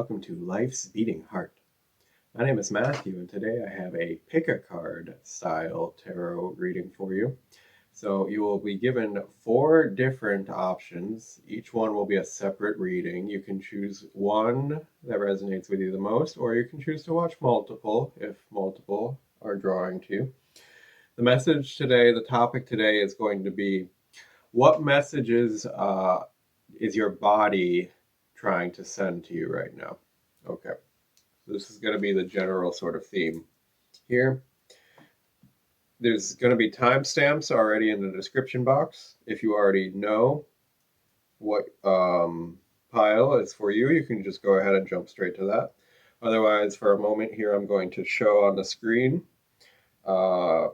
welcome to Life's Beating Heart. My name is Matthew, and today I have a pick-a-card style tarot reading for you. So you will be given 4 different options. Each one will be a separate reading. You can choose one that resonates with you the most, or you can choose to watch multiple if multiple are drawing to you. The message today, the topic today is going to be, what messages is your body trying to send to you right now? Okay, so this is going to be the general sort of theme here. There's going to be timestamps already in the description box. If you already know what pile is for you, you can just go ahead and jump straight to that. Otherwise, for a moment here, I'm going to show on the screen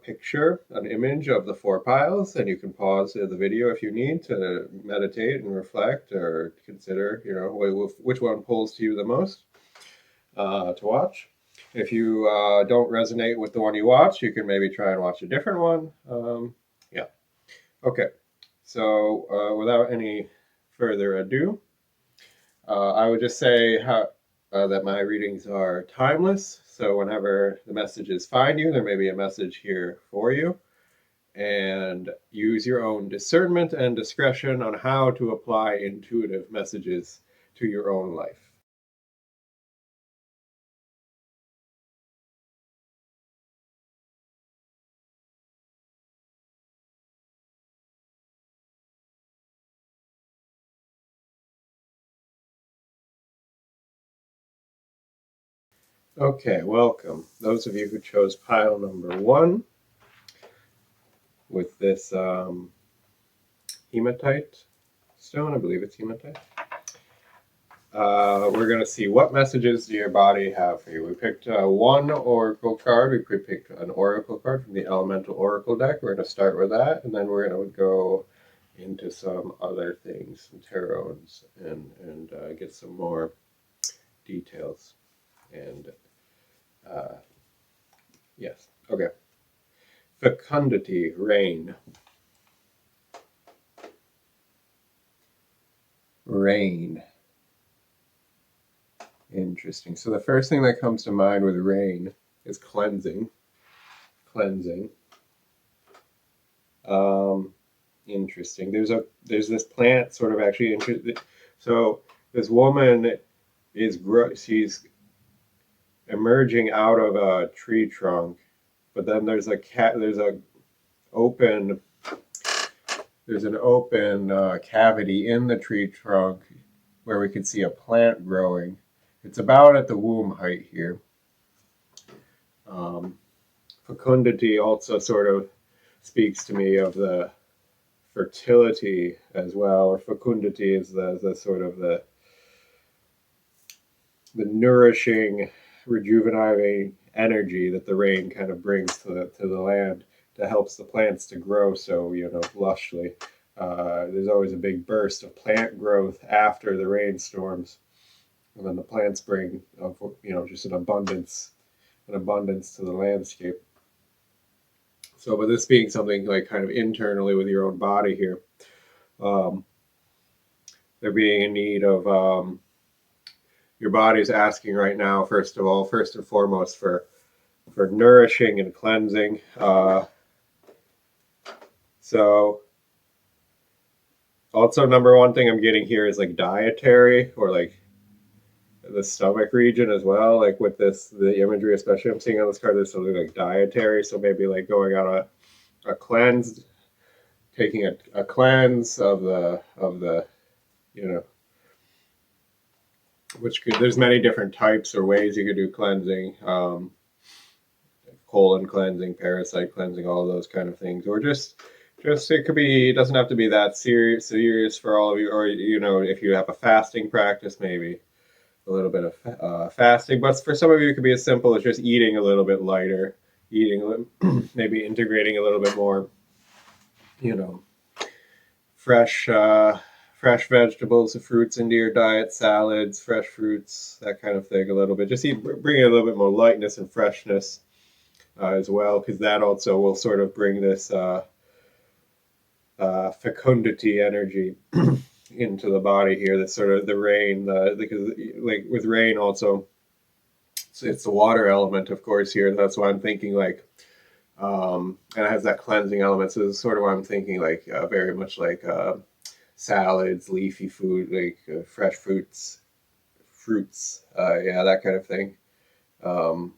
picture, an image of the 4 piles, and you can pause the video if you need to meditate and reflect or consider, which one pulls to you the most to watch. If you don't resonate with the one you watch, you can maybe try and watch a different one. Yeah. Okay. So without any further ado, I would just say that my readings are timeless. So whenever the messages find you, there may be a message here for you. And use your own discernment and discretion on how to apply intuitive messages to your own life. Okay, welcome. Those of you who chose pile number 1 with this hematite stone, I believe it's hematite. We're going to see what messages do your body have for you. We picked one oracle card. We picked an oracle card from the elemental oracle deck. We're going to start with that, and then we're going to go into some other things, some tarots, and get some more details. And yes, okay. Fecundity, rain. Rain. Interesting. So the first thing that comes to mind with rain is cleansing. Cleansing. Interesting. There's this plant sort of actually interesting. So this woman she's emerging out of a tree trunk, but then there's an open cavity in the tree trunk where we could see a plant growing. It's about at the womb height here. Fecundity also sort of speaks to me of the fertility as well, or fecundity is the sort of the nourishing, rejuvenating energy that the rain kind of brings to the land that helps the plants to grow so lushly. There's always a big burst of plant growth after the rainstorms, and then the plants bring just an abundance to the landscape. So, but this being something like kind of internally with your own body here, they're being in need of your body's asking right now, first and foremost, for nourishing and cleansing. So also number one thing I'm getting here is like dietary, or like the stomach region as well. Like with the imagery, especially I'm seeing on this card, there's something like dietary. So maybe like going on a cleanse, taking a cleanse of the there's many different types or ways you could do cleansing, colon cleansing, parasite cleansing, all of those kind of things, or just it doesn't have to be that serious for all of you, or if you have a fasting practice, maybe a little bit of fasting. But for some of you, it could be as simple as just eating a little bit lighter, maybe integrating a little bit more, fresh vegetables, fruits into your diet, salads, fresh fruits, that kind of thing a little bit. Just bring a little bit more lightness and freshness as well, because that also will sort of bring this fecundity energy. into the body here. That's sort of the rain, because like with rain also, it's the water element, of course, here. That's why I'm thinking like, and it has that cleansing element. So this is sort of why I'm thinking like very much like salads, leafy food, like fresh fruits, yeah, that kind of thing. Um,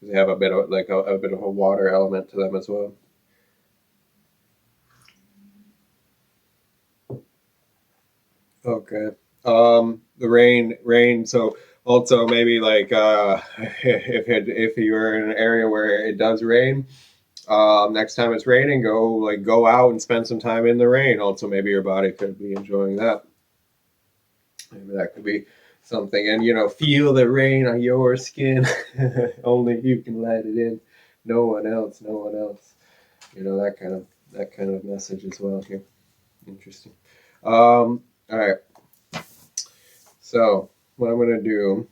they have a bit of like a bit of a water element to them as well. Okay. The rain. So also maybe like if you're in an area where it does rain, next time it's raining, go out and spend some time in the rain. Also, maybe your body could be enjoying that. Maybe that could be something. And feel the rain on your skin. Only you can let it in. No one else. No one else. That kind of message as well here. Interesting. All right. So what I'm going to do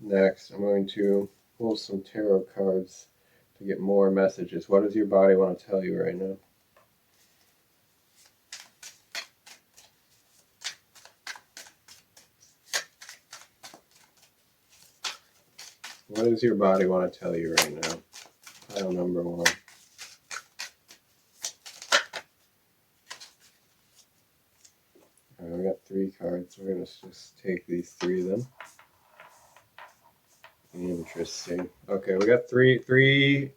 next, I'm going to pull some tarot cards to get more messages. What does your body want to tell you right now? What does your body want to tell you right now? Pile number one. All right, we got 3 cards. We're going to just take these 3 then. Interesting. Okay, we got three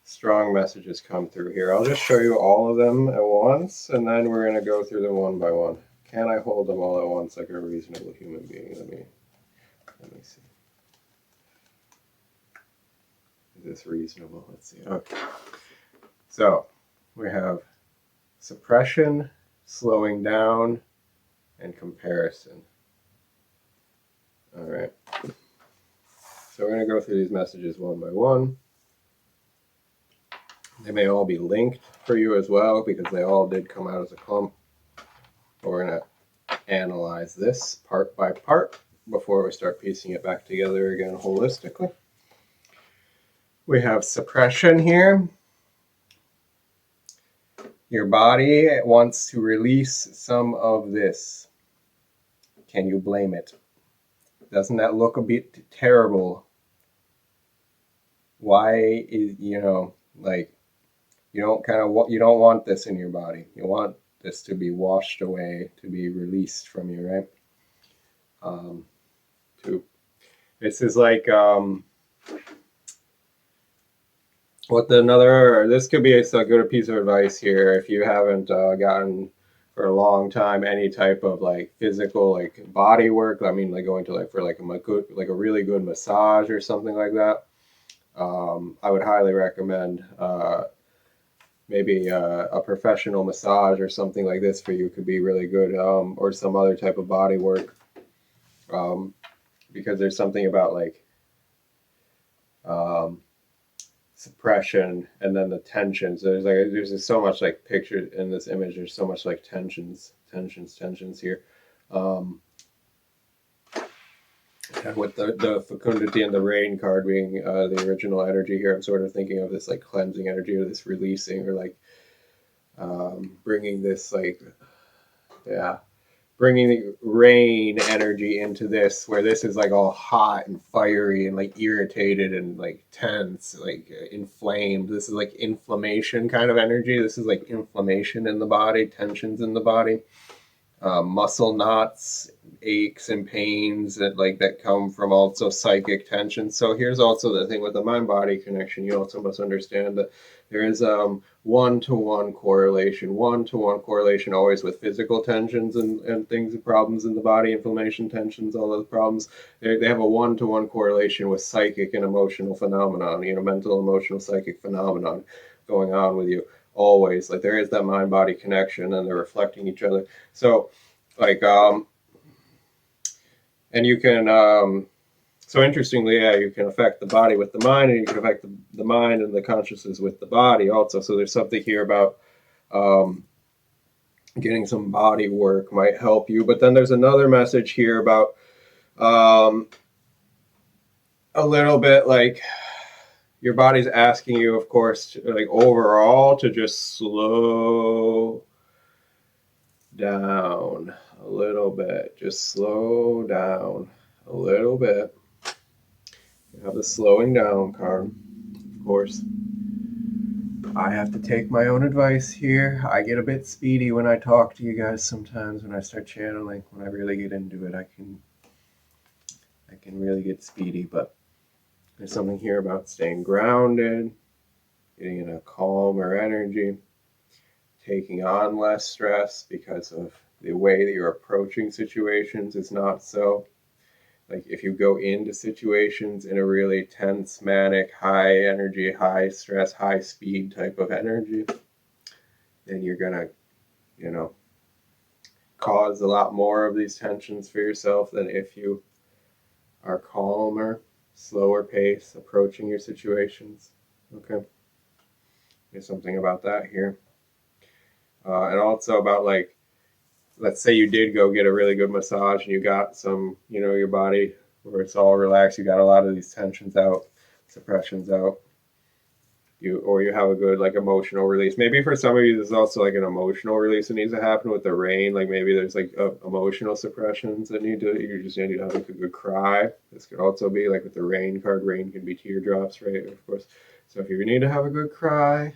strong messages come through here. I'll just show you all of them at once, and then we're going to go through them one by one. Can I hold them all at once like a reasonable human being? Let me see. Is this reasonable? Let's see. Okay. So we have suppression, slowing down, and comparison. All right. So we're going to go through these messages one by one. They may all be linked for you as well because they all did come out as a clump. But we're going to analyze this part by part before we start piecing it back together again holistically. We have suppression here. Your body wants to release some of this. Can you blame it? Doesn't that look a bit terrible? Why is, like, you don't want this in your body. You want this to be washed away, to be released from you, right? This is like this could be a good piece of advice here if you haven't gotten for a long time any type of like physical like body work. I mean, like going to like for like a really good massage or something like that. I would highly recommend maybe a professional massage or something like this for you could be really good, or some other type of body work, because there's something about like suppression and then the tensions. There's just so much like picture in this image. There's so much like tensions here. And with the fecundity and the rain card being the original energy here, I'm sort of thinking of this like cleansing energy or this releasing or like bringing this like, yeah, bringing the rain energy into this, where this is like all hot and fiery and like irritated and like tense, like inflamed. This is like inflammation kind of energy. This is like inflammation in the body, tensions in the body, muscle knots, aches and pains that come from also psychic tension. So here's also the thing with the mind-body connection. You also must understand that there is one-to-one correlation always with physical tensions and things and problems in the body, inflammation, tensions, all those problems. They have a one-to-one correlation with psychic and emotional phenomenon, mental, emotional, psychic phenomenon going on with you always. Like there is that mind-body connection and they're reflecting each other. So like and you can so interestingly, yeah, you can affect the body with the mind, and you can affect the mind and the consciousness with the body also. So there's something here about getting some body work might help you. But then there's another message here about a little bit like your body's asking you, of course, like overall to just slow down a little bit. Just slow down a little bit. You have the slowing down card, of course. I have to take my own advice here. I get a bit speedy when I talk to you guys sometimes. When I start channeling, when I really get into it, I can really get speedy. But there's something here about staying grounded, getting in a calmer energy, taking on less stress because of the way that you're approaching situations is not so. Like if you go into situations in a really tense, manic, high energy, high stress, high speed type of energy, then you're gonna, you know, cause a lot more of these tensions for yourself than if you are calmer, slower pace, approaching your situations. Okay. There's something about that here. And also about like, let's say you did go get a really good massage and you got some, your body where it's all relaxed, you got a lot of these tensions out, suppressions out. You have a good like emotional release. Maybe for some of you, there's also like an emotional release that needs to happen with the rain. Like maybe there's like emotional suppressions that you just need to have like a good cry. This could also be like with the rain card. Rain can be teardrops, right? Of course. So if you need to have a good cry,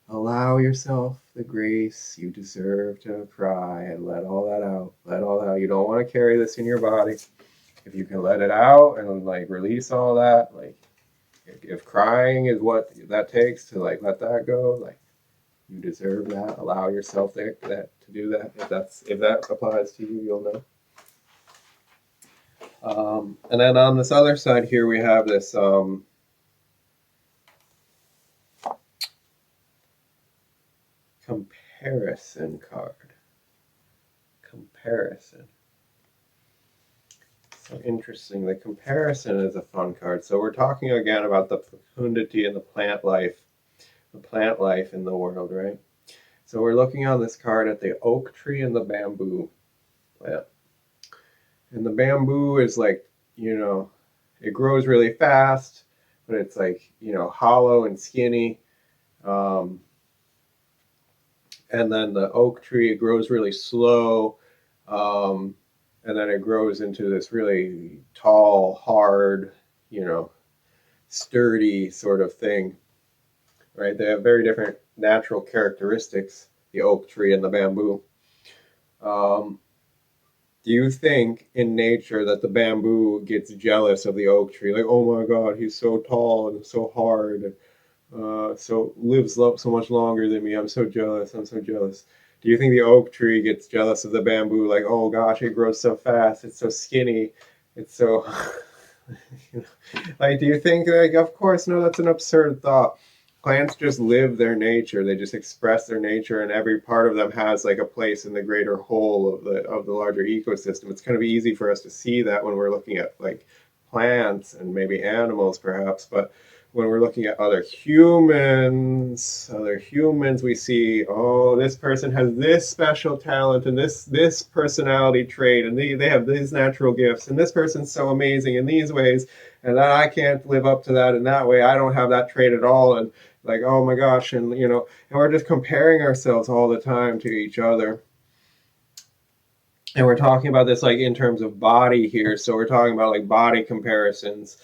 allow yourself the grace you deserve to cry and let all that out. Let all that out. You don't want to carry this in your body. If you can let it out and like release all that, like if crying is what that takes to like let that go, like you deserve that. Allow yourself that to do that. If that applies to you, you'll know. And then on this other side here, we have this comparison card. Comparison. So interesting. The comparison is a fun card. So we're talking again about the fecundity and the plant life in the world, right? So we're looking on this card at the oak tree and the bamboo plant. And the bamboo is like, it grows really fast, but it's like, hollow and skinny. And then the oak tree, it grows really slow. And then it grows into this really tall, hard, sturdy sort of thing, right? They have very different natural characteristics, the oak tree and the bamboo. Do you think in nature that the bamboo gets jealous of the oak tree? Like, oh my God, he's so tall and so hard, and so lives so much longer than me. I'm so jealous. I'm so jealous. Do you think the oak tree gets jealous of the bamboo? Like, oh gosh, it grows so fast. It's so skinny. It's so like, do you think like, of course, no, that's an absurd thought. Plants just live their nature. They just express their nature, and every part of them has like a place in the greater whole of the larger ecosystem. It's kind of easy for us to see that when we're looking at like plants and maybe animals, perhaps, but when we're looking at other humans, we see, oh, this person has this special talent and this personality trait, and they have these natural gifts, and this person's so amazing in these ways, and I can't live up to that in that way. I don't have that trait at all, and like, oh my gosh, and and we're just comparing ourselves all the time to each other. And we're talking about this like in terms of body here, so we're talking about like body comparisons.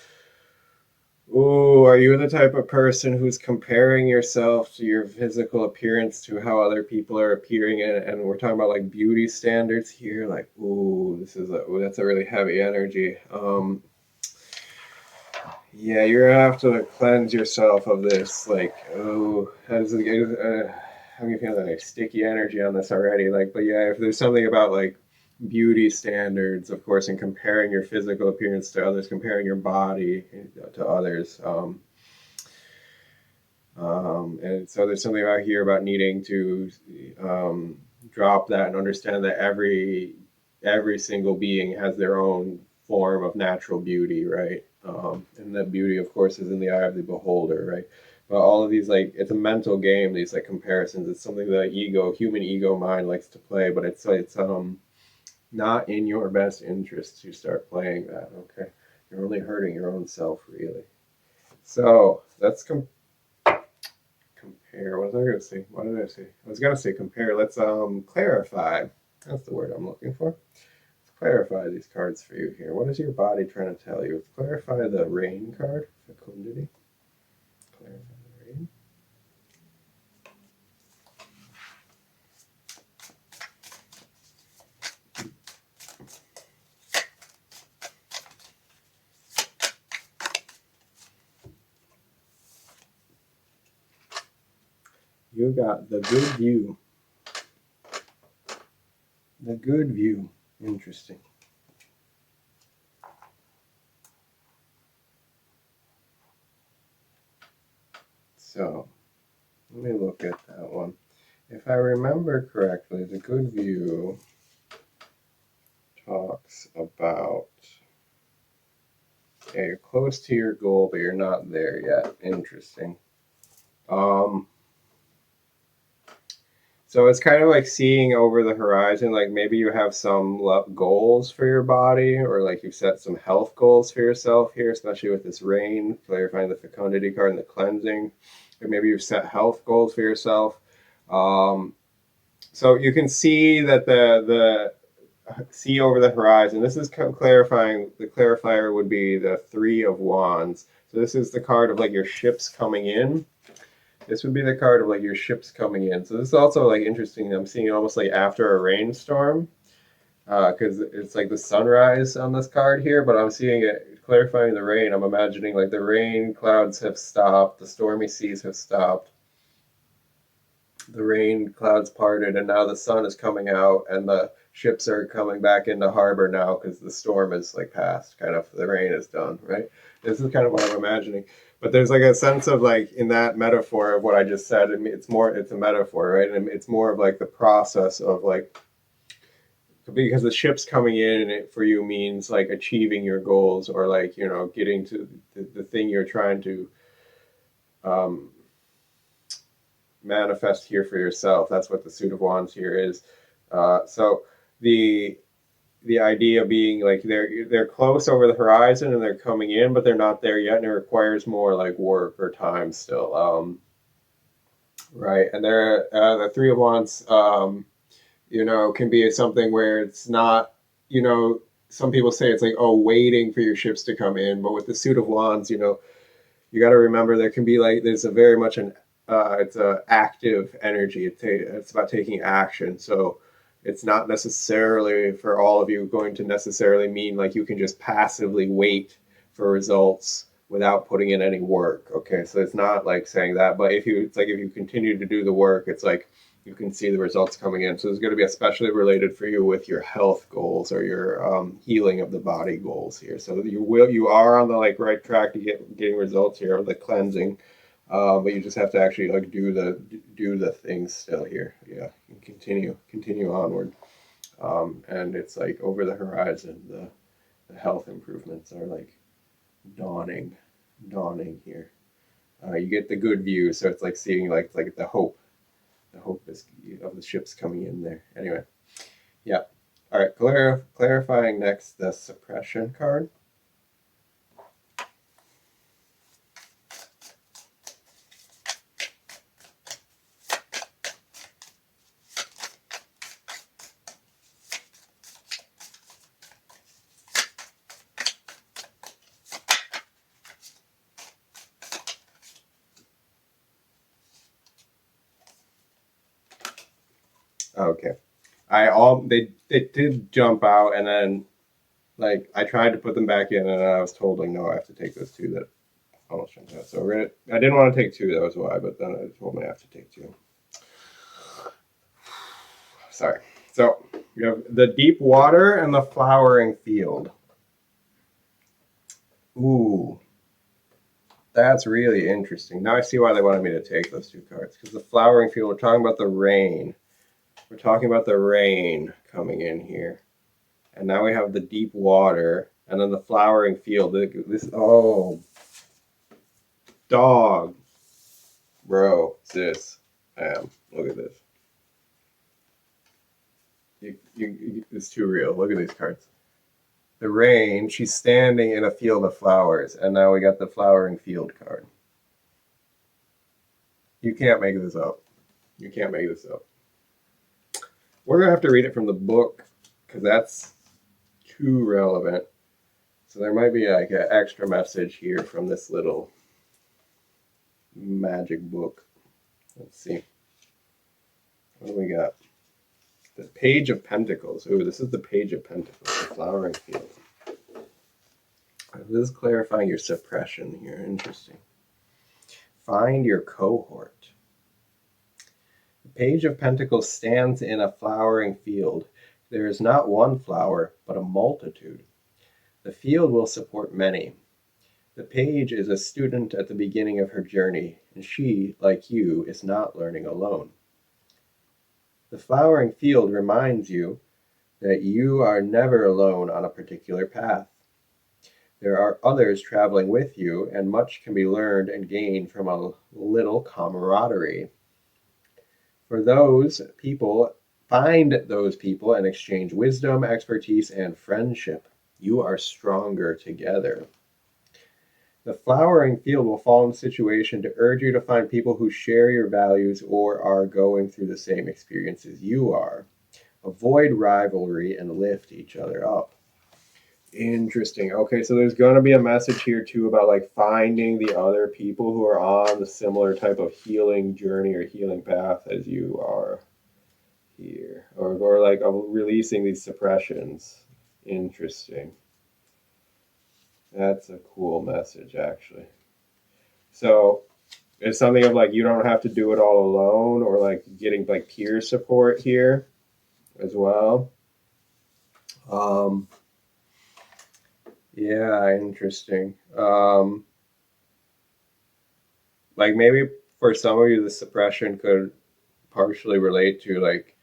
Ooh, are you the type of person who's comparing yourself to your physical appearance to how other people are appearing? And we're talking about like beauty standards here. Like, ooh, that's a really heavy energy. Yeah, you're gonna have to cleanse yourself of this. Like, oh, I'm feeling like sticky energy on this already. Like, but yeah, if there's something about like beauty standards, of course, and comparing your physical appearance to others, comparing your body to others. And so there's something about here about needing to drop that and understand that every single being has their own form of natural beauty, right? And that beauty, of course, is in the eye of the beholder, right? But all of these, like, it's a mental game. These like comparisons. It's something that human ego mind likes to play, but it's not in your best interest to start playing that. Okay, you're only hurting your own self, really. So that's compare. What was I going to say? What did I say? I was going to say compare. Let's clarify. That's the word I'm looking for. Let's clarify these cards for you here. What is your body trying to tell you? Let's clarify the rain card, fecundity. Clarify the rain. You got the good view. The good view. Interesting. So, let me look at that one. If I remember correctly, the good view talks about, yeah, you're close to your goal, but you're not there yet. Interesting. So it's kind of like seeing over the horizon, like maybe you have some goals for your body, or like you've set some health goals for yourself here, especially with this rain, clarifying the fecundity card and the cleansing. Or maybe you've set health goals for yourself. So you can see that the see over the horizon. This is clarifying. The clarifier would be the Three of Wands. So this is the card of like your ships coming in. This would be the card of like your ships coming in. So this is also like interesting. I'm seeing it almost like after a rainstorm, because it's like the sunrise on this card here. But I'm seeing it clarifying the rain. I'm imagining like the rain clouds have stopped, the stormy seas have stopped, the rain clouds parted, and now the sun is coming out, and the ships are coming back into harbor now because the storm is like past. Kind of the rain is done, right? This is kind of what I'm imagining. But there's like a sense of like in that metaphor of what I just said, it's a metaphor, right? And it's more of like the process of like, because the ship's coming in and it for you means like achieving your goals, or like, you know, getting to the thing you're trying to manifest here for yourself. That's what the Suit of Wands here is. So the idea being like they're close over the horizon and they're coming in, but they're not there yet, and it requires more like work or time still. Right, and they're the Three of Wands, you know, can be something where it's not, you know, some people say it's like, oh, waiting for your ships to come in, but with the Suit of Wands, you know, you got to remember there can be like there's a very much an it's a active energy. It's about taking action. So it's not necessarily for all of you going to necessarily mean like you can just passively wait for results without putting in any work. Okay, so it's not like saying that, but if you continue to do the work, it's like you can see the results coming in. So it's going to be especially related for you with your health goals or your healing of the body goals here. So you are on the like right track to getting results here, the cleansing, but you just have to actually like do the things still here. Yeah, and continue onward, and it's like over the horizon. The health improvements are like dawning here. You get the good view, so it's like seeing like the hope. The hope is of the ships coming in there. Anyway, yeah. All right, clarifying next the suppression card. Okay. They did jump out, and then like I tried to put them back in, and I was told like no, I have to take those two that almost jumped out. So I didn't want to take two, that was why, but then I told me I have to take two. Sorry. So you have the deep water and the flowering field. Ooh, that's really interesting. Now I see why they wanted me to take those two cards, because the flowering field, we're talking about the rain. We're talking about the rain coming in here. And now we have the deep water, and then the flowering field. Oh, dog. Bro, sis, look at this. It's too real. Look at these cards. The rain, she's standing in a field of flowers, and now we got the flowering field card. You can't make this up. You can't make this up. We're going to have to read it from the book because that's too relevant. So there might be like an extra message here from this little magic book. Let's see. What do we got? The Page of Pentacles. Ooh, this is the Page of Pentacles, the flowering field. This is clarifying your suppression here. Interesting. Find your cohort. The Page of Pentacles stands in a flowering field. There is not one flower, but a multitude. The field will support many. The page is a student at the beginning of her journey, and she, like you, is not learning alone. The flowering field reminds you that you are never alone on a particular path. There are others traveling with you, and much can be learned and gained from a little camaraderie. For those people, find those people and exchange wisdom, expertise, and friendship. You are stronger together. The flowering field will fall in situation to urge you to find people who share your values or are going through the same experiences you are. Avoid rivalry and lift each other up. Interesting. Okay, so there's going to be a message here too about like finding the other people who are on the similar type of healing journey or healing path as you are here, or like releasing these suppressions. Interesting. That's a cool message, actually. So it's something of like you don't have to do it all alone, or like getting like peer support here as well. Yeah, interesting. Like maybe for some of you, the suppression could partially relate to like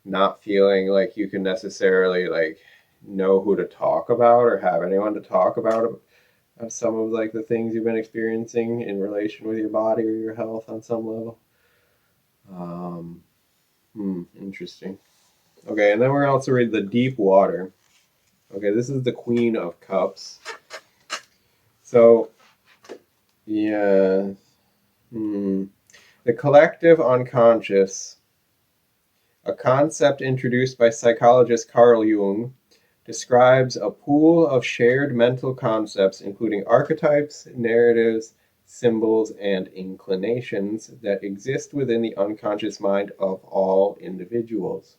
not feeling like you can necessarily like know who to talk about or have anyone to talk about some of like the things you've been experiencing in relation with your body or your health on some level. Interesting. Okay, and then we're also read the deep water. Okay, this is the Queen of Cups. So, yeah. The collective unconscious, a concept introduced by psychologist Carl Jung, describes a pool of shared mental concepts, including archetypes, narratives, symbols, and inclinations that exist within the unconscious mind of all individuals.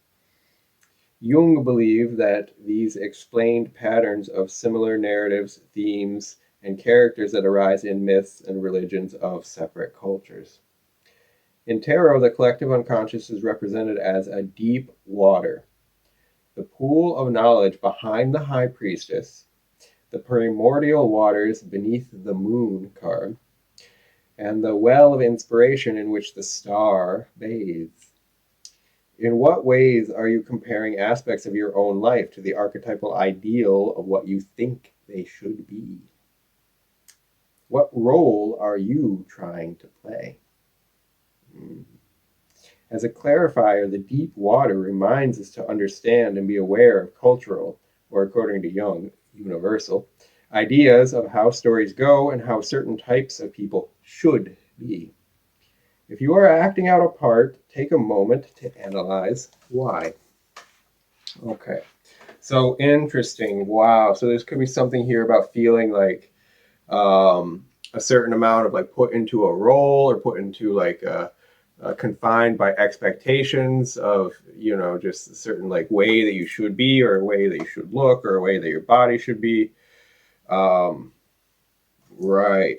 Jung believed that these explained patterns of similar narratives, themes, and characters that arise in myths and religions of separate cultures. In tarot, the collective unconscious is represented as a deep water, the pool of knowledge behind the high priestess, the primordial waters beneath the moon card, and the well of inspiration in which the star bathes. In what ways are you comparing aspects of your own life to the archetypal ideal of what you think they should be? What role are you trying to play? As a clarifier, the deep water reminds us to understand and be aware of cultural, or according to Jung, universal, ideas of how stories go and how certain types of people should be. If you are acting out a part, take a moment to analyze why. Okay, so interesting. Wow. So this could be something here about feeling like a certain amount of like put into a role or put into like confined by expectations of, you know, just a certain like way that you should be or a way that you should look or a way that your body should be. Right.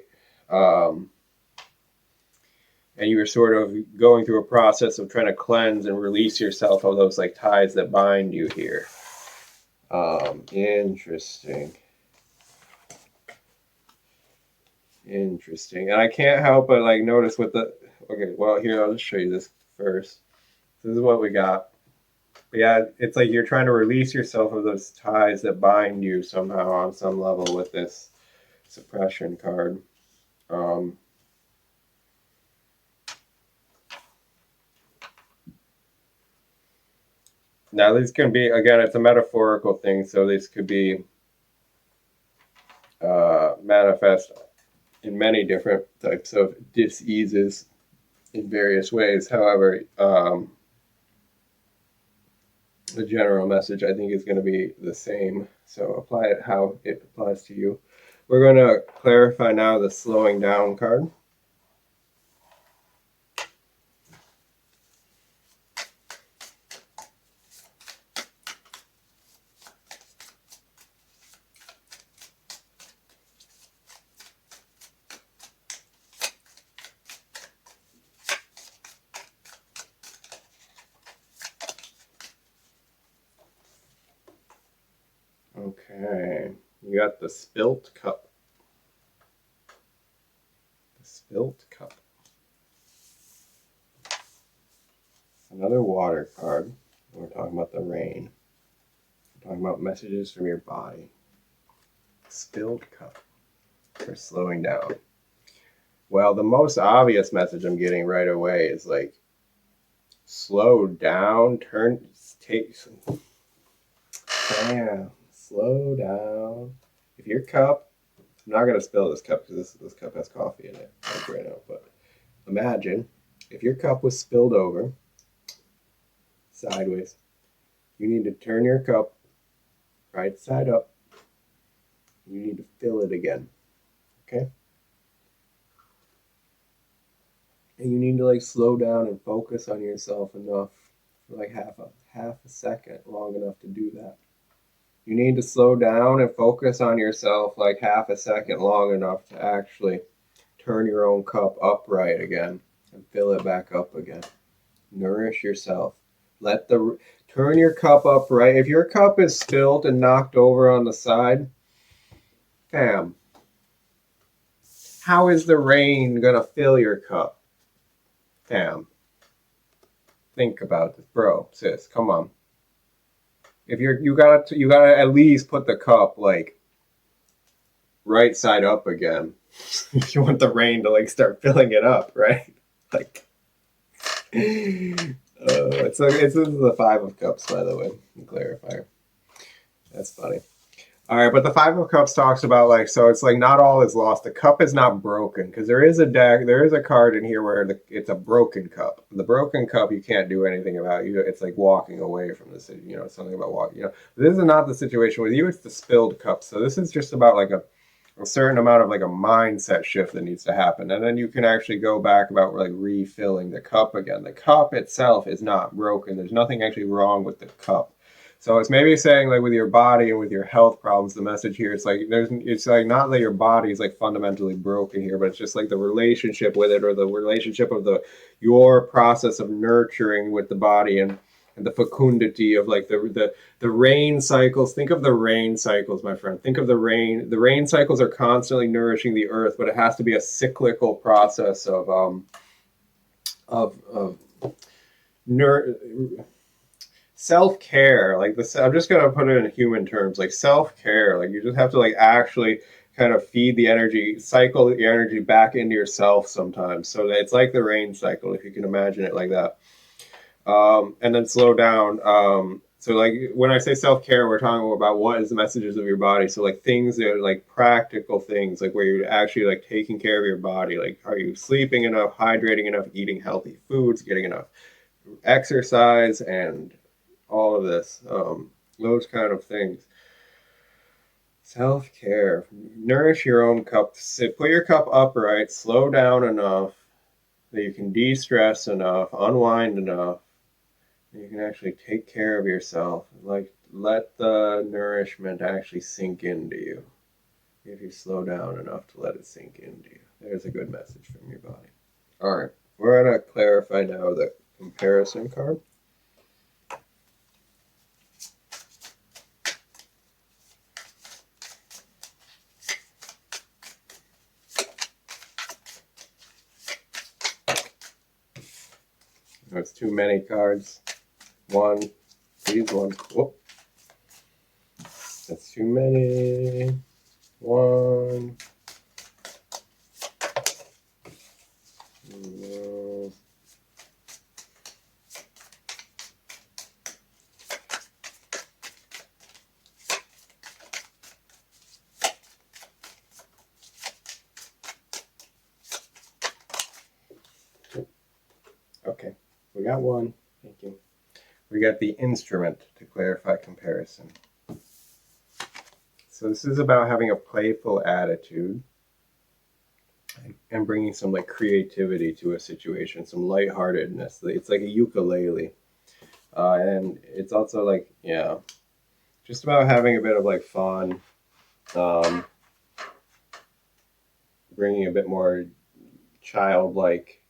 And you were sort of going through a process of trying to cleanse and release yourself of those like ties that bind you here. Interesting. Interesting. And I can't help but like notice with the, okay, well here, I'll just show you this first. This is what we got. But yeah, it's like you're trying to release yourself of those ties that bind you somehow on some level with this suppression card. Now this can be, again, it's a metaphorical thing, so this could be manifest in many different types of diseases in various ways. However, the general message I think is going to be the same. So apply it how it applies to you. We're going to clarify now the slowing down card. Okay, you got the spilt cup. The spilt cup. Another water card. We're talking about the rain. We're talking about messages from your body. Spilled cup for slowing down. Well, the most obvious message I'm getting right away is like, slow down, bam, slow down. If your cup, I'm not going to spill this cup because this cup has coffee in it right now, but imagine if your cup was spilled over sideways, you need to turn your cup right side up. You need to fill it again, okay? And you need to like slow down and focus on yourself enough for like half a second, long enough to do that. You need to slow down and focus on yourself like half a second long enough to actually turn your own cup upright again and fill it back up again. Nourish yourself. Turn your cup upright. If your cup is spilled and knocked over on the side, fam, how is the rain gonna fill your cup? Fam, think about this, bro, sis. Come on. If you gotta at least put the cup like right side up again if you want the rain to like start filling it up, right? Like, it's the Five of Cups, by the way. Clarifier. That's funny. All right, but the Five of Cups talks about like, so it's like not all is lost. The cup is not broken because there is a card in here where it's a broken cup. The broken cup you can't do anything about. It's like walking away from the city. Something about walking. This is not the situation with you. It's the spilled cup. So this is just about like a certain amount of like a mindset shift that needs to happen, and then you can actually go back about like refilling the cup again. The cup itself is not broken. There's nothing actually wrong with the cup. So it's maybe saying like with your body and with your health problems, the message here it's like not that your body is like fundamentally broken here, but it's just like the relationship with it, or the relationship of your process of nurturing with the body, and the fecundity of like the rain cycles. Think of the rain cycles, my friend. Think of the rain. The rain cycles are constantly nourishing the earth, but it has to be a cyclical process of self-care. Like this, I'm just gonna put it in human terms, like self-care. Like you just have to like actually kind of feed the energy, cycle the energy back into yourself sometimes. So that it's like the rain cycle, if you can imagine it like that. And then slow down. So like when I say self-care, we're talking about what is the messages of your body. So like things that are like practical things, like where you're actually like taking care of your body. Like, are you sleeping enough, hydrating enough, eating healthy foods, getting enough exercise, and all of this, those kind of things. Self-care. Nourish your own cup. Put your cup upright, slow down enough that you can de-stress enough, unwind enough. You can actually take care of yourself. Like, let the nourishment actually sink into you. If you slow down enough to let it sink into you. There's a good message from your body. All right, we're going to clarify now the comparison card. That's too many cards. One, please, one. Whoop. That's too many. One. No. Okay, we got one. Thank you. We got the instrument to clarify comparison. So this is about having a playful attitude and bringing some like creativity to a situation, some lightheartedness. It's like a ukulele, and it's also like just about having a bit of like fun, um, bringing a bit more childlike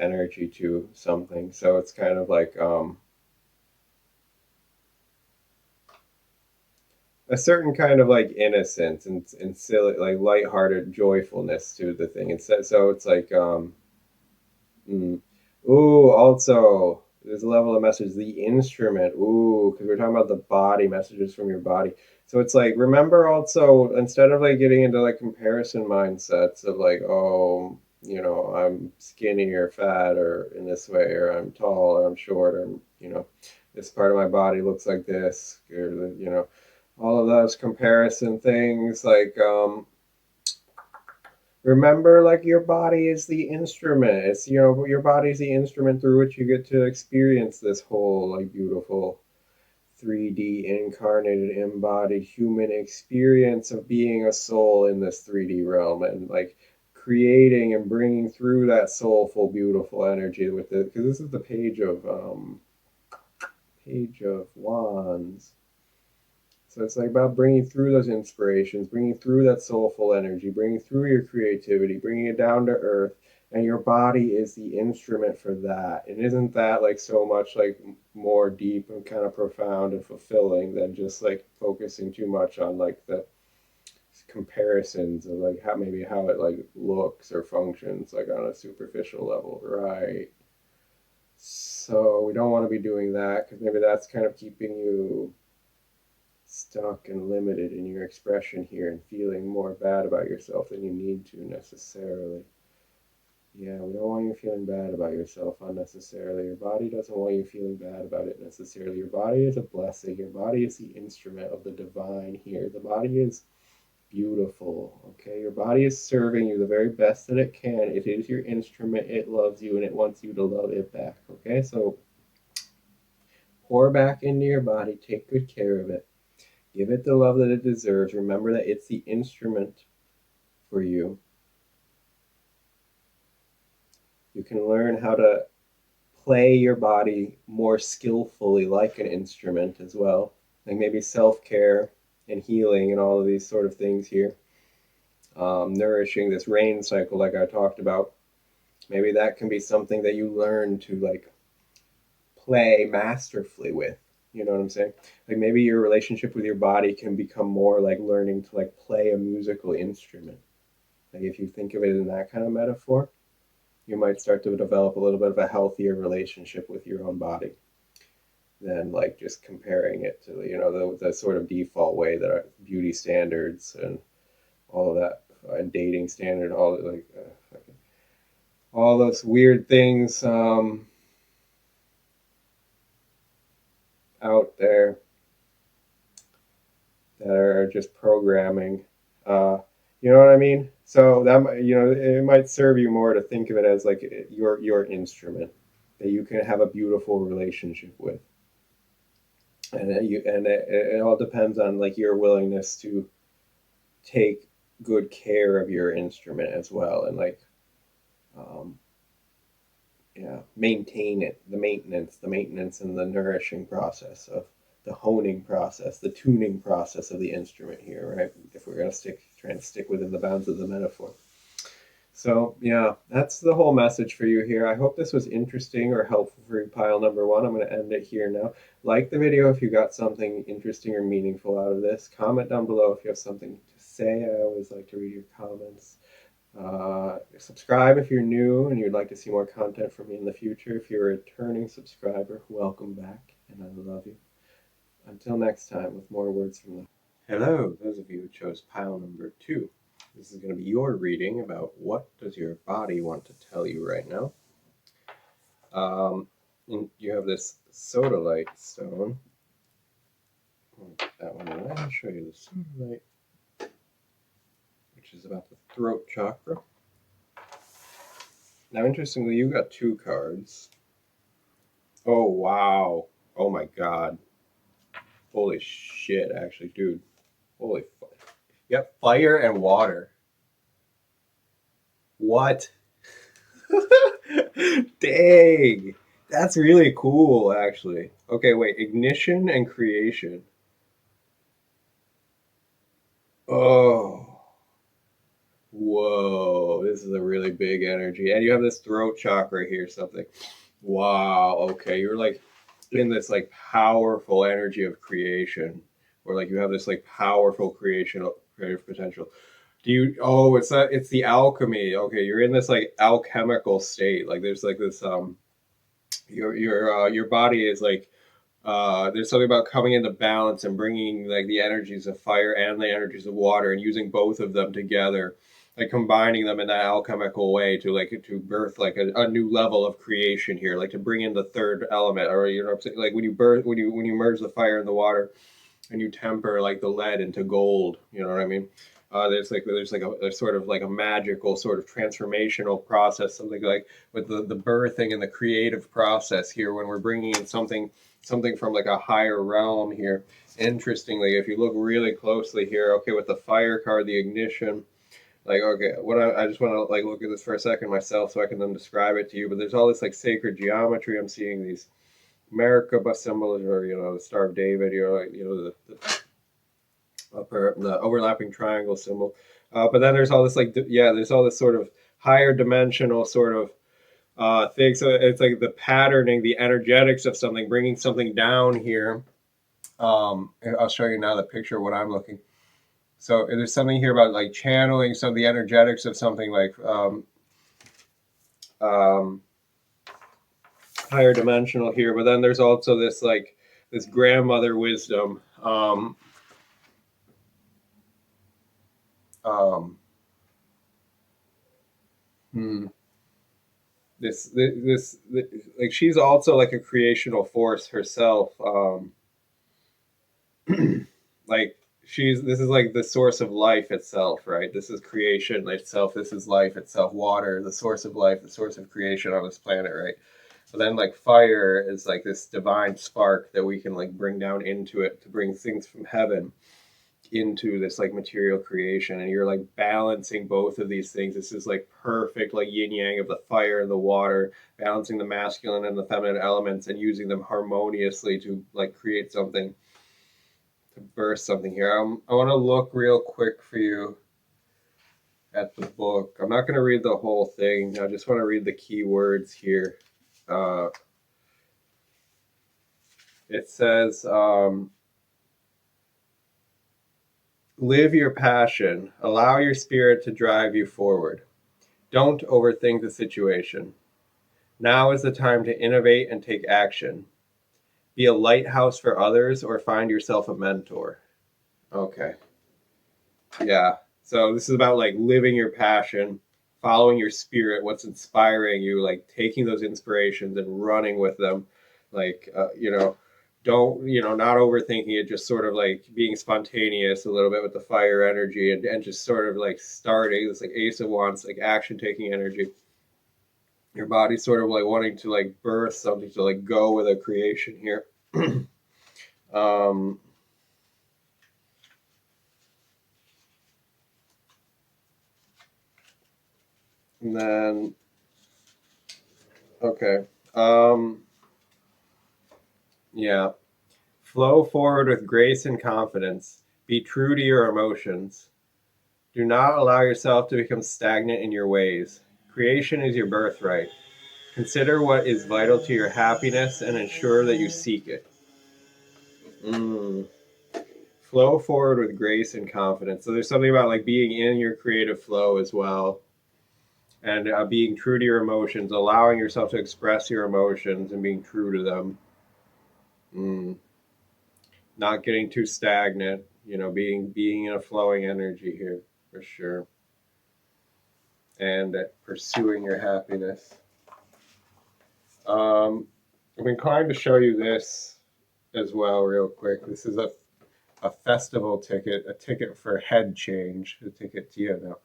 energy to something. So it's kind of like a certain kind of like innocence and silly, like lighthearted joyfulness to the thing. So it's like mm. Ooh, also there's a level of message, the instrument. Ooh, because we're talking about the body, messages from your body. So it's like remember also instead of like getting into like comparison mindsets of like, oh, I'm skinny or fat or in this way, or I'm tall or I'm short, or this part of my body looks like this, or all of those comparison things, like remember, like your body is the instrument. It's your body is the instrument through which you get to experience this whole like beautiful 3D incarnated embodied human experience of being a soul in this 3D realm, and like creating and bringing through that soulful beautiful energy with it, because this is the page of wands. So it's like about bringing through those inspirations, bringing through that soulful energy, bringing through your creativity, bringing it down to earth. And your body is the instrument for that. And isn't that like so much like more deep and kind of profound and fulfilling than just like focusing too much on like the comparisons of like how it like looks or functions like on a superficial level, right? So we don't want to be doing that because maybe that's kind of keeping you stuck and limited in your expression here and feeling more bad about yourself than you need to necessarily. Yeah, we don't want you feeling bad about yourself unnecessarily. Your body doesn't want you feeling bad about it necessarily. Your body is a blessing. Your body is the instrument of the divine here. The body is beautiful, okay? Your body is serving you the very best that it can. It is your instrument. It loves you and it wants you to love it back, okay? So pour back into your body. Take good care of it. Give it the love that it deserves. Remember that it's the instrument for you. You can learn how to play your body more skillfully like an instrument as well. Like maybe self care and healing and all of these sort of things here. Nourishing this rain cycle, like I talked about. Maybe that can be something that you learn to like play masterfully with. You know what I'm saying? Like maybe your relationship with your body can become more like learning to like play a musical instrument. Like if you think of it in that kind of metaphor, you might start to develop a little bit of a healthier relationship with your own body than like just comparing it to the sort of default way that our beauty standards and all of that and dating standard, all those weird things out there that are just programming. Uh, you know what I mean? So that it might serve you more to think of it as like your instrument that you can have a beautiful relationship with, and it all depends on like your willingness to take good care of your instrument as well, and like um, maintain it, the maintenance and the nourishing process of the honing process, the tuning process of the instrument here, right? If we're going to trying to stick within the bounds of the metaphor. So yeah, that's the whole message for you here. I hope this was interesting or helpful for you, pile number one. I'm going to end it here now. Like the video if you got something interesting or meaningful out of this. Comment down below if you have something to say. I always like to read your comments. Subscribe if you're new and you'd like to see more content from me in the future. If you're a returning subscriber, welcome back, and I love you. Until next time, with more words from the... Hello, those of you who chose pile number two. This is going to be your reading about what does your body want to tell you right now. And you have this sodalite stone. That one away. I'll show you the sodalite, which is about the throat chakra. Now, interestingly, you got two cards. Oh, wow. Oh my God. Holy shit, actually, dude. Holy fuck. Yep, fire and water. What? Dang. That's really cool, actually. Okay, wait. Ignition and creation. Oh. Whoa. This is a really big energy. And you have this throat chakra here, something. Wow. Okay. You're like in this like powerful energy of creation, where like you have this like powerful creative potential. Do you? Oh, it's that. It's the alchemy. Okay, you're in this like alchemical state. Like there's like this. Your body is like. There's something about coming into balance and bringing like the energies of fire and the energies of water and using both of them together, like combining them in that alchemical way to like to birth like a new level of creation here, like to bring in the third element, or you know, what I'm saying? Like when you birth when you merge the fire and the water and you temper like the lead into gold. You know what I mean? There's sort of like a magical sort of transformational process, something like with the birthing and the creative process here when we're bringing in something from like a higher realm here. Interestingly, if you look really closely here, okay, with the fire card, the ignition, like okay, I just want to like look at this for a second myself so I can then describe it to you. But there's all this like sacred geometry. I'm seeing these Merkaba symbols, or you know, the Star of David, the overlapping triangle symbol. But then there's all this like there's all this sort of higher dimensional sort of thing. So it's like the patterning, the energetics of something, bringing something down here. I'll show you now the picture of what I'm looking. So there's something here about like channeling some of the energetics of something like um, higher dimensional here. But then there's also this like this grandmother wisdom. Um, hmm, this like she's also like a creational force herself. Like she's this is like the source of life itself, right? This is creation itself. This is life itself. Water, the source of life, the source of creation on this planet, right? But then like fire is like this divine spark that we can like bring down into it to bring things from heaven into this like material creation, and you're like balancing both of these things. This is like perfect like yin yang of the fire and the water, balancing the masculine and the feminine elements and using them harmoniously to like create something, to burst something here. I want to look real quick for you at the book. I'm not going to read the whole thing. I just want to read the key words here. uh, it says live your passion, allow your spirit to drive you forward. Don't overthink the situation. Now is the time to innovate and take action. Be a lighthouse for others or find yourself a mentor. Okay. Yeah. So this is about like living your passion, following your spirit, what's inspiring you, like taking those inspirations and running with them. Like, don't, not overthinking it, just sort of like being spontaneous a little bit with the fire energy and just sort of like starting this like Ace of Wands, like action taking energy. Your body's sort of like wanting to like birth something, to like go with a creation here. um, and then okay, yeah, flow forward with grace and confidence. Be true to your emotions. Do not allow yourself to become stagnant in your ways. Creation is your birthright. Consider what is vital to your happiness and ensure that you seek it. Mm. Flow forward with grace and confidence. So there's something about like being in your creative flow as well, and being true to your emotions, allowing yourself to express your emotions and being true to them. Mm. Not getting too stagnant. Being in a flowing energy here for sure, and pursuing your happiness. I'm inclined to show you this as well, real quick. This is a festival ticket, a ticket for head change, a ticket to,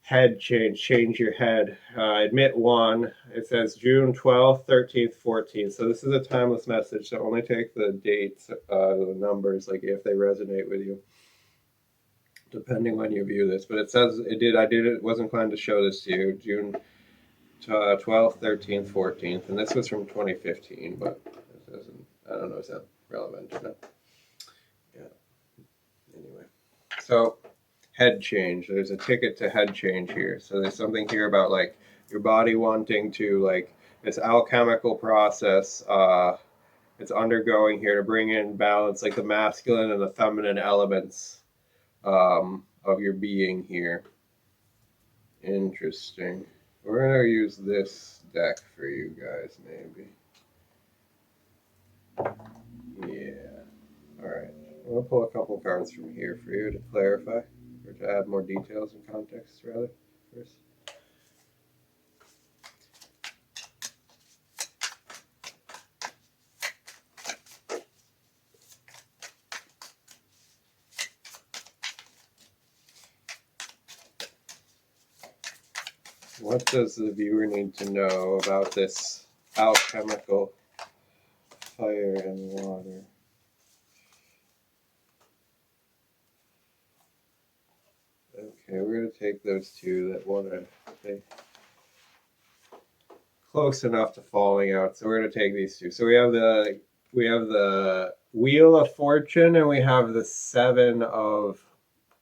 head change your head. Admit one. It says June 12th, 13th, 14th. So this is a timeless message. So only take the dates, the numbers, like if they resonate with you, depending when you view this. But it says it did. It wasn't planned to show this to you. June 12th, 13th, 14th, and this was from 2015. But it doesn't. I don't know. Is that relevant or not? Yeah. Anyway, so. Head change. There's a ticket to head change here. So there's something here about like your body wanting to like this alchemical process it's undergoing here to bring in balance, like the masculine and the feminine elements of your being here. Interesting. We're gonna use this deck for you guys, maybe. Yeah. All right. I'm gonna pull a couple cards from here for you to clarify. Or to add more details and context, rather, first. What does the viewer need to know about this alchemical fire and water? Okay, we're going to take those two that want to stay close enough to falling out. So we're going to take these two. So we have the Wheel of Fortune and we have the Seven of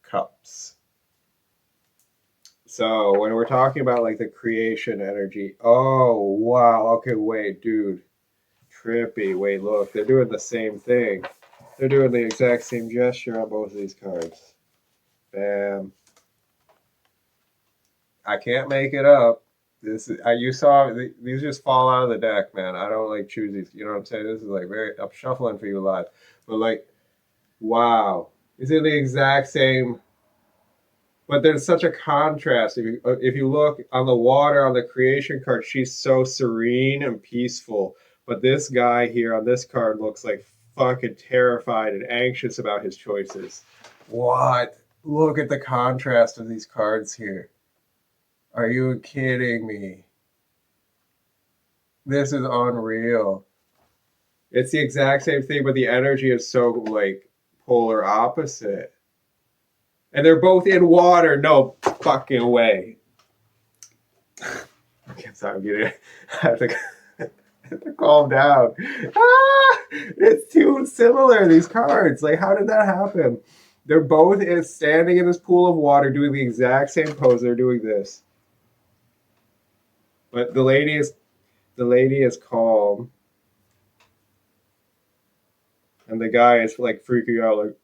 Cups. So when we're talking about like the creation energy, oh wow, okay, wait, dude, trippy. Wait, look, they're doing the same thing. They're doing the exact same gesture on both of these cards. Bam. I can't make it up. This is you saw these just fall out of the deck, man. I don't like choose these. You know what I'm saying? This is like I'm shuffling for you live, but like, wow, it's in the exact same. But there's such a contrast. If you look on the water on the creation card, she's so serene and peaceful. But this guy here on this card looks like fucking terrified and anxious about his choices. What? Look at the contrast of these cards here. Are you kidding me? This is unreal. It's the exact same thing, but the energy is so like polar opposite. And they're both in water. No fucking way. Okay, sorry, I'm getting I have to calm down. Ah, it's too similar, these cards. Like, how did that happen? They're both standing in this pool of water doing the exact same pose. They're doing this. But the lady is calm. And the guy is like freaking out like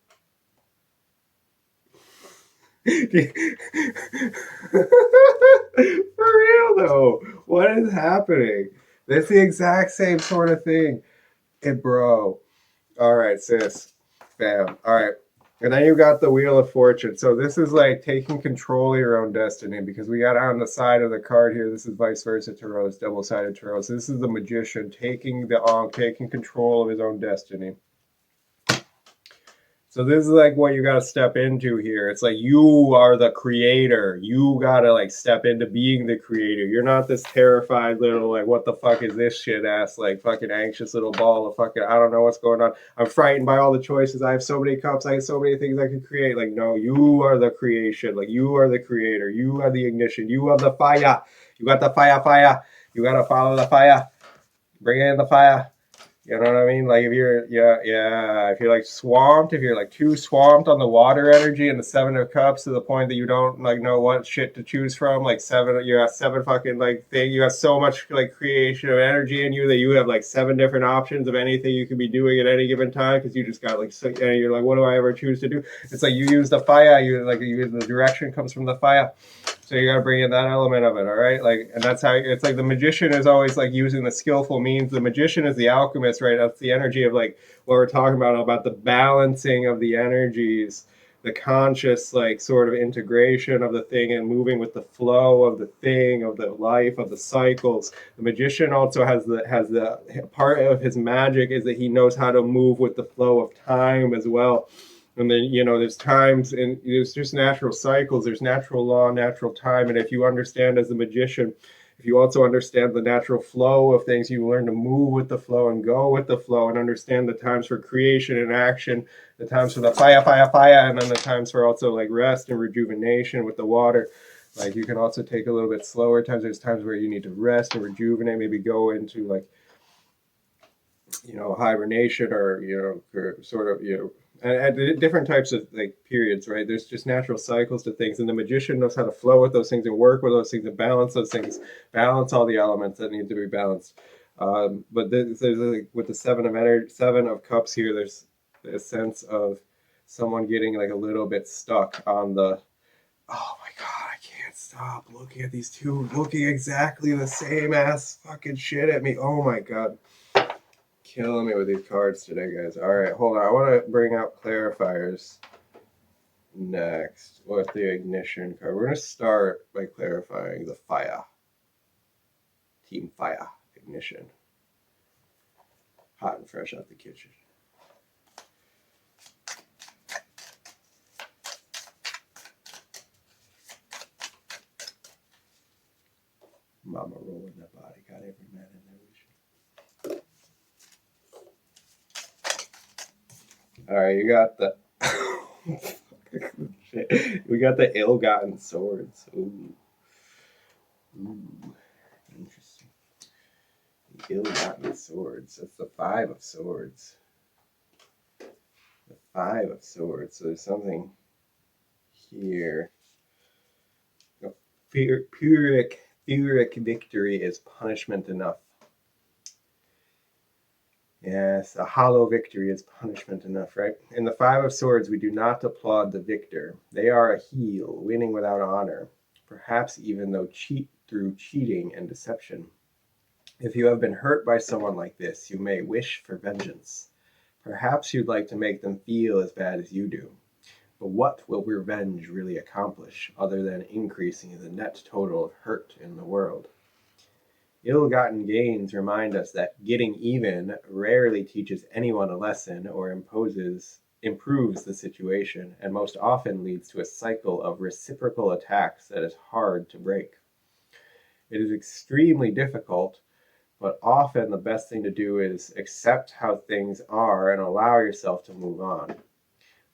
for real though. What is happening? That's the exact same sort of thing. Hey bro. Alright, sis. Bam. Alright. And then you got the Wheel of Fortune. So this is like taking control of your own destiny, because we got on the side of the card here, this is vice versa tarot, it's double-sided tarot. So this is the magician taking control of his own destiny. So this is like what you got to step into here. It's like you are the creator. You got to like step into being the creator. You're not this terrified little like what the fuck is this shit ass like fucking anxious little ball of fucking I don't know what's going on. I'm frightened by all the choices. I have so many cups. I have so many things I can create. Like no, you are the creation. Like you are the creator. You are the ignition. You are the fire. You got the fire. You got to follow the fire. Bring in the fire. You know what I mean? Like if you're, if you're like swamped, if you're like too swamped on the water energy and the Seven of Cups to the point that you don't like know what shit to choose from, like you have seven fucking like thing, you have so much like creation of energy in you that you have like seven different options of anything you could be doing at any given time because you just got like, and you're like, what do I ever choose to do? It's like you use the fire, the direction comes from the fire. So you got to bring in that element of it, all right? Like, and that's how it's like the magician is always like using the skillful means. The magician is the alchemist, right? That's the energy of like what we're talking about the balancing of the energies, the conscious like sort of integration of the thing and moving with the flow of the thing, of the life, of the cycles. The magician also has the part of his magic is that he knows how to move with the flow of time as well. And then, you know, there's times and there's just natural cycles, there's natural law, natural time. And if you understand as a magician, if you also understand the natural flow of things, you learn to move with the flow and go with the flow and understand the times for creation and action, the times for the fire, and then the times for also like rest and rejuvenation with the water. Like you can also take a little bit slower times. There's times where you need to rest and rejuvenate, maybe go into like, you know, hibernation or, you know, sort of, you know, and different types of like periods, right? There's just natural cycles to things, and the magician knows how to flow with those things and work with those things and balance those things, balance all the elements that need to be balanced. But there's like, with the seven of cups here, there's a sense of someone getting like a little bit stuck on the. Oh my god, I can't stop looking at these two looking exactly the same ass fucking shit at me. Oh my god. Killing me with these cards today, guys. All right, hold on. I want to bring out clarifiers next with the ignition card. We're going to start by clarifying the fire. Team fire. Ignition. Hot and fresh out the kitchen. Mama rolling that body. Got every man in there. All right, you got the. We got the ill-gotten swords. Ooh. Ooh. Interesting. The ill-gotten swords. That's the 5 of swords. The 5 of swords. So there's something here. Pyrrhic victory is punishment enough. Yes, a hollow victory is punishment enough, right? In the 5 of swords, we do not applaud the victor. They are a heel, winning without honor, perhaps even though through cheating and deception. If you have been hurt by someone like this, you may wish for vengeance. Perhaps you'd like to make them feel as bad as you do. But what will revenge really accomplish other than increasing the net total of hurt in the world? Ill-gotten gains remind us that getting even rarely teaches anyone a lesson or improves the situation, and most often leads to a cycle of reciprocal attacks that is hard to break. It is extremely difficult, but often the best thing to do is accept how things are and allow yourself to move on.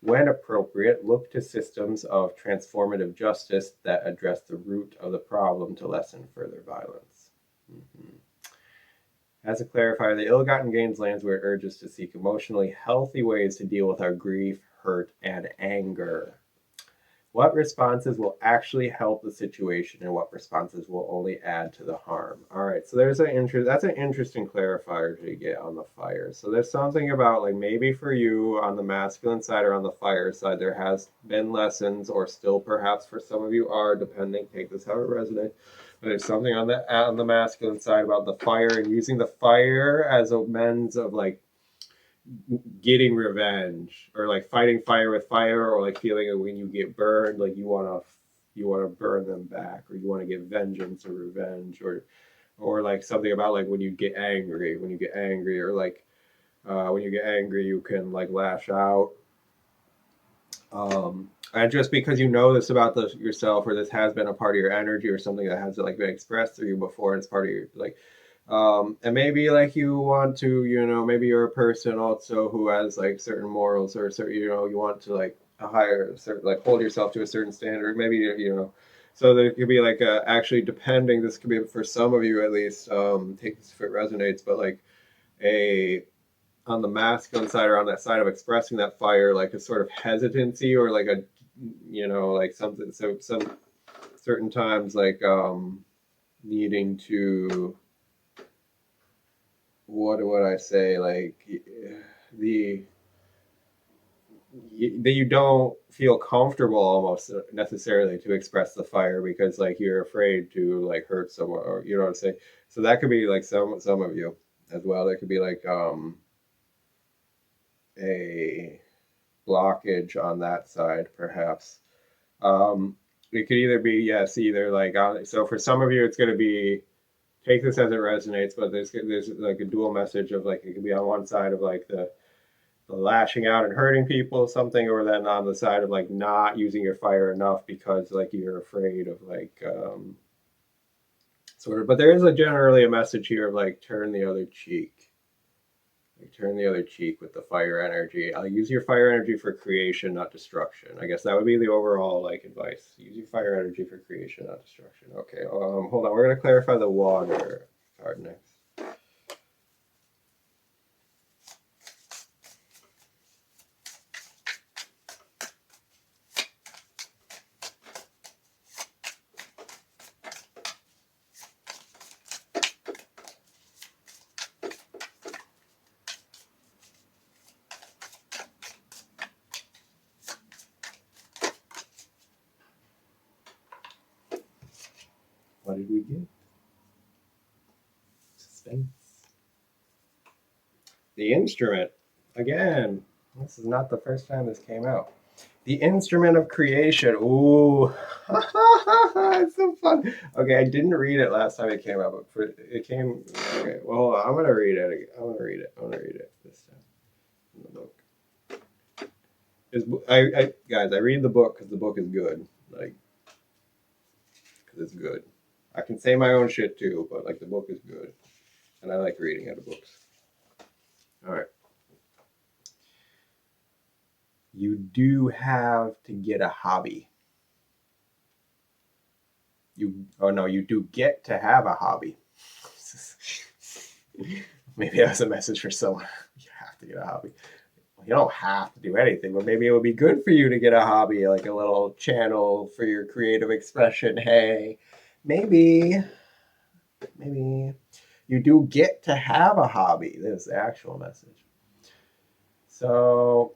When appropriate, look to systems of transformative justice that address the root of the problem to lessen further violence. Mm-hmm. As a clarifier, the ill-gotten gains lands where it urges to seek emotionally healthy ways to deal with our grief, hurt, and anger. What responses will actually help the situation and what responses will only add to the harm? All right, so that's an interesting clarifier to get on the fire. So there's something about like maybe for you on the masculine side or on the fire side, there has been lessons, or still perhaps for some of you are, depending, take this how it resonates. But there's something on the masculine side about the fire and using the fire as a means of like getting revenge, or like fighting fire with fire, or like feeling that when you get burned, like you want to burn them back, or you want to get vengeance or revenge, or like something about like when you get angry, or like when you get angry you can like lash out, and just because you know this about yourself, or this has been a part of your energy, or something that has like been expressed through you before, and it's part of your like and maybe like you want to, you know, maybe you're a person also who has like certain morals, or certain, you know, you want to like a higher certain, like hold yourself to a certain standard, maybe, you know, so there could be like actually depending, this could be for some of you at least, take this if it resonates, but like a on the masculine side, or on that side of expressing that fire, like a sort of hesitancy, or like a, you know, like something, so some certain times like needing to, what would I say, like the that you don't feel comfortable almost necessarily to express the fire because like you're afraid to like hurt someone, or you know what I'm saying. So that could be like some of you as well. There could be like a blockage on that side perhaps. It could either be, yes, either like so for some of you it's going to be, take this as it resonates, but there's like a dual message of like, it could be on one side of like the lashing out and hurting people, something, or then on the side of like not using your fire enough because like you're afraid of like sort of. But there is a generally a message here of like turn the other cheek. Like, turn the other cheek with the fire energy. I'll use your fire energy for creation, not destruction. I guess that would be the overall like advice. Use your fire energy for creation, not destruction. Okay. Hold on. We're gonna clarify the water card next. What did we get? Suspense. The instrument. Again, this is not the first time this came out. The instrument of creation. Ooh, it's so fun. Okay, I didn't read it last time it came out, but it came. Okay, well, I'm gonna read it. I'm gonna read it this time in the book. Guys, I read the book because the book is good. Like, because it's good. I can say my own shit too, but like the book is good, and I like reading out of books. All right. You do have to get a hobby. You do get to have a hobby. Maybe that's a message for someone. You have to get a hobby. You don't have to do anything, but maybe it would be good for you to get a hobby, like a little channel for your creative expression. Hey, maybe you do get to have a hobby. This is the actual message. So,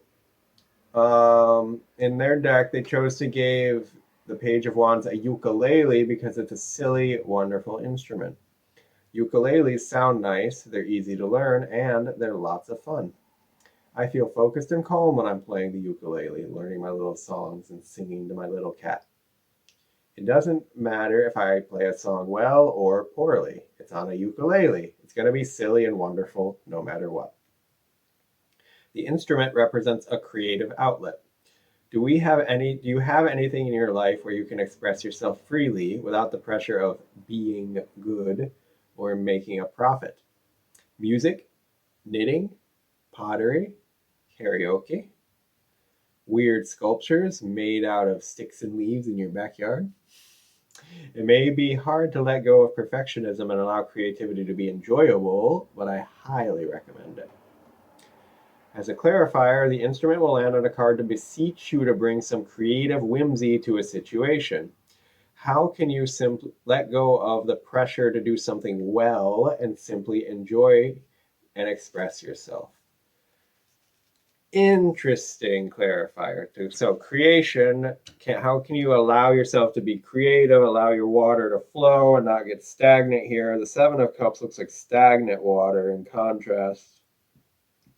in their deck, they chose to give the Page of Wands a ukulele because it's a silly, wonderful instrument. Ukuleles sound nice, they're easy to learn, and they're lots of fun. I feel focused and calm when I'm playing the ukulele, learning my little songs and singing to my little cat. It doesn't matter if I play a song well or poorly. It's on a ukulele. It's going to be silly and wonderful no matter what. The instrument represents a creative outlet. Do you have anything in your life where you can express yourself freely without the pressure of being good or making a profit? Music, knitting, pottery, karaoke, weird sculptures made out of sticks and leaves in your backyard. It may be hard to let go of perfectionism and allow creativity to be enjoyable, but I highly recommend it. As a clarifier, the instrument will land on a card to beseech you to bring some creative whimsy to a situation. How can you simply let go of the pressure to do something well and simply enjoy and express yourself? Interesting clarifier too. So creation, how can you allow yourself to be creative, allow your water to flow and not get stagnant here? The Seven of Cups looks like stagnant water in contrast.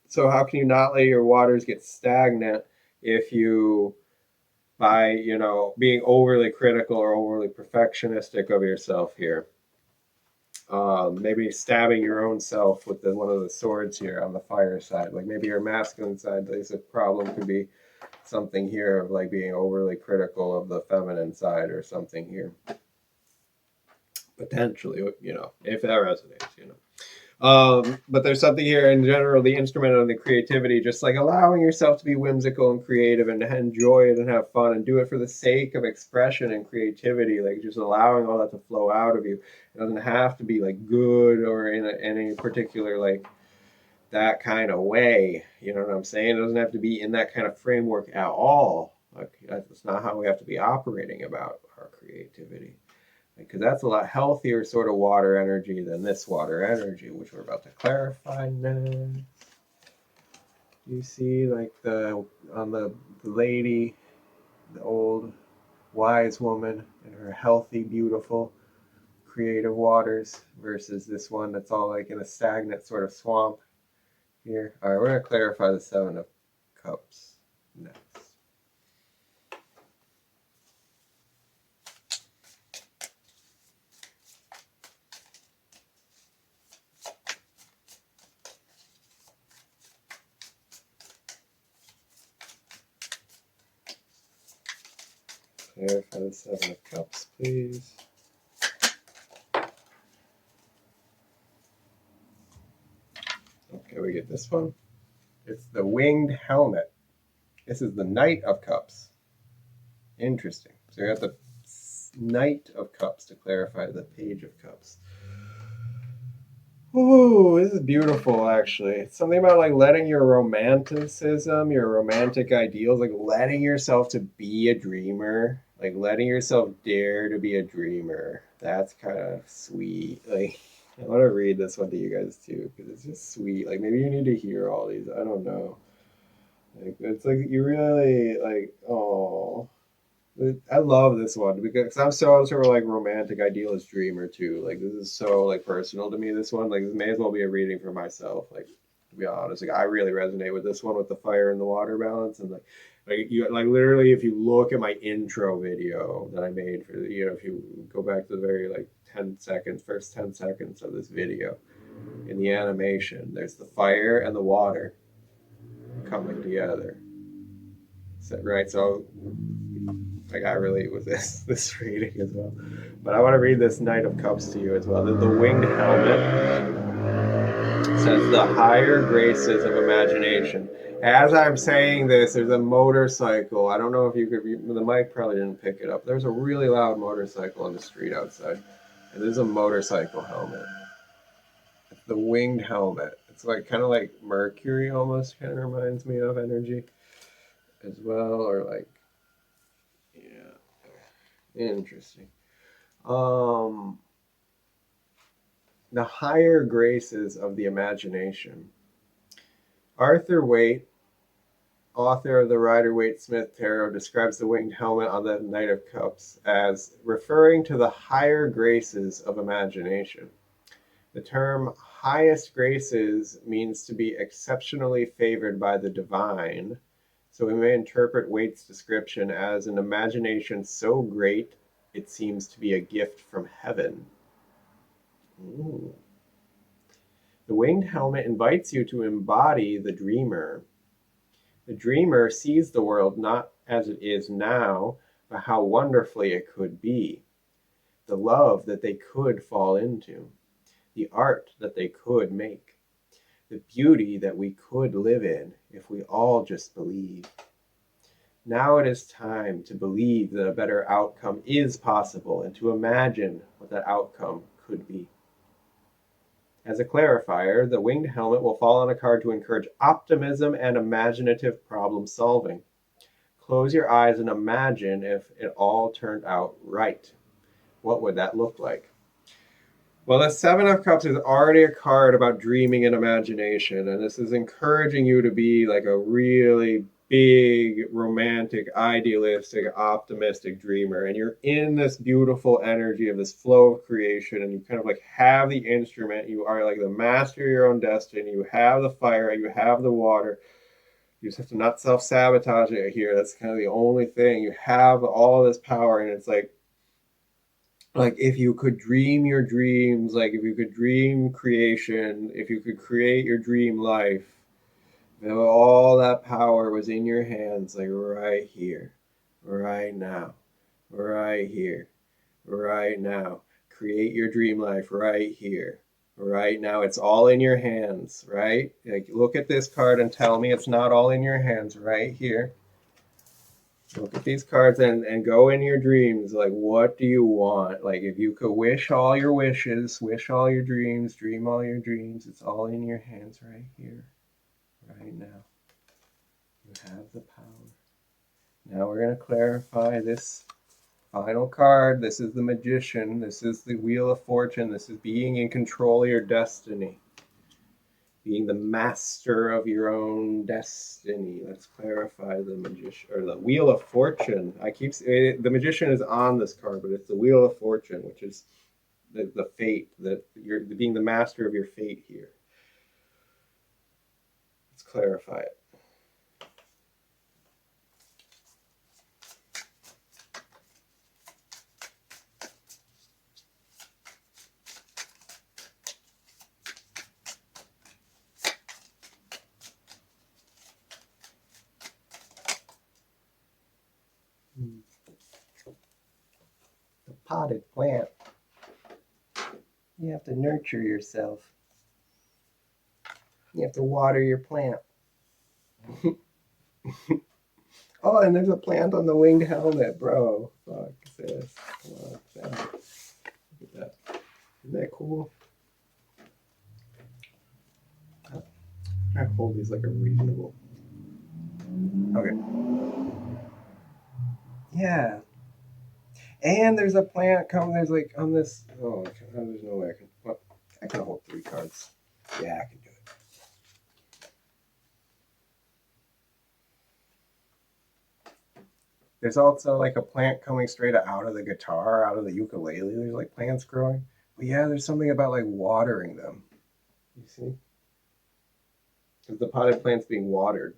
So how can you not let your waters get stagnant if you, by being overly critical or overly perfectionistic of yourself here? Maybe stabbing your own self with one of the swords here on the fire side. Like maybe your masculine side, there's a problem could be something here of like being overly critical of the feminine side or something here. Potentially, if that resonates. But there's something here in general, the instrument and the creativity, just like allowing yourself to be whimsical and creative and enjoy it and have fun and do it for the sake of expression and creativity, like just allowing all that to flow out of you. It doesn't have to be like good or in any particular like that kind of way. You know what I'm saying? It doesn't have to be in that kind of framework at all. Like that's not how we have to be operating about our creativity. Because that's a lot healthier sort of water energy than this water energy, which we're about to clarify now. You see, like on the lady, the old wise woman and her healthy, beautiful, creative waters versus this one that's all like in a stagnant sort of swamp here. All right, we're going to clarify the Seven of Cups next. Clarify the Seven of Cups, please. Okay, we get this one. It's the Winged Helmet. This is the Knight of Cups. Interesting. So we got the Knight of Cups to clarify the Page of Cups. Ooh, this is beautiful, actually. It's something about like letting your romanticism, your romantic ideals, like letting yourself to be a dreamer, like letting yourself dare to be a dreamer. That's kind of sweet. Like, I want to read this one to you guys too, because it's just sweet. Like, maybe you need to hear all these. I don't know. Like, it's like you really like, oh. I love this one because I'm so sort of like romantic idealist dreamer too. Like this is so like personal to me. This one, like this may as well be a reading for myself. Like to be honest, like I really resonate with this one with the fire and the water balance and like you like literally if you look at my intro video that I made for if you go back to the very like 10 seconds, first 10 seconds of this video in the animation, there's the fire and the water coming together. So, right, so like I relate with this reading as well. But I want to read this Knight of Cups to you as well. The Winged Helmet says the higher graces of imagination. As I'm saying this, there's a motorcycle. I don't know if you could the mic probably didn't pick it up. There's a really loud motorcycle on the street outside. And there's a motorcycle helmet. It's the Winged Helmet. It's like kind of like Mercury almost kind of reminds me of energy as well, or like interesting. The higher graces of the imagination. Arthur Waite, author of the Rider-Waite-Smith Tarot, describes the winged helmet on the Knight of Cups as referring to the higher graces of imagination. The term highest graces means to be exceptionally favored by the divine, so we may interpret Waite's description as an imagination so great it seems to be a gift from heaven. Ooh. The winged helmet invites you to embody the dreamer. The dreamer sees the world not as it is now, but how wonderfully it could be. The love that they could fall into. The art that they could make. The beauty that we could live in if we all just believe. Now it is time to believe that a better outcome is possible and to imagine what that outcome could be. As a clarifier, the winged helmet will fall on a card to encourage optimism and imaginative problem solving. Close your eyes and imagine if it all turned out right. What would that look like? Well, the Seven of Cups is already a card about dreaming and imagination, and this is encouraging you to be like a really big, romantic, idealistic, optimistic dreamer. And you're in this beautiful energy of this flow of creation, and you kind of like have the instrument. You are like the master of your own destiny. You have the fire, you have the water. You just have to not self-sabotage it here. That's kind of the only thing. You have all this power, and it's like if you could dream your dreams, like if you could dream creation, if you could create your dream life, all that power was in your hands, like right here, right now, right here, right now. Create your dream life right here, right now. It's all in your hands, right? Like look at this card and tell me it's not all in your hands right here. Look at these cards and go in your dreams. Like, what do you want? Like, if you could wish all your wishes, wish all your dreams, dream all your dreams, it's all in your hands right here, right now. You have the power. Now we're going to clarify this final card. This is the Magician. This is the Wheel of Fortune. This is being in control of your destiny. Being the master of your own destiny. Let's clarify the Magician, or the Wheel of Fortune. The Magician is on this card, but it's the Wheel of Fortune, which is the fate, that you're being the master of your fate here. Let's clarify it. potted plant. You have to nurture yourself. You have to water your plant. Oh, and there's a plant on the winged helmet, bro. Fuck this. Come on. Look at that. Isn't that cool? I hold these like a reasonable. Okay. Yeah. And there's a plant coming. There's like on this. Oh, there's no way I can. Well, I can hold 3 cards. Yeah, I can do it. There's also like a plant coming straight out of the guitar, out of the ukulele. There's like plants growing. But yeah, there's something about like watering them. You see? Because the potted plant's being watered.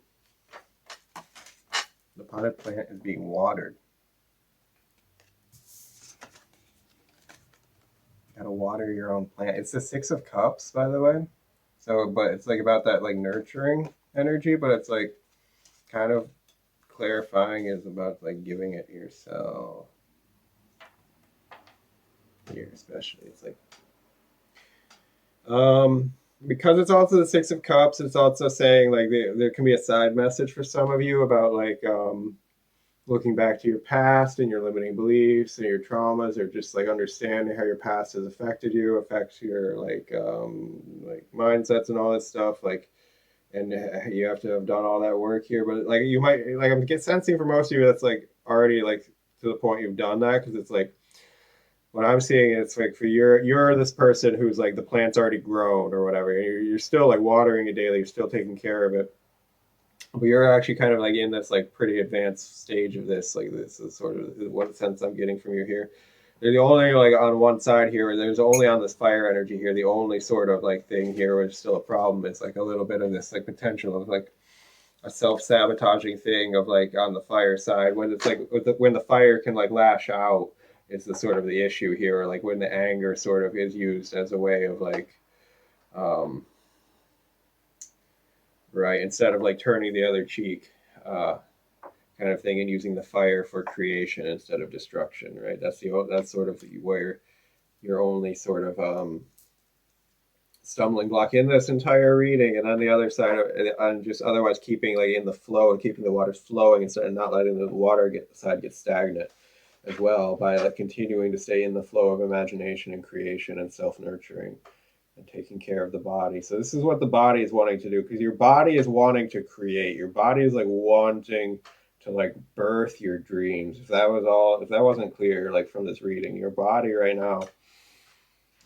The potted plant is being watered. You gotta water your own plant. It's the 6 of Cups, by the way. So, but it's like about that like nurturing energy, but it's like kind of clarifying is about like giving it yourself. Here, especially, it's like, because it's also the 6 of Cups. It's also saying like there can be a side message for some of you about like looking back to your past and your limiting beliefs and your traumas, or just like understanding how your past has affected you, affects your like mindsets and all that stuff. Like, and you have to have done all that work here. But like you might like I'm sensing for most of you that's like already like to the point you've done that, because it's like what I'm seeing, it's like for you're this person who's like the plant's already grown or whatever. You're still like watering it daily. You're still taking care of it, but you're actually kind of like in this like pretty advanced stage of this. Like this is sort of what sense I'm getting from you here. They're the only like on one side here. There's only on this fire energy here. The only sort of like thing here, which is still a problem, is like a little bit of this like potential of like a self-sabotaging thing of like on the fire side, when it's like when the fire can like lash out is the sort of the issue here, or like when the anger sort of is used as a way of like right, instead of like turning the other cheek, kind of thing, and using the fire for creation instead of destruction, right? That's sort of where you're only sort of stumbling block in this entire reading. And on the other side on just otherwise keeping like in the flow and keeping the water flowing instead of not letting the water get stagnant as well, by like continuing to stay in the flow of imagination and creation and self-nurturing and taking care of the body. So this is what the body is wanting to do, because your body is wanting to create. Your body is like wanting to like birth your dreams. If that wasn't clear like from this reading, your body right now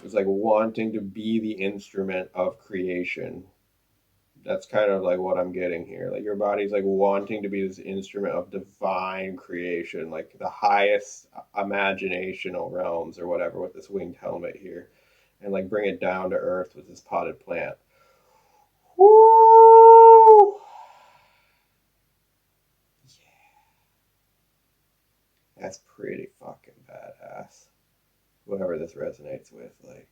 is like wanting to be the instrument of creation. That's kind of like what I'm getting here. Like your body's like wanting to be this instrument of divine creation, like the highest imaginational realms or whatever, with this winged helmet here, and like bring it down to earth with this potted plant. Woo! Yeah. That's pretty fucking badass. Whoever this resonates with, like,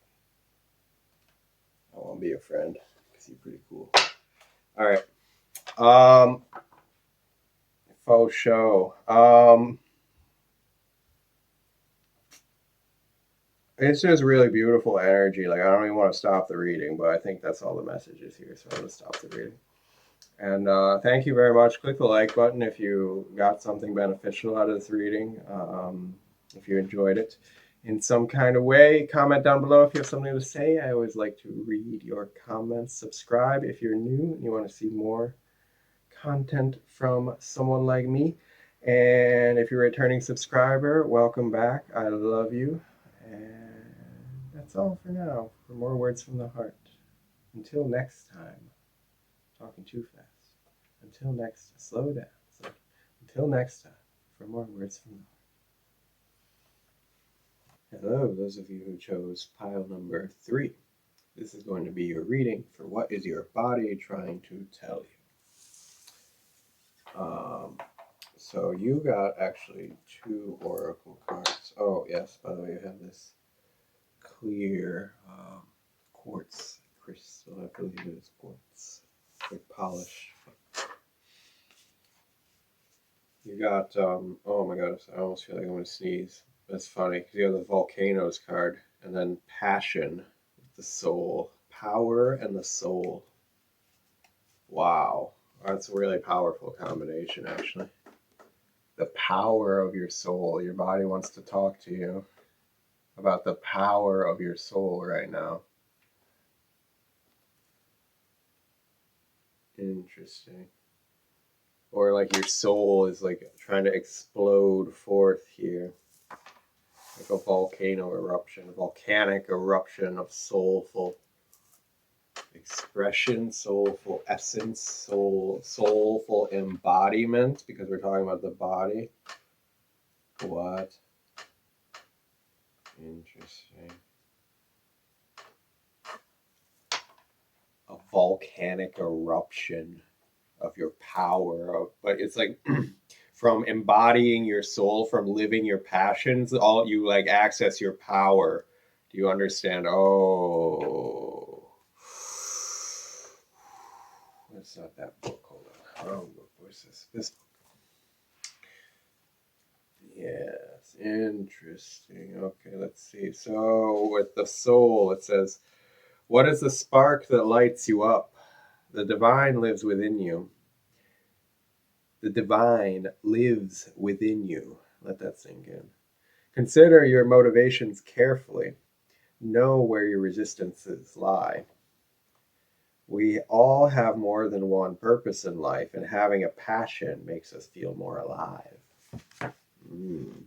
I want to be a friend because you're pretty cool. All right. Faux show. It's just really beautiful energy. Like, I don't even want to stop the reading, but I think that's all the messages here. So I'm going to stop the reading. And thank you very much. Click the like button if you got something beneficial out of this reading. If you enjoyed it in some kind of way, comment down below if you have something to say. I always like to read your comments. Subscribe if you're new and you want to see more content from someone like me. And if you're a returning subscriber, welcome back. I love you. And that's all for now. For more words from the heart. Until next time. Talking too fast. Until next, slow down. So, until next time, for more words from the heart. Hello, those of you who chose pile number 3. This is going to be your reading for what is your body trying to tell you. So you got actually 2 oracle cards. Oh yes, by the way, you have this clear quartz crystal. I believe it is quartz, like polish. You got oh my god, I almost feel like I'm gonna sneeze. That's funny because you have the volcanoes card and then passion, the soul, power, and the soul. Wow, that's a really powerful combination, actually. The power of your soul. Your body wants to talk to you about the power of your soul right now. Interesting. Or like your soul is like trying to explode forth here. Like a volcano eruption, a volcanic eruption of soulful expression, soulful essence, soulful embodiment, because we're talking about the body. What? Interesting. A volcanic eruption of your power, but it's like from embodying your soul, from living your passions, all you like access your power. Do you understand? Oh, it's not that book. Hold on. Oh, where's this? This book. Yes, interesting. Okay, let's see. So with the soul, it says, "What is the spark that lights you up? The divine lives within you. The divine lives within you." Let that sink in. Consider your motivations carefully. Know where your resistances lie. We all have more than one purpose in life, and having a passion makes us feel more alive. Mm.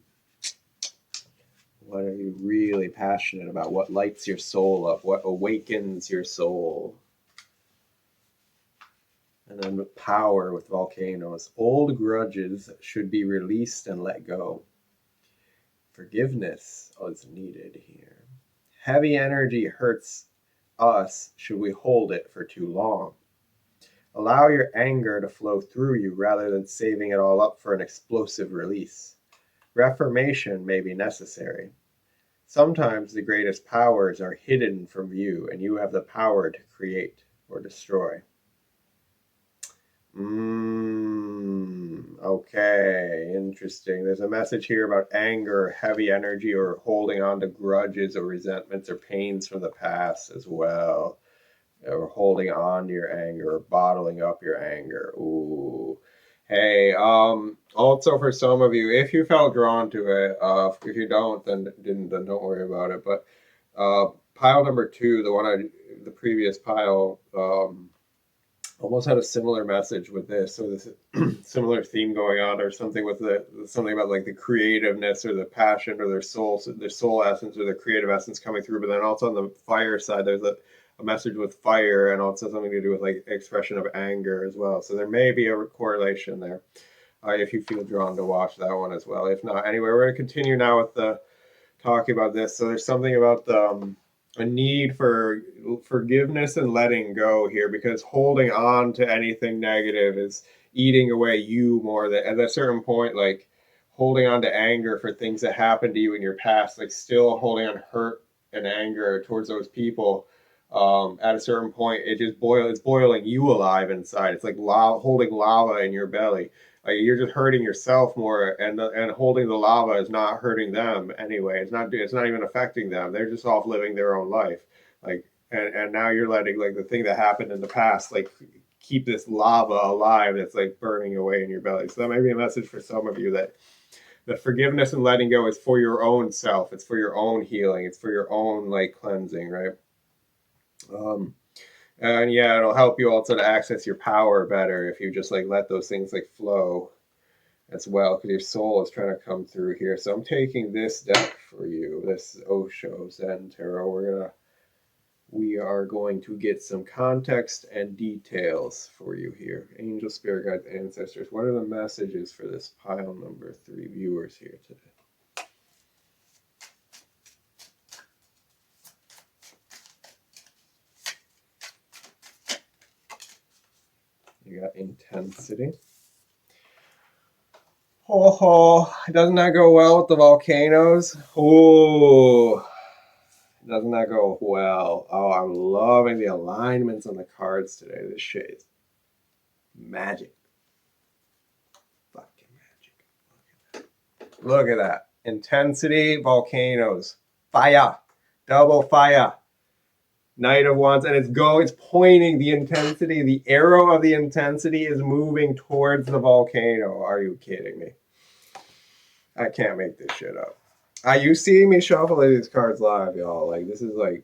What are you really passionate about? What lights your soul up? What awakens your soul? And then with power with volcanoes. Old grudges should be released and let go. Forgiveness is needed here. Heavy energy hurts us should we hold it for too long. Allow your anger to flow through you rather than saving it all up for an explosive release. Reformation may be necessary. Sometimes the greatest powers are hidden from view, and you have the power to create or destroy. Okay, interesting. There's a message here about anger, heavy energy, or holding on to grudges or resentments or pains from the past as well. Or holding on to your anger, or bottling up your anger. Ooh. Hey, also for some of you, if you felt drawn to it, if you don't, then don't worry about it. But pile number 2, the previous pile, almost had a similar message with this. So this similar theme going on, or something with something about like the creativeness or the passion or their soul essence or their creative essence coming through. But then also on the fire side, there's a message with fire and also something to do with like expression of anger as well. So there may be a correlation there. If you feel drawn to watch that one as well. If not, anyway, we're going to continue now with the talking about this. So there's something about the a need for forgiveness and letting go here, because holding on to anything negative is eating away you more than at a certain point, like holding on to anger for things that happened to you in your past, like still holding on hurt and anger towards those people. At a certain point, it's boiling you alive inside. It's like holding lava in your belly. Like you're just hurting yourself more, and holding the lava is not hurting them anyway. It's not even affecting them. They're just off living their own life. Like and now you're letting like the thing that happened in the past like keep this lava alive that's like burning away in your belly. So that may be a message for some of you, that the forgiveness and letting go is for your own self. It's for your own healing. It's for your own like cleansing, right? And yeah, it'll help you also to access your power better if you just like let those things like flow as well, because your soul is trying to come through here. So I'm taking this deck for you, this Osho Zen Tarot. We are going to get some context and details for you here. Angel, spirit guides, ancestors. What are the messages for this pile number 3 viewers here today? You got intensity. Oh, doesn't that go well with the volcanoes? Oh, doesn't that go well? Oh, I'm loving the alignments on the cards today. This shit is magic. Fucking magic. Look at that. Intensity, volcanoes, fire, double fire. Knight of Wands, and it's pointing the intensity. The arrow of the intensity is moving towards the volcano. Are you kidding me? I can't make this shit up. You see me shuffle these cards live, y'all. Like this is like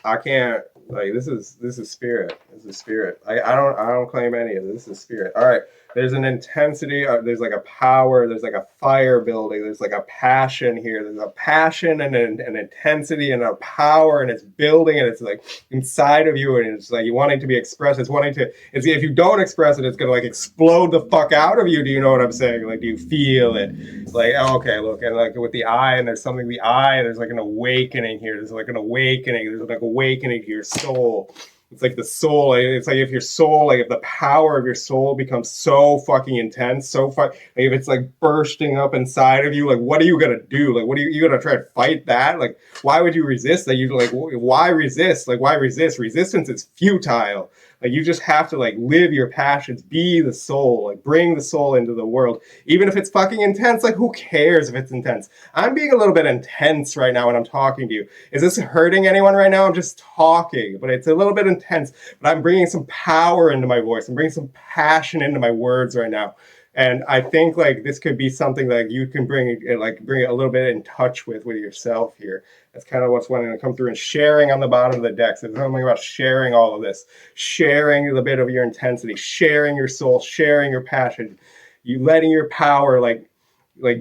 I can't like this is spirit. This is spirit. I don't claim any of this. This is spirit. All right. There's an intensity. There's like a power. There's like a fire building. There's like a passion here. There's a passion and an intensity and a power, and it's building, and it's like inside of you, and it's like you wanting to be expressed. It's wanting to. It's if you don't express it, it's gonna like explode the fuck out of you. Do you know what I'm saying? Like, do you feel it? Like, oh, okay, look, and like with the eye, and there's something. The eye, there's like an awakening here. There's like an awakening. There's like awakening to your soul. It's like the soul. It's like if your soul, like if the power of your soul becomes so fucking intense, like if it's like bursting up inside of you, like what are you gonna do? Like what are you gonna try to fight that? Like why would you resist? Like you like why resist? Like why resist? Resistance is futile. Like you just have to like live your passions, be the soul, like bring the soul into the world. Even if it's fucking intense, like who cares if it's intense? I'm being a little bit intense right now when I'm talking to you. Is this hurting anyone right now? I'm just talking, but it's a little bit intense. But I'm bringing some power into my voice. I'm bringing some passion into my words right now. And I think like this could be something that you can bring it a little bit in touch with yourself here. That's kind of what's wanting to come through, and sharing on the bottom of the deck. So it's something about sharing all of this, sharing the bit of your intensity, sharing your soul, sharing your passion, you letting your power like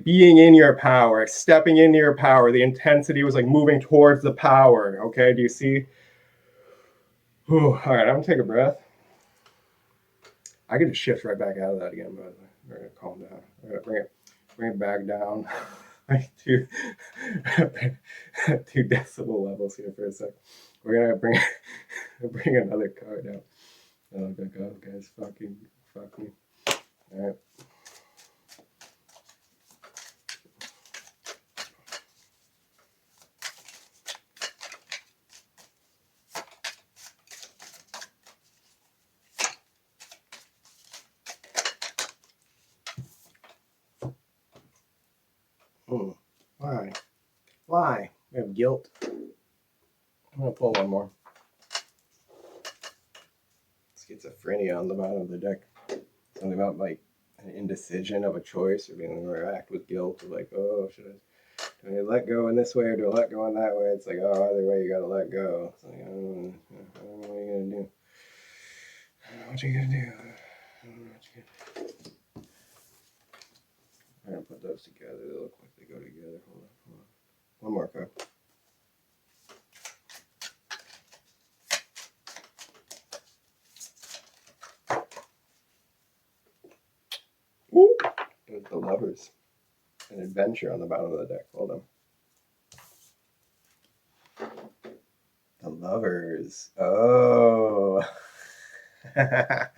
being in your power, stepping into your power. The intensity was like moving towards the power. Okay, do you see? Whew. All right, I'm gonna take a breath. I could just shift right back out of that again, but we're gonna calm down. We're gonna bring it back down like 2 decibel levels here for a sec. We're gonna bring another card out. Oh god, guys, fuck me. All right. Why? We have guilt. I'm gonna pull one more. Schizophrenia on the bottom of the deck. Something about like an indecision of a choice, or being able to act with guilt, or like, oh, do I let go in this way or do I let go in that way? It's like, oh, either way you gotta let go. It's like, I don't know what you're gonna do. I don't know what you're gonna do. I don't know what you're gonna do. I'm gonna put those together. They look like they go together. Hold on. One more card. Ooh. There's the Lovers. An adventure on the bottom of the deck. Hold on. The Lovers. Oh. I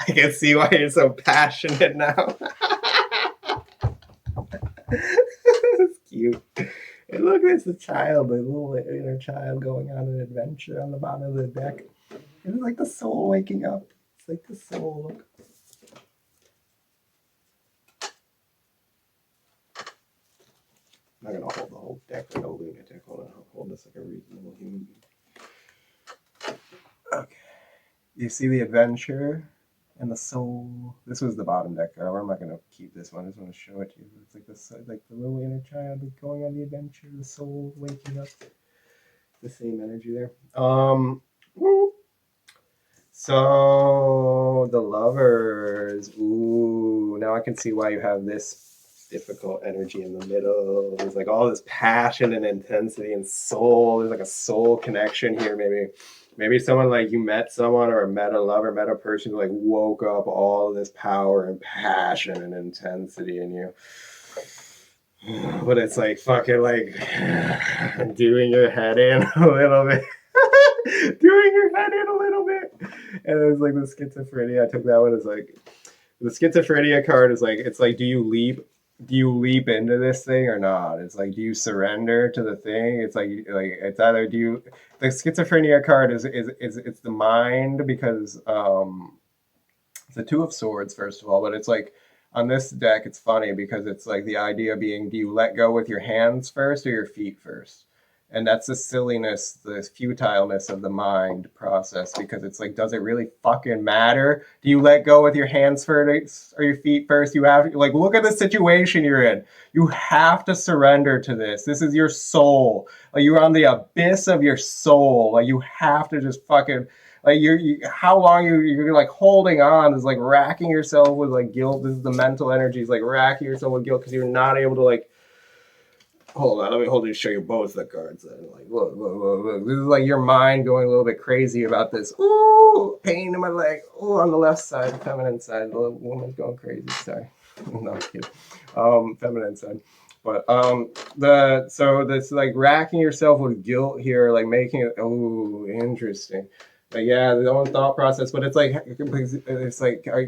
can see why you're so passionate now. It's cute. And look, there's the child, the little inner child going on an adventure on the bottom of the deck. It's like the soul waking up. It's like the soul. Look. I'm not gonna hold the whole deck like a lunatic. Hold on, I'll hold this like a reasonable human being. Okay. You see the adventure and the soul. This was the bottom deck. I'm not gonna keep this one. I just want to show it to you. It's like this, like the little inner child going on the adventure. The soul waking up. The same energy there. So the Lovers. Ooh, now I can see why you have this difficult energy in the middle. There's like all this passion and intensity and soul. There's like a soul connection here. Maybe someone like you met someone or met a lover, met a person who like woke up all of this power and passion and intensity in you. But it's like fucking like doing your head in a little bit. Doing your head in a little bit. And it was like the schizophrenia. I took that one as like the schizophrenia card is like, it's like, do you leap into this thing or not? It's like, do you surrender to the thing? It's like it's either do you. The schizophrenia card is it's the mind, because it's the Two of Swords first of all, but it's like On this deck, it's funny because it's like the idea being, do you let go with your hands first or your feet first? And that's the silliness, the futileness of the mind process, because it's like, does it really fucking matter? Do you let go with your hands first or your feet first? You have to, like, look at the situation you're in. You have to surrender to this. This is your soul. Like, you're on the abyss of your soul. Like, you have to just fucking, like, how long you're like holding on is like racking yourself with like guilt. This is the mental energy, is like racking yourself with guilt because you're not able to like, hold on, let me hold you, show you both the cards. Then, like, look. This is like your mind going a little bit crazy about this. Ooh, pain in my leg. Ooh, on the left side, the feminine side, the woman's going crazy. Sorry, no, I'm kidding. Feminine side. But so this like racking yourself with guilt here, like making it. Oh, interesting. Like, yeah, the own thought process, but it's like,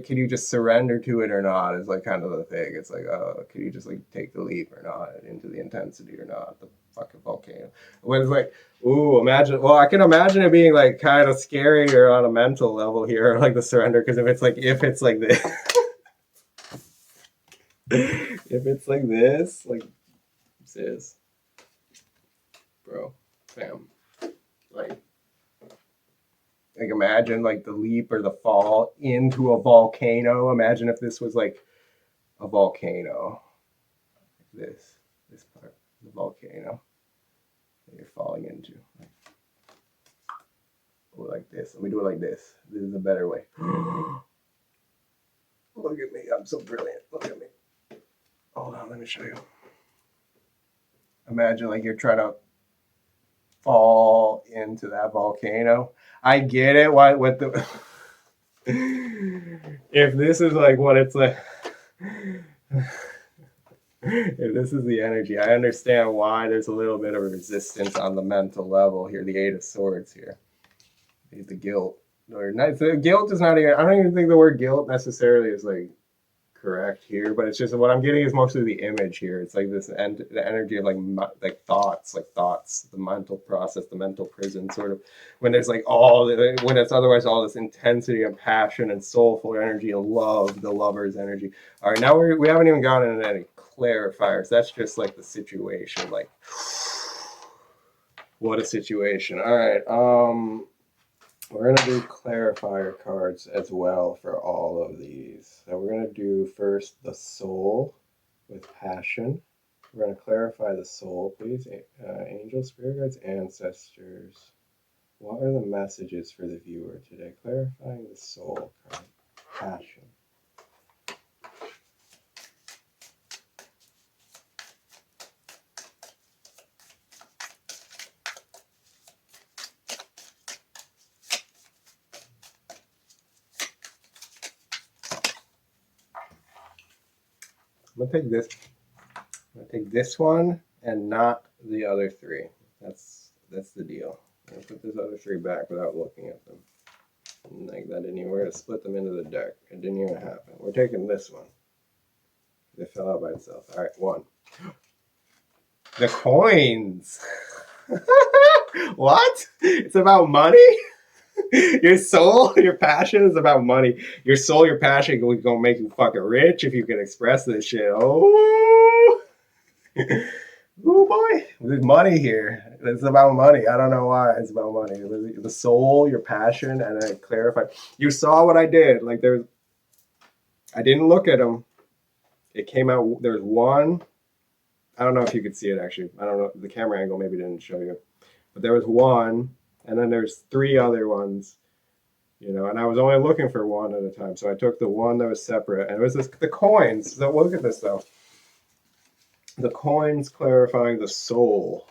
can you just surrender to it or not? Is like kind of the thing. It's like, can you just like take the leap or not into the intensity or not? The fucking volcano. When it's like, ooh, imagine. Well, I can imagine it being like kind of scary or on a mental level here, like the surrender, because if it's like this, if it's like this, like this, bro, fam, like. Like imagine like the leap or the fall into a volcano. Imagine if this was like a volcano. This part, the volcano that you're falling into. Like this. Let me do it like this. This is a better way. Look at me. I'm so brilliant. Look at me. Hold on, let me show you. Imagine like you're trying to fall into that volcano. I get it. Why? What the? If this is like what it's like, if this is the energy, I understand why there's a little bit of a resistance on the mental level here. The Eight of Swords here, the guilt. Or not, the guilt is not even. I don't even think the word guilt necessarily is like correct here, but it's just what I'm getting is mostly the image here. It's like this the energy of like thoughts, the mental process, the mental prison, sort of when there's like when it's otherwise all this intensity and passion and soulful energy and love, the lover's energy. All right, now we haven't even gone into any clarifiers. That's just like the situation. Like, what a situation. All right. We're going to do clarifier cards as well for all of these. So we're going to do first the soul with passion. We're going to clarify the soul, please. Angels, spirit guides, ancestors. What are the messages for the viewer today? Clarifying the soul card. Passion. I'm gonna take this one and not the other three. That's the deal. I'm gonna put those other three back without looking at them. Like that didn't even, we're gonna split them into the deck. It didn't even happen. We're taking this one. It fell out by itself. All right, one. The coins. What? It's about money? Your soul, your passion is about money. Your soul, your passion is gonna make you fucking rich if you can express this shit. Oh, oh boy, there's money here. It's about money. I don't know why it's about money. The soul, your passion, and I clarified. You saw what I did. Like I didn't look at them. It came out. There's one. I don't know if you could see it actually. I don't know. The camera angle maybe didn't show you, but there was one. And then there's three other ones, and I was only looking for one at a time. So I took the one that was separate, and it was the coins. So look at this though. The coins clarifying the soul.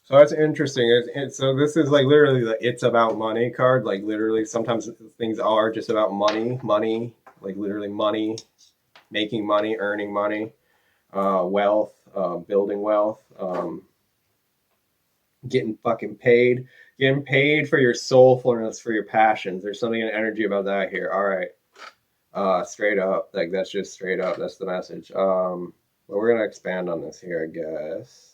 So that's interesting. So this is like literally the "it's about money" card. Like literally, sometimes things are just about money, like literally money, making money, earning money, wealth, building wealth. Getting fucking paid, for your soulfulness, for your passions. There's something in energy about that here. All right, straight up, like that's just straight up. That's the message. But we're gonna expand on this here, I guess,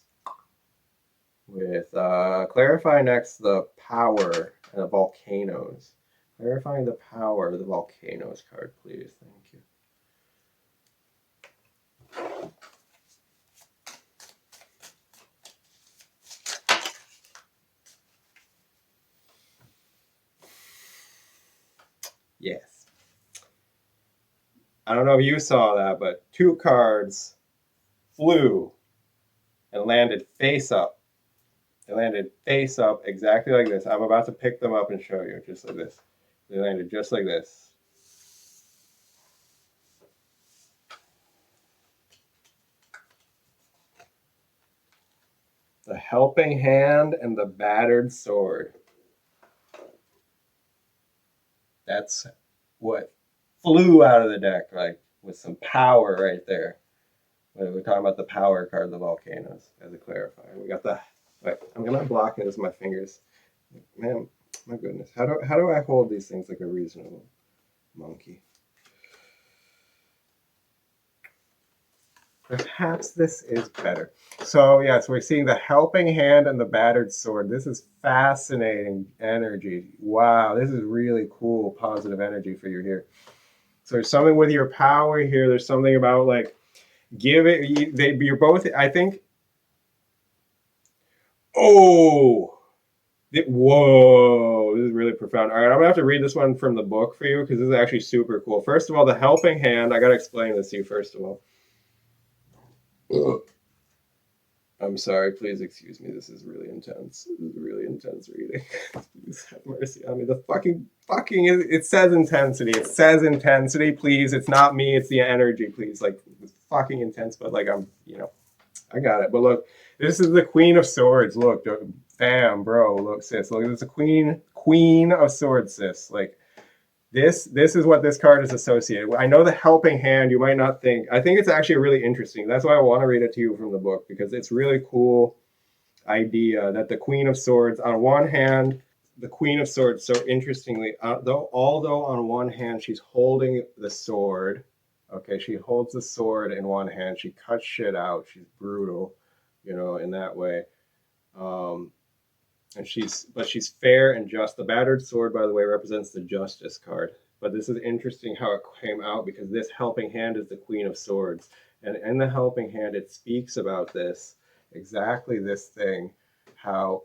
with clarify next the power and the volcanoes. Clarifying the power of the volcanoes card, please. Thank you. Yes. I don't know if you saw that, but 2 cards flew and landed face up. They landed face up exactly like this. I'm about to pick them up and show you, just like this. They landed just like this. The helping hand and the battered sword. That's what flew out of the deck, like with some power right there. We're talking about the power card, the volcanoes, as a clarifier. We got the. Wait, I'm gonna block it with my fingers. Man, my goodness, how do I hold these things like a reasonable monkey? Perhaps this is better. So yes, we're seeing the helping hand and the battered sword. This is fascinating energy. Wow, this is really cool, positive energy for you here. So there's something with your power here. There's something about like give it. You're both. I think. Oh, whoa! This is really profound. All right, I'm gonna have to read this one from the book for you because this is actually super cool. First of all, the helping hand. I gotta explain this to you first of all. I'm sorry, please excuse me. This is really intense. This is really intense reading. Please have mercy on me. The fucking, it says intensity. It says intensity, please. It's not me, it's the energy, please. Like, it's fucking intense, but like, I got it. But look, this is the Queen of Swords. Look, bam, bro. Look, sis. Look, it's the Queen of Swords, sis. Like, this is what this card is associated with. I know the helping hand, you might not think. I think it's actually really interesting. That's why I want to read it to you from the book, because it's really cool idea that the Queen of Swords, on one hand, the Queen of Swords, so interestingly, although on one hand she's holding the sword, okay, she holds the sword in one hand, she cuts shit out, she's brutal, in that way. And she's fair and just. The battered sword, by the way, represents the justice card. But this is interesting how it came out, because this helping hand is the Queen of Swords. And in the helping hand, it speaks about this, exactly this thing, how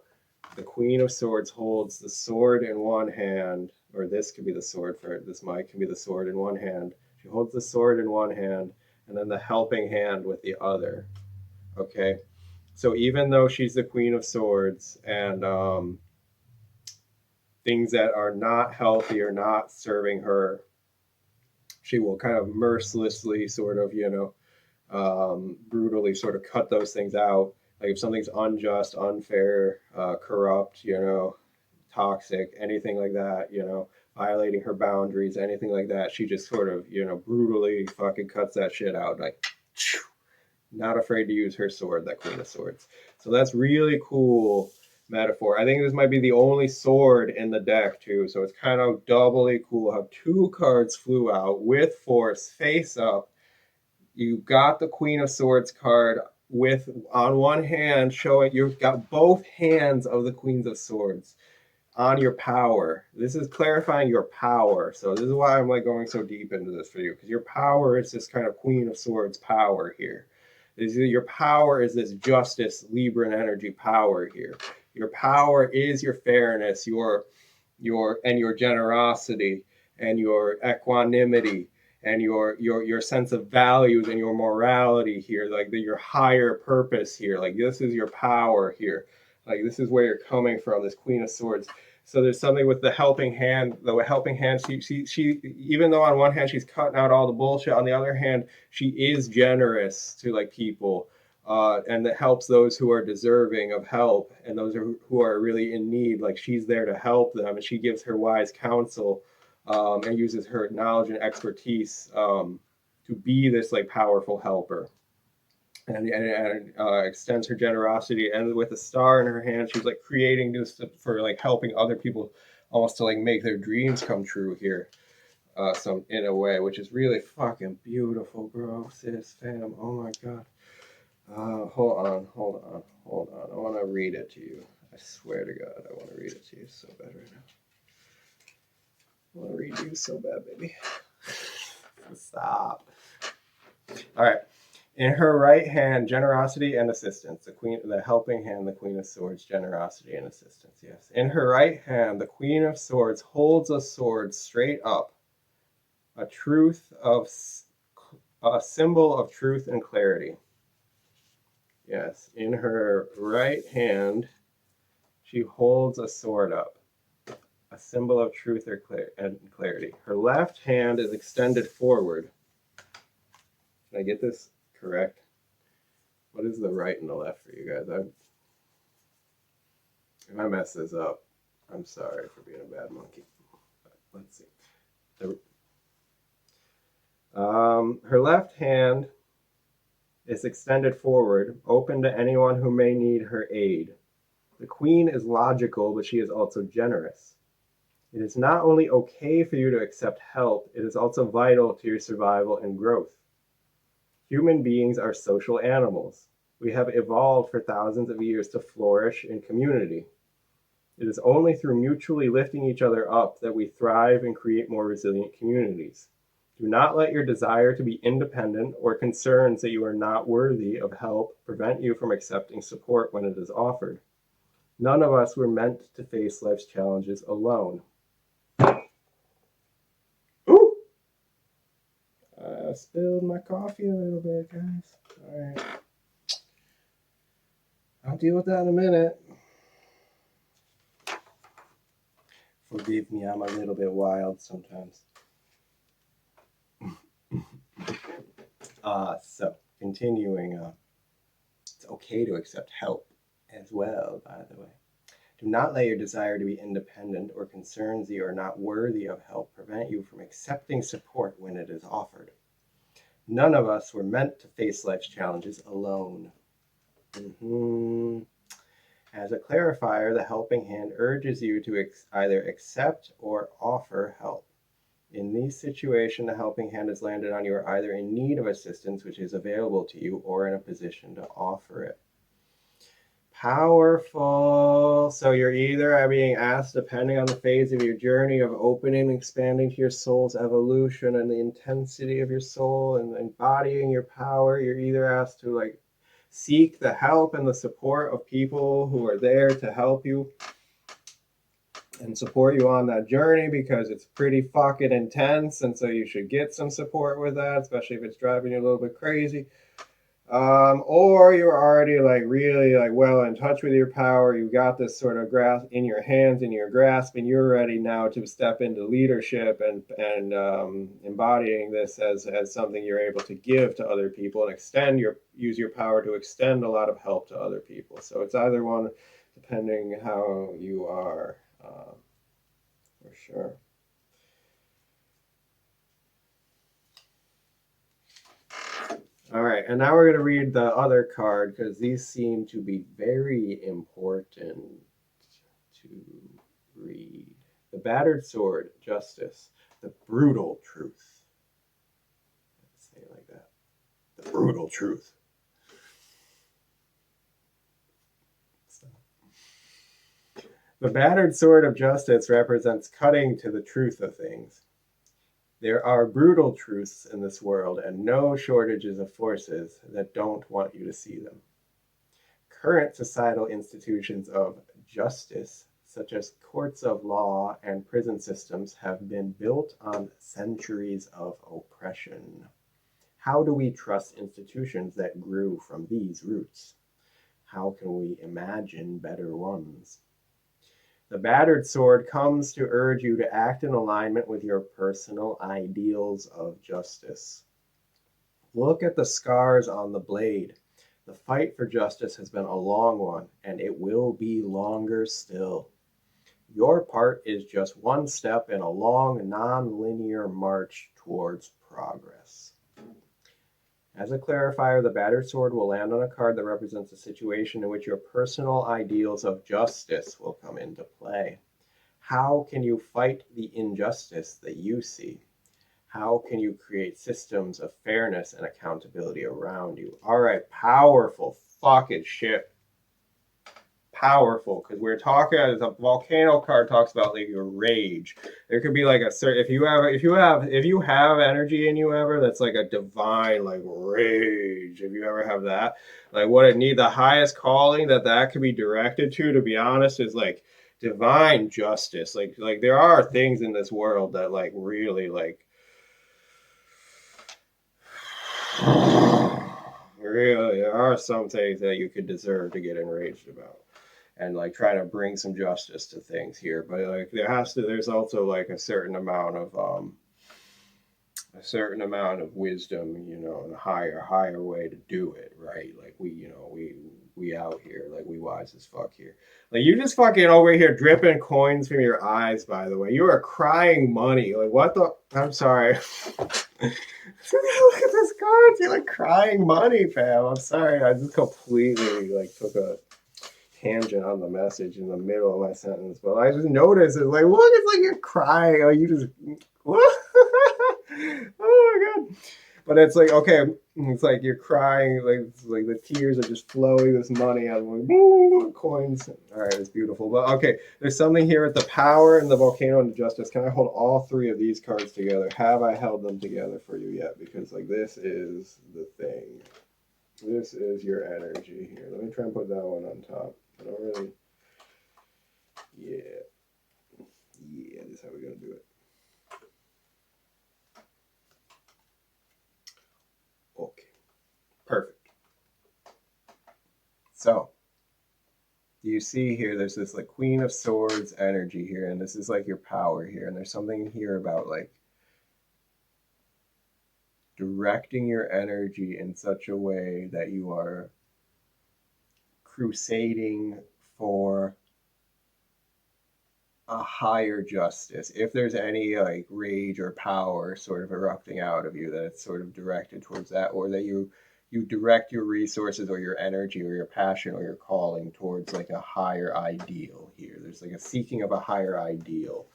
the Queen of Swords holds the sword in one hand, or this could be the sword for it, this mic can be the sword in one hand. She holds the sword in one hand, and then the helping hand with the other. Okay? So even though she's the Queen of Swords, and things that are not healthy or not serving her, she will kind of mercilessly sort of, brutally sort of cut those things out. Like if something's unjust, unfair, corrupt, toxic, anything like that, violating her boundaries, anything like that, she just sort of, brutally fucking cuts that shit out. Like, not afraid to use her sword, that Queen of Swords. So that's really cool metaphor. I think this might be the only sword in the deck too, so it's kind of doubly cool how 2 cards flew out with force face up. You got the Queen of Swords card with, on one hand, showing you've got both hands of the Queens of Swords on your power. This is clarifying your power. So this is why I'm like going so deep into this for you, because your power is this kind of Queen of Swords power here. Your power is this justice, Libran energy power here. Your power is your fairness, your generosity, and your equanimity, and your sense of values, and your morality here, like your higher purpose here. Like this is your power here. Like this is where you're coming from, this Queen of Swords. So there's something with the helping hand. The helping hand, she even though on one hand she's cutting out all the bullshit, on the other hand she is generous to like people, and that helps those who are deserving of help, and those who are really in need. Like she's there to help them, and she gives her wise counsel, and uses her knowledge and expertise to be this like powerful helper. And extends her generosity, and with a star in her hand, she's like creating this for like helping other people, almost to like make their dreams come true here, some in a way, which is really fucking beautiful, bro, sis, fam. Oh my god. Hold on. I want to read it to you. I swear to God, I want to read it to you so bad right want to read you so bad, baby. Stop. All right. In her right hand, generosity and assistance. The helping hand, the Queen of Swords, generosity and assistance. Yes. In her right hand, the Queen of Swords holds a sword straight up, a symbol of truth and clarity. Yes. In her right hand, she holds a sword up, a symbol of truth and clarity. Her left hand is extended forward. Did I get this correct? What is the right and the left for you guys? If I mess this up, I'm sorry for being a bad monkey. But let's see. Her left hand is extended forward, open to anyone who may need her aid. The queen is logical, but she is also generous. It is not only okay for you to accept help, it is also vital to your survival and growth. Human beings are social animals. We have evolved for thousands of years to flourish in community. It is only through mutually lifting each other up that we thrive and create more resilient communities. Do not let your desire to be independent or concerns that you are not worthy of help prevent you from accepting support when it is offered. None of us were meant to face life's challenges alone. Ooh! I spilled my coffee a little bit, guys. All right. I'll deal with that in a minute. Forgive me, I'm a little bit wild sometimes. So, continuing, it's okay to accept help as well, by the way. Do not let your desire to be independent or concerns you are not worthy of help prevent you from accepting support when it is offered. None of us were meant to face life's challenges alone. As a clarifier, the helping hand urges you to either accept or offer help. In these situations, the helping hand is landed on you are either in need of assistance, which is available to you, or in a position to offer it. Powerful. So you're either being asked, depending on the phase of your journey of opening and expanding to your soul's evolution and the intensity of your soul and embodying your power, you're either asked to seek the help and the support of people who are there to help you and support you on that journey because it's pretty fucking intense, and so you should get some support with that, especially if it's driving you a little bit crazy. Or you're already really well in touch with your power. You got this sort of grasp in your hands, in your grasp, and you're ready now to step into leadership and embodying this as something you're able to give to other people and use your power to extend a lot of help to other people. So it's either one, depending how you are, for sure. All right, and now we're going to read the other card because these seem to be very important to read. The battered sword, justice. The brutal truth. Let's say it like that. The brutal truth. The battered sword of justice represents cutting to the truth of things. There are brutal truths in this world and no shortages of forces that don't want you to see them. Current societal institutions of justice, such as courts of law and prison systems, have been built on centuries of oppression. How do we trust institutions that grew from these roots? How can we imagine better ones? The battered sword comes to urge you to act in alignment with your personal ideals of justice. Look at the scars on the blade. The fight for justice has been a long one, and it will be longer still. Your part is just one step in a long, non-linear march towards progress. As a clarifier, the battered sword will land on a card that represents a situation in which your personal ideals of justice will come into play. How can you fight the injustice that you see? How can you create systems of fairness and accountability around you? All right, powerful fucking shit. powerful, because we're talking, the volcano card talks about like your rage. There could be like a certain, if you have energy in you ever, that's like a divine like rage. If you ever have that, like what it need, the highest calling that could be directed to be honest, is like divine justice. Like there are things in this world that like really like really, there are some things that you could deserve to get enraged about, and like trying to bring some justice to things here. But like there's also like a certain amount of wisdom, you know, and a higher way to do it, right? Like we out here, like we wise as fuck here. Like you just fucking over here dripping coins from your eyes, by the way. You are crying money. Like what the, I'm sorry. Look at this card. You're like crying money, fam. I'm sorry. I just completely like took a tangent on the message in the middle of my sentence. But I just noticed it's like, look, it's like you're crying. Like you just what? Oh my god. But it's like, okay, it's like you're crying, like the tears are just flowing, this money out of like coins. All right, it's beautiful. But okay, there's something here with the power and the volcano and the justice. Can I hold all three of these cards together? Have I held them together for you yet? Because like this is the thing. This is your energy here. Let me try and put that one on top. I don't really. Yeah. Yeah, this is how we're gonna do it. Okay. Perfect. So, do you see here, there's this like Queen of Swords energy here, and this is like your power here, and there's something here about like directing your energy in such a way that you are crusading for a higher justice. If there's any like rage or power sort of erupting out of you, that it's sort of directed towards that, or that you direct your resources or your energy or your passion or your calling towards like a higher ideal here. There's like a seeking of a higher ideal,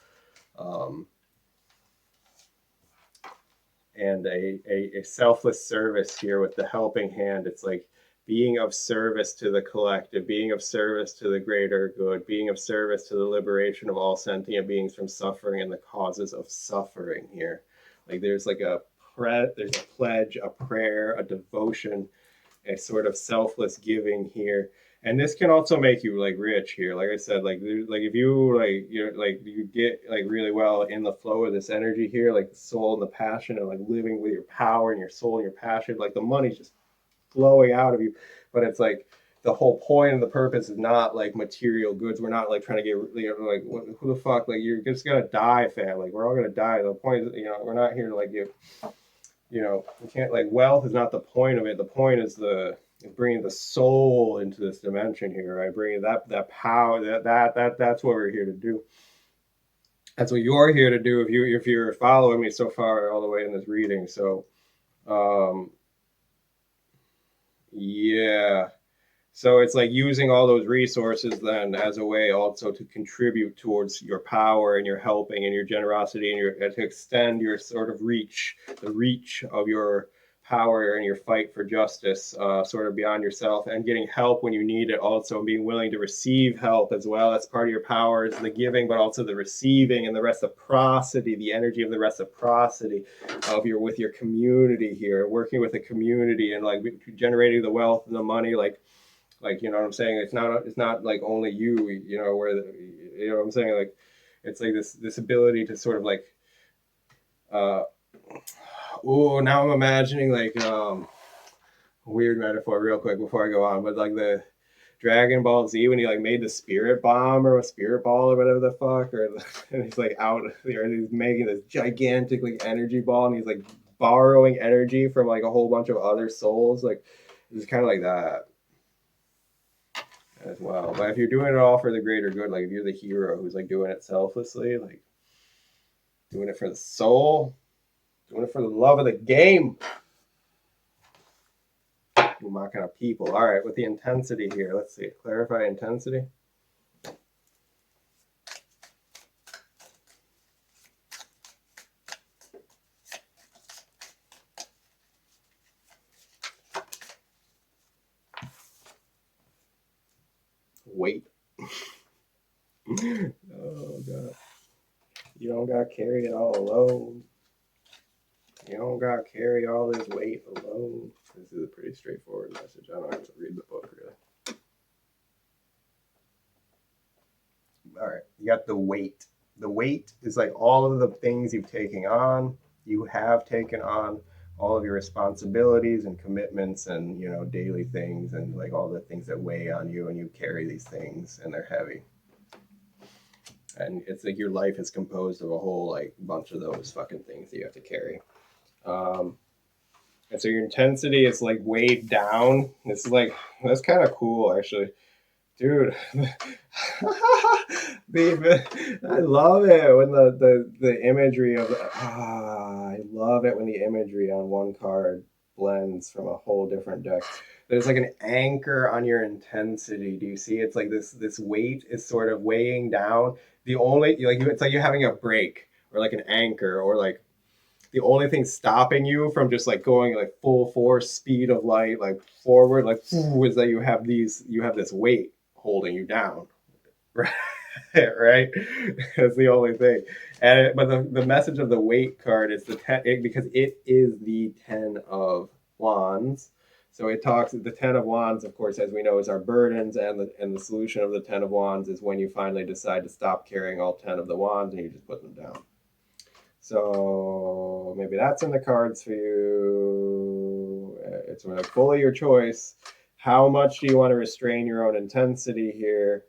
and a selfless service here with the helping hand. It's like being of service to the collective, being of service to the greater good, being of service to the liberation of all sentient beings from suffering and the causes of suffering here. Like there's like there's a pledge, a prayer, a devotion, a sort of selfless giving here. And this can also make you like rich here. Like I said, like if you like you get like really well in the flow of this energy here, like the soul and the passion and like living with your power and your soul and your passion, like the money's just flowing out of you. But it's like the whole point and the purpose is not like material goods. We're not like trying to get, you know, like who the fuck, like you're just gonna die, fam. Like we're all gonna die. The point is, you know, we're not here to like give, you know, we can't, like wealth is not the point of it. The point is bringing the soul into this dimension here, right? Bringing that power, that's what we're here to do. That's what you're here to do if you're following me so far all the way in this reading. So yeah. So it's like using all those resources then as a way also to contribute towards your power and your helping and your generosity and to extend your sort of reach, the reach of your power and your fight for justice, sort of beyond yourself, and getting help when you need it also, and being willing to receive help as well. That's part of your power, is the giving, but also the receiving and the reciprocity, the energy of the reciprocity of with your community here, working with a community and like generating the wealth and the money, like you know what I'm saying? It's not like only you know, where you know what I'm saying? Like it's like this ability to sort of like oh, now I'm imagining like weird metaphor real quick before I go on, but like the Dragon Ball Z when he like made the spirit bomb or a spirit ball or whatever the fuck, or and he's like out there and he's making this gigantic like energy ball, and he's like borrowing energy from like a whole bunch of other souls. Like it's kind of like that as well. But if you're doing it all for the greater good, like if you're the hero who's like doing it selflessly, like doing it for the soul, doing it for the love of the game, my kind of people. All right, with the intensity here, let's see. Clarify intensity. Weight. Oh god. You don't gotta carry it all alone. You don't gotta carry all this weight alone. This is a pretty straightforward message. I don't have to read the book really. All right, you got the weight. The weight is like all of the things you've taken on. You have taken on all of your responsibilities and commitments and daily things and like all the things that weigh on you, and you carry these things and they're heavy. And it's like your life is composed of a whole like bunch of those fucking things that you have to carry. And so your intensity is like weighed down. It's like that's kind of cool actually. Dude, I love it when the imagery of I love it when the imagery on one card blends from a whole different deck. There's like an anchor on your intensity. Do you see? It's like this weight is sort of weighing down. The only like it's like you're having a brake or like an anchor or like the only thing stopping you from just like going like full force speed of light like forward like is that you have this weight holding you down. Right. Right. That's the only thing. But the message of the weight card is because it is the 10 of wands. So it talks the 10 of wands, of course, as we know, is our burdens, and the solution of the 10 of wands is when you finally decide to stop carrying all 10 of the wands and you just put them down. So maybe that's in the cards for you. It's like fully your choice. How much do you want to restrain your own intensity here?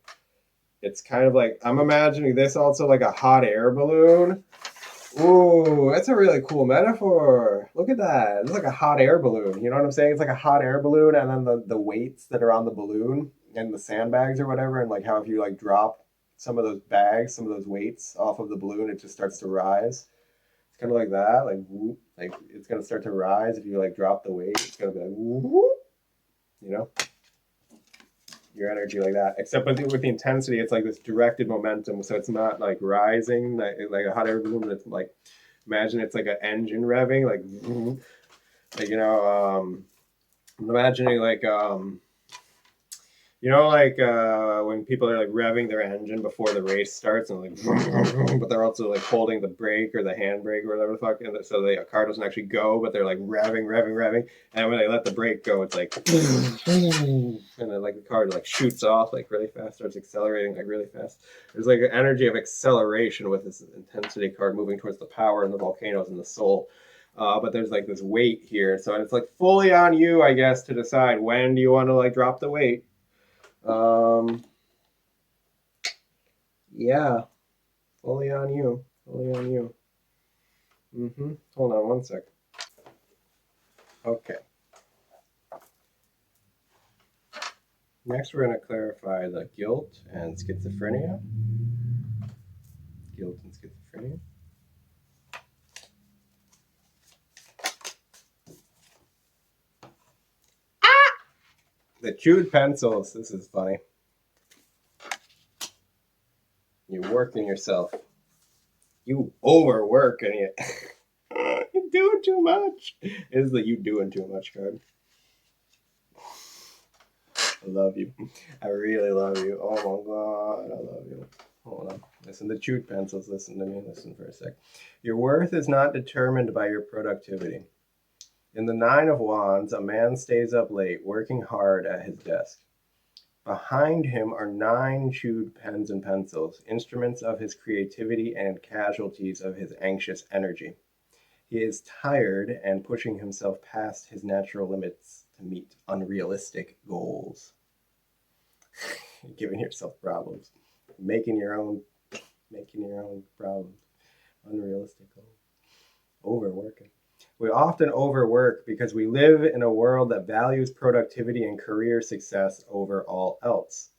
It's kind of like, I'm imagining this also like a hot air balloon. Ooh, that's a really cool metaphor. Look at that. It's like a hot air balloon. You know what I'm saying? It's like a hot air balloon, and then the weights that are on the balloon and the sandbags or whatever, and like how if you like drop some of those bags, some of those weights off of the balloon, it just starts to rise. It's kind of like that, like whoop, like it's gonna start to rise if you like drop the weight. It's gonna be like whoop, your energy like that. Except with the intensity, it's like this directed momentum, so it's not like rising like a hot air balloon. It's like imagine it's like an engine revving, like I'm imagining like when people are like revving their engine before the race starts and like but they're also like holding the brake or the handbrake or whatever the fuck, and so the car doesn't actually go, but they're like revving, and when they let the brake go, it's like and then like the car like shoots off like really fast, starts accelerating like really fast. There's like an energy of acceleration with this intensity card moving towards the power and the volcanoes and the soul. But there's like this weight here, so it's like fully on you, I guess, to decide when do you want to like drop the weight. Yeah, fully on you. Fully on you. Hold on one sec. Okay. Next, we're going to clarify the guilt and schizophrenia. Guilt and schizophrenia. The chewed pencils. This is funny. You're working yourself. You overwork and you're doing too much. Is the you doing too much card. I love you. I really love you. Oh my God, I love you. Hold on. Listen, the chewed pencils. Listen to me. Listen for a sec. Your worth is not determined by your productivity. In the Nine of Wands, a man stays up late, working hard at his desk. Behind him are 9 chewed pens and pencils, instruments of his creativity and casualties of his anxious energy. He is tired and pushing himself past his natural limits to meet unrealistic goals. Giving yourself problems. Making your own problems. Unrealistic goals. Overworking. We often overwork because we live in a world that values productivity and career success over all else.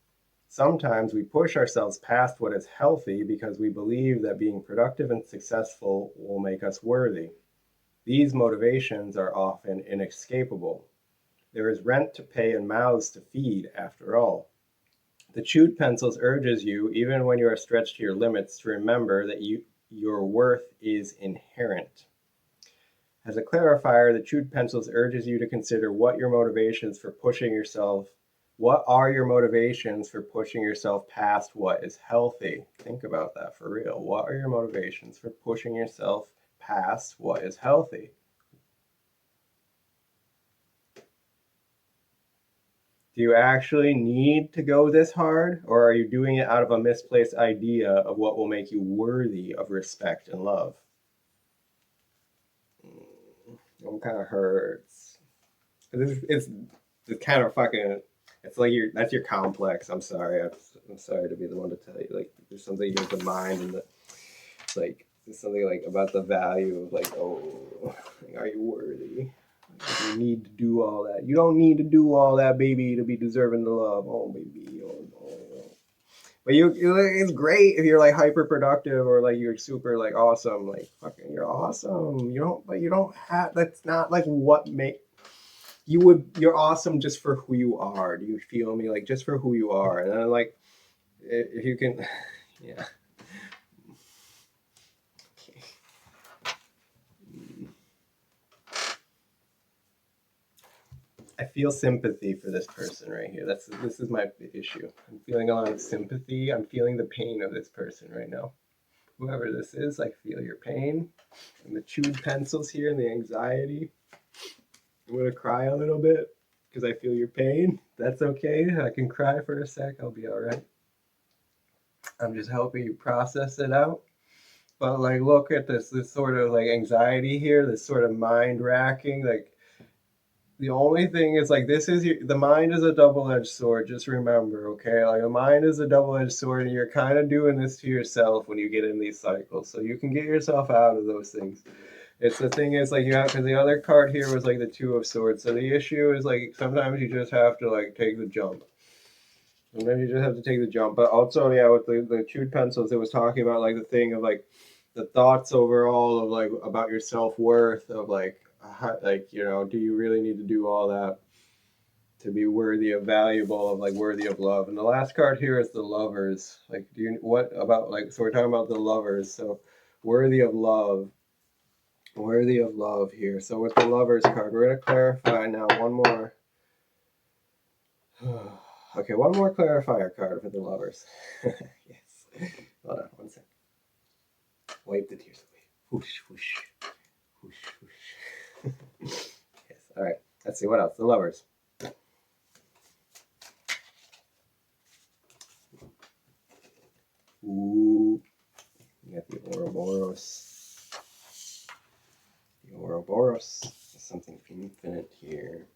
Sometimes we push ourselves past what is healthy because we believe that being productive and successful will make us worthy. These motivations are often inescapable. There is rent to pay and mouths to feed, after all. The chewed pencils urges you, even when you are stretched to your limits, to remember that your worth is inherent. As a clarifier, the chewed pencils urges you to consider what your motivations for pushing yourself What are your motivations for pushing yourself past what is healthy? Think about that for real. What are your motivations for pushing yourself past what is healthy? Do you actually need to go this hard, or are you doing it out of a misplaced idea of what will make you worthy of respect and love? It kind of hurts. It's kind of fucking. It's like that's your complex. I'm sorry. I'm sorry to be the one to tell you. Like there's something with the mind and the like. There's something like about the value of like, oh, like, are you worthy? You need to do all that. You don't need to do all that, baby, to be deserving the love. Oh, baby. Oh. But it's great if you're like hyper productive or like you're super like awesome. Like fucking, you're awesome. You don't have. That's not like what make you would. You're awesome just for who you are. Do you feel me? Like just for who you are. And then like, if you can, yeah. I feel sympathy for this person right here. This is my issue. I'm feeling a lot of sympathy. I'm feeling the pain of this person right now. Whoever this is, I feel your pain and the chewed pencils here and the anxiety. I'm gonna cry a little bit because I feel your pain. That's okay. I can cry for a sec. I'll be all right. I'm just helping you process it out. But like, look at this sort of like anxiety here, this sort of mind racking, like the only thing is like the mind is a double-edged sword, just remember, okay? Like the mind is a double-edged sword and you're kind of doing this to yourself when you get in these cycles, so you can get yourself out of those things. It's the thing is like you have, because the other card here was like the Two of Swords, so the issue is like sometimes you just have to like take the jump. Sometimes you just have to take the jump. But also, yeah, with the chewed pencils, it was talking about like the thing of like the thoughts overall of like about your self-worth of like do you really need to do all that to be worthy of valuable of like worthy of love? And the last card here is the Lovers. Like do you what about like, so we're talking about the Lovers, so worthy of love, worthy of love here. So with the Lovers card, we're going to clarify now one more. Okay, one more clarifier card for the Lovers. Yes. Hold on one second. Wipe the tears away. Whoosh, whoosh. Whoosh, whoosh. Yes, all right. Let's see, what else? The Lovers. Ooh. You got the Ouroboros. The Ouroboros. There's something infinite here.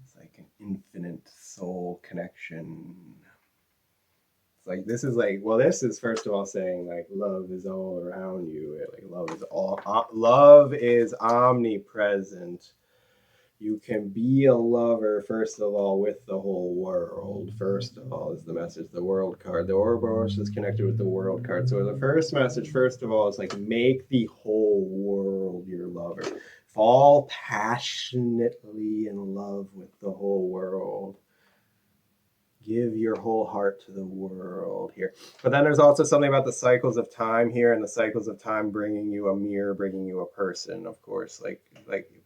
It's like an infinite soul connection. It's like this is like, well, this is first of all saying like love is all around you. Like love is omnipresent. You can be a lover, first of all, with the whole world. First of all, is the message, the world card. The Ouroboros is connected with the world card. So the first message, first of all, is like make the whole world your lover. Fall passionately in love with the whole world. Give your whole heart to the world here. But then there's also something about the cycles of time here, and the cycles of time bringing you a mirror, bringing you a person, of course. Like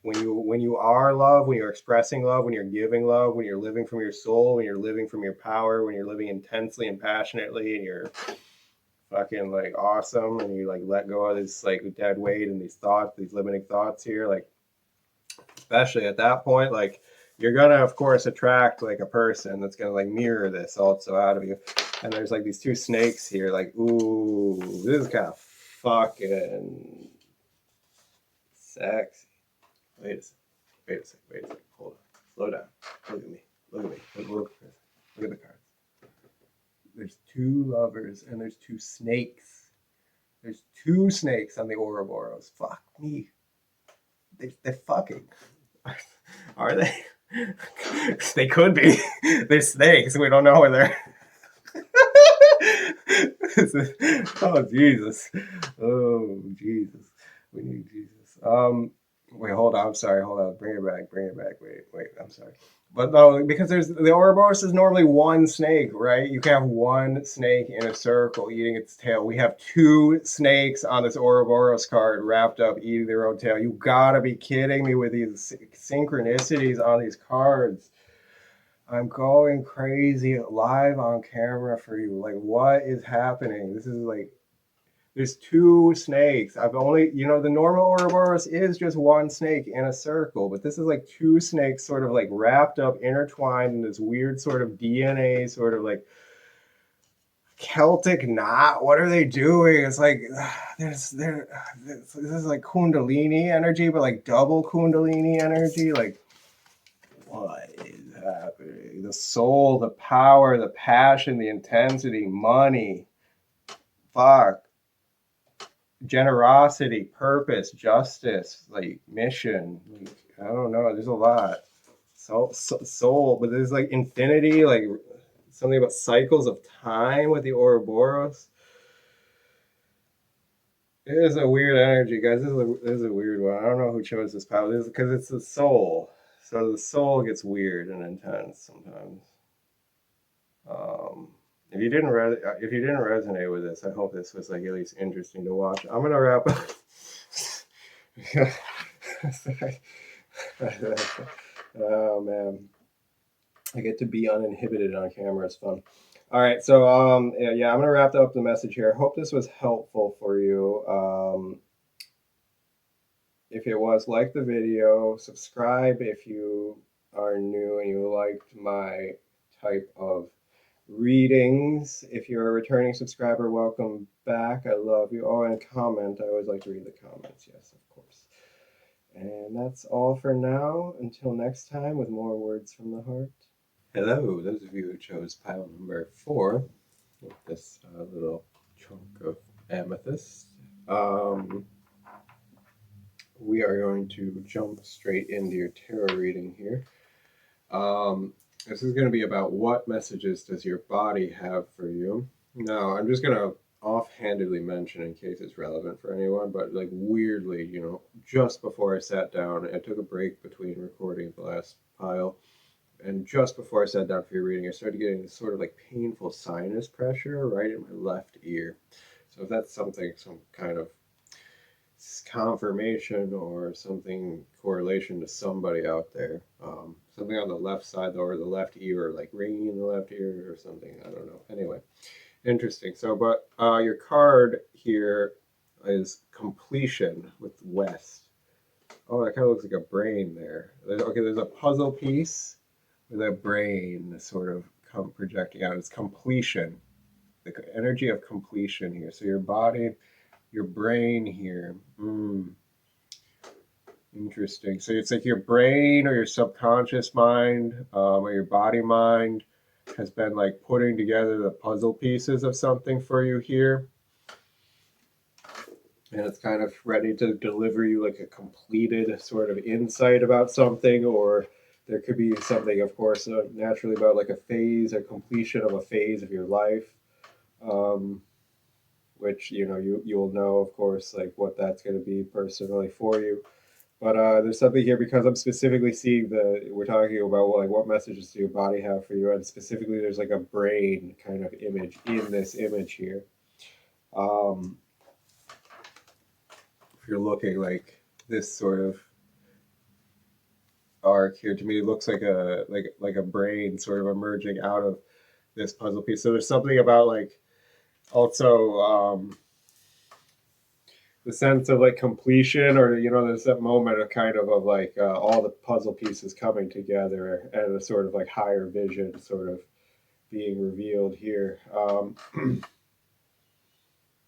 when you are love, when you're expressing love, when you're giving love, when you're living from your soul, when you're living from your power, when you're living intensely and passionately, and you're fucking like awesome, and you like let go of this like dead weight and these thoughts, these limiting thoughts here, like especially at that point, like you're gonna of course attract like a person that's gonna like mirror this also out of you. And there's like these two snakes here, like, ooh, this is kind of fucking sexy. Wait a second, wait a second, wait a second, hold on, slow down, look at me, look at me, look at the cards. There's two lovers and there's two snakes. There's two snakes on the Ouroboros. Fuck me, they're fucking. Are they? They could be. They're snakes. We don't know where they're. Oh Jesus! Oh Jesus! We need Jesus. Wait, hold on. I'm sorry. Hold on. Bring it back. Bring it back. Wait. I'm sorry. But no, because there's the Ouroboros is normally one snake, right? You can have one snake in a circle eating its tail. We have two snakes on this Ouroboros card wrapped up eating their own tail. You gotta be kidding me with these synchronicities on these cards. I'm going crazy live on camera for you. Like, what is happening? This is like, there's two snakes. I've only, the normal Ouroboros is just one snake in a circle, but this is like two snakes sort of like wrapped up, intertwined in this weird sort of DNA, sort of like Celtic knot. What are they doing? It's like, this is like Kundalini energy, but like double Kundalini energy. Like, what is happening? The soul, the power, the passion, the intensity, money, fuck, generosity, purpose, justice, like mission. Like, I don't know. There's a lot. Soul, but there's like infinity, like something about cycles of time with the Ouroboros. It is a weird energy, guys. This is a weird one. I don't know who chose this power. This is because it's the soul. So the soul gets weird and intense sometimes. Um, if you didn't resonate with this, I hope this was like at least interesting to watch. I'm gonna wrap up. Oh man, I get to be uninhibited on camera. It's fun. All right, so yeah, I'm gonna wrap up the message here. I hope this was helpful for you. If it was, like the video, subscribe if you are new and you liked my type of readings. If you're a returning subscriber, welcome back. I love you. Oh, and comment. I always like to read the comments. Yes, of course. And that's all for now. Until next time with more words from the heart. Hello, those of you who chose pile number 4 with this little chunk of amethyst. We are going to jump straight into your tarot reading here. This is going to be about what messages does your body have for you. Now, I'm just going to offhandedly mention in case it's relevant for anyone, but like weirdly, just before I sat down, I took a break between recording the last pile, and just before I sat down for your reading, I started getting this sort of like painful sinus pressure right in my left ear. So if that's something, some kind of confirmation or something correlation to somebody out there, something on the left side or the left ear, or like ringing in the left ear or something, I don't know. Anyway, interesting. So but your card here is completion with west. Oh, that kind of looks like a brain there. Okay, there's a puzzle piece with a brain sort of projecting out. It's completion, the energy of completion here. So your body, your brain here. Interesting. So it's like your brain or your subconscious mind, or your body mind has been like putting together the puzzle pieces of something for you here. And it's kind of ready to deliver you like a completed sort of insight about something, or there could be something, of course, naturally about like a phase, a completion of a phase of your life, which you'll know, of course, like what that's going to be personally for you. But there's something here because I'm specifically seeing we're talking about like what messages do your body have for you, and specifically there's like a brain kind of image in this image here. If you're looking like this sort of arc here, to me it looks like a brain sort of emerging out of this puzzle piece. So there's something about like also the sense of like completion, or there's that moment of kind of like all the puzzle pieces coming together and a sort of like higher vision sort of being revealed here.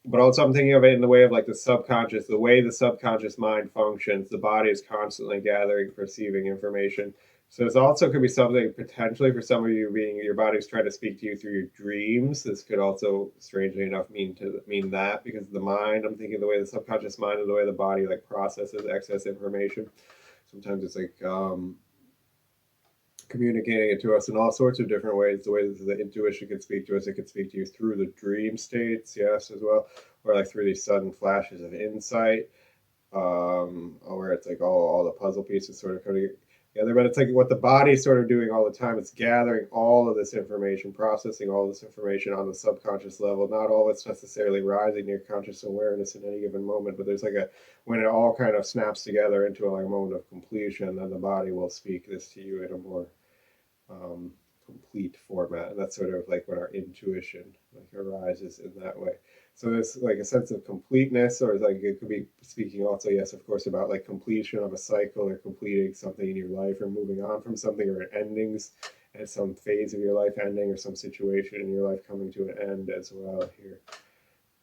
But also I'm thinking of it in the way of like the subconscious, the way the subconscious mind functions. The body is constantly gathering, perceiving information. So this also could be something potentially for some of you being your body's trying to speak to you through your dreams. This could also, strangely enough, mean that, because the mind, I'm thinking the way the subconscious mind and the way the body like processes excess information. Sometimes it's like communicating it to us in all sorts of different ways. The way the intuition can speak to us, it could speak to you through the dream states, yes, as well, or like through these sudden flashes of insight, where it's like all the puzzle pieces sort of coming together. But it's like what the body's sort of doing all the time. It's gathering all of this information, processing all this information on the subconscious level. Not all of it's necessarily rising to your conscious awareness in any given moment, but there's like when it all kind of snaps together into like a moment of completion, then the body will speak this to you in a more complete format, and that's sort of like when our intuition like arises in that way. So there's like a sense of completeness, or like it could be speaking also, yes, of course, about like completion of a cycle or completing something in your life or moving on from something, or endings at some phase of your life ending, or some situation in your life coming to an end as well here.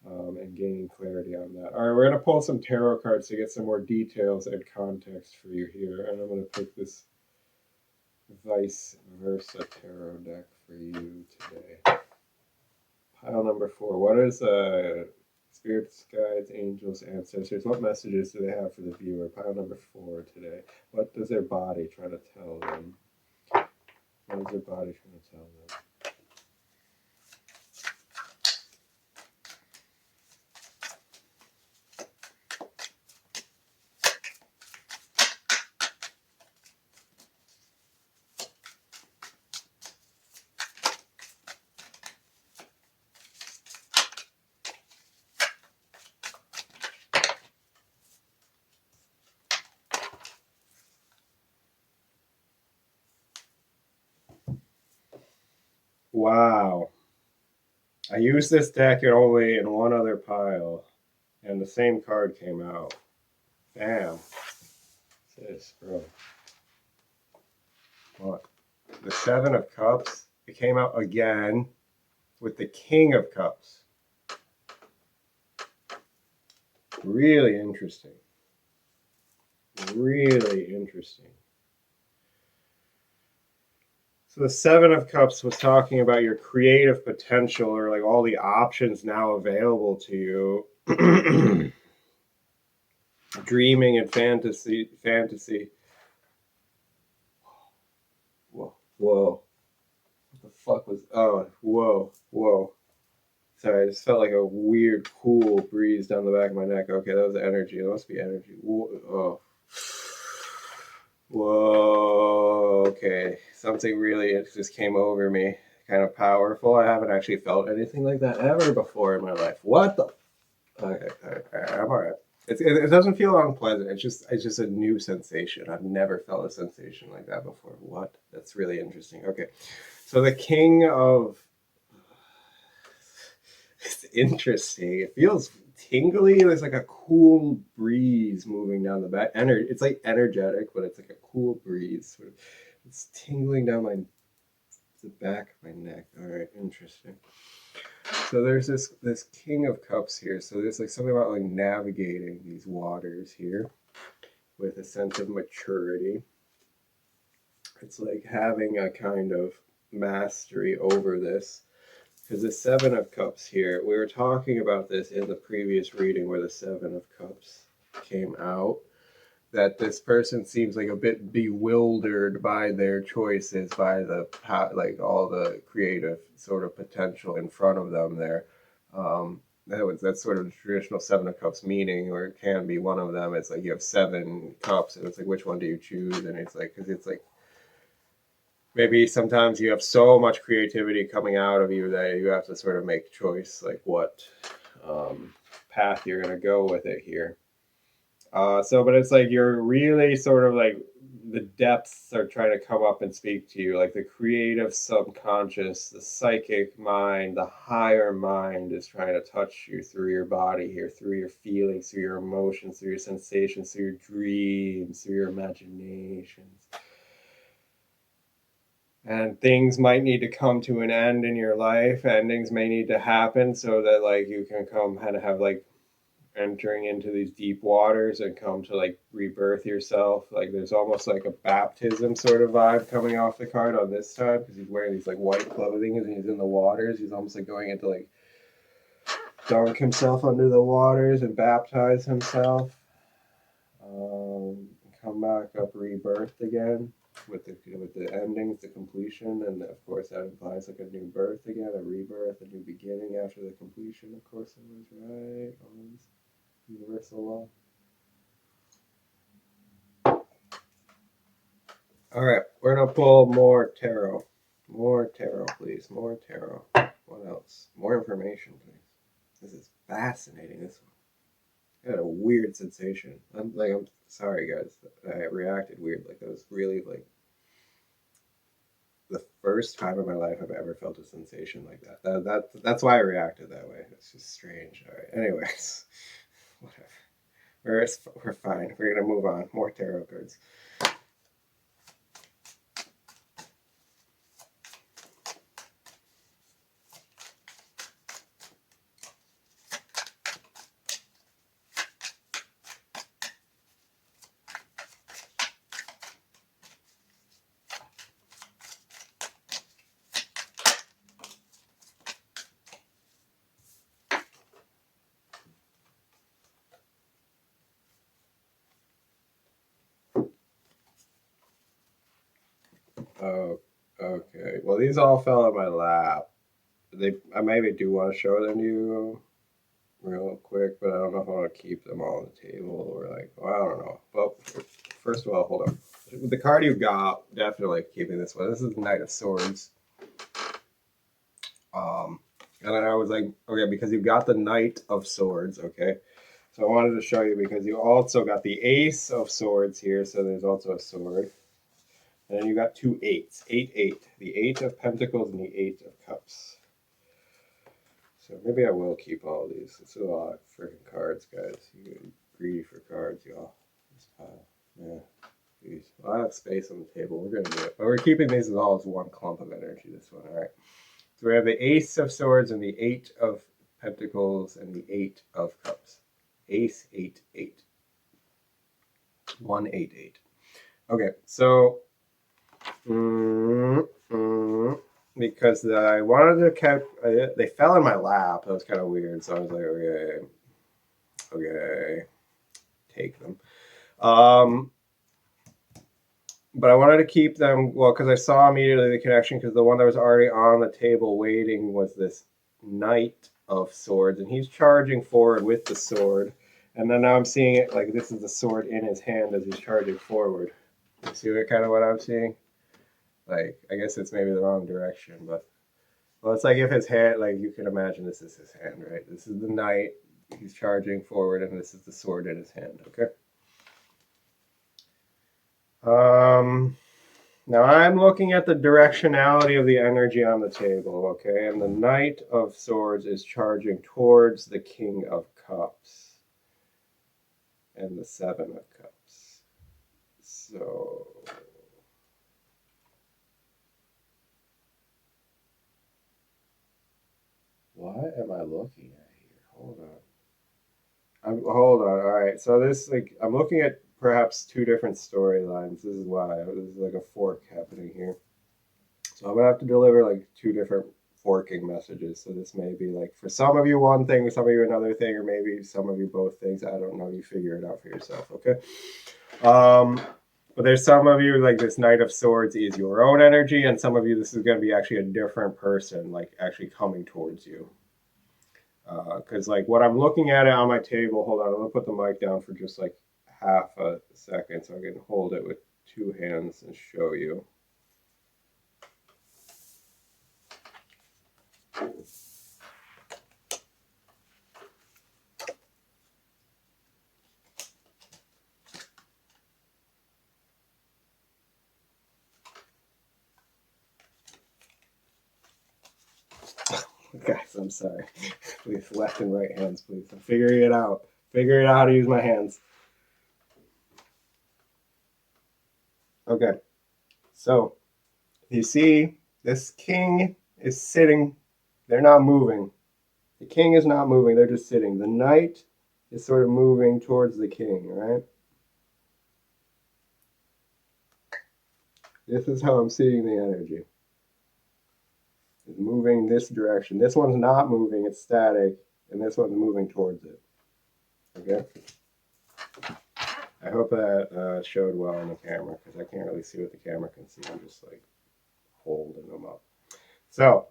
And gaining clarity on that. All right, we're going to pull some tarot cards to get some more details and context for you here. And I'm going to pick this vice versa tarot deck for you today. Pile number 4. What is spirits, guides, angels, ancestors? What messages do they have for the viewer? Pile number 4 today. What does their body try to tell them? What is their body trying to tell them? Wow. I used this deck only in one other pile, and the same card came out. Damn. This, bro. What? The 7 of Cups. It came out again with the King of Cups. Really interesting. Really interesting. So the 7 of Cups was talking about your creative potential, or like all the options now available to you. Dreaming and fantasy. Whoa. What the fuck was... Oh, whoa. Sorry, I just felt like a weird, cool breeze down the back of my neck. Okay, that was energy. It must be energy. Whoa. Okay. Something really just came over me. Kind of powerful. I haven't actually felt anything like that ever before in my life. What the... Okay, I'm all right. It doesn't feel unpleasant. It's just a new sensation. I've never felt a sensation like that before. What? That's really interesting. Okay. So the King of... It's interesting. It feels tingly. There's like a cool breeze moving down the back. It's like energetic, but it's like a cool breeze. It's tingling down the back of my neck. All right, interesting. So there's this King of Cups here. So there's like something about like navigating these waters here with a sense of maturity. It's like having a kind of mastery over this. Because the 7 of Cups here, we were talking about this in the previous reading where the 7 of Cups came out, that this person seems like a bit bewildered by their choices, by the like all the creative sort of potential in front of them there. That's sort of the traditional 7 of Cups meaning, or it can be one of them. It's like you have 7 cups, and it's like, which one do you choose? And it's like, because it's like, maybe sometimes you have so much creativity coming out of you that you have to sort of make a choice, like what path you're going to go with it here. But it's like you're really sort of like the depths are trying to come up and speak to you, like the creative subconscious, the psychic mind, the higher mind is trying to touch you through your body here, through your feelings, through your emotions, through your sensations, through your dreams, through your imaginations. And things might need to come to an end in your life. Endings may need to happen so that like you can come kind of have like entering into these deep waters and come to like rebirth yourself. Like there's almost like a baptism sort of vibe coming off the card on this time, because he's wearing these like white clothing and he's in the waters. He's almost like going into like dunk himself under the waters and baptize himself. Come back up rebirthed again with the endings, the completion, and of course that implies like a new birth again, a rebirth, a new beginning after the completion. Of course, I was right. Always universal law. All right, we're gonna pull more tarot. More tarot, please. More tarot. What else? More information, please. This is fascinating. This one. I had a weird sensation. I'm sorry, guys. I reacted weird. Like that was really like the first time in my life I've ever felt a sensation like that. That's why I reacted that way. It's just strange. All right. Anyways, whatever. We're fine. We're gonna move on. More tarot cards. Oh, okay. Well, these all fell in my lap. I maybe do want to show them to you real quick, but I don't know if I want to keep them all on the table or like, well, I don't know. Well, first of all, hold on. The card you got, definitely keeping this one. This is the Knight of Swords. And then I was like, okay, because you got the Knight of Swords, okay. So I wanted to show you because you also got the Ace of Swords here, so there's also a sword. And then you got two eights, 8, the Eight of Pentacles and the Eight of Cups. So maybe I will keep all these. It's a lot of freaking cards, guys. You get greedy for cards, y'all. This pile, yeah. Jeez. Well, I have space on the table. We're gonna do it, but we're keeping these all as one clump of energy. This one, all right. So we have the Ace of Swords and the Eight of Pentacles and the Eight of Cups. Ace 8, 8. 1, 8, 8. Okay, so because I wanted to catch, they fell in my lap. That was kind of weird. So I was like, okay, take them. But I wanted to keep them, well, because I saw immediately the connection, because the one that was already on the table waiting was this Knight of Swords, and he's charging forward with the sword. And then now I'm seeing it like this is the sword in his hand as he's charging forward. You see what I'm seeing? Like, I guess it's maybe the wrong direction, but well, it's like if his hand, like you can imagine this is his hand, right? This is the knight, he's charging forward, and this is the sword in his hand, okay? Now I'm looking at the directionality of the energy on the table, okay? And the Knight of Swords is charging towards the King of Cups and the Seven of Cups. So what am I looking at here? Hold on. Hold on. All right. So this, like, I'm looking at perhaps two different storylines. This is why. This is like a fork happening here. So I'm gonna have to deliver like two different forking messages. So this may be like for some of you one thing, some of you another thing, or maybe some of you both things. I don't know. You figure it out for yourself. Okay. But there's some of you like this Knight of Swords is your own energy, and some of you this is going to be actually a different person, like actually coming towards you. Because like what I'm looking at it on my table. Hold on, I'm gonna put the mic down for just like half a second so I can hold it with two hands and show you. Guys, I'm sorry. Please, left and right hands, please. I'm figuring it out. Figuring out how to use my hands. Okay. So, you see, this king is sitting. They're not moving. The king is not moving. They're just sitting. The knight is sort of moving towards the king, right? This is how I'm seeing the energy. It's moving this direction. This one's not moving. It's static. And this one's moving towards it. Okay? I hope that showed well on the camera because I can't really see what the camera can see. I'm just like holding them up. So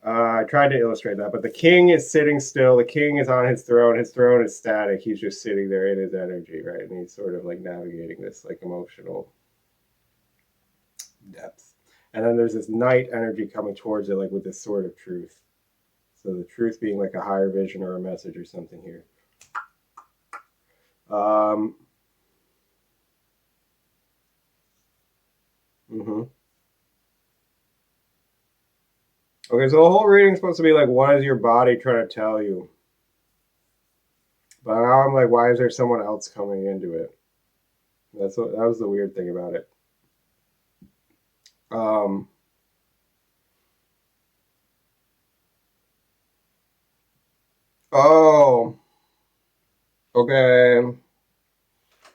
I tried to illustrate that, but the king is sitting still. The king is on his throne. His throne is static. He's just sitting there in his energy, right? And he's sort of like navigating this like emotional depth. And then there's this knight energy coming towards it, like with this sword of truth. So the truth being like a higher vision or a message or something here. Mm-hmm. Okay, so the whole reading's supposed to be like, what is your body trying to tell you? But now I'm like, why is there someone else coming into it? That was the weird thing about it. Um, oh, okay.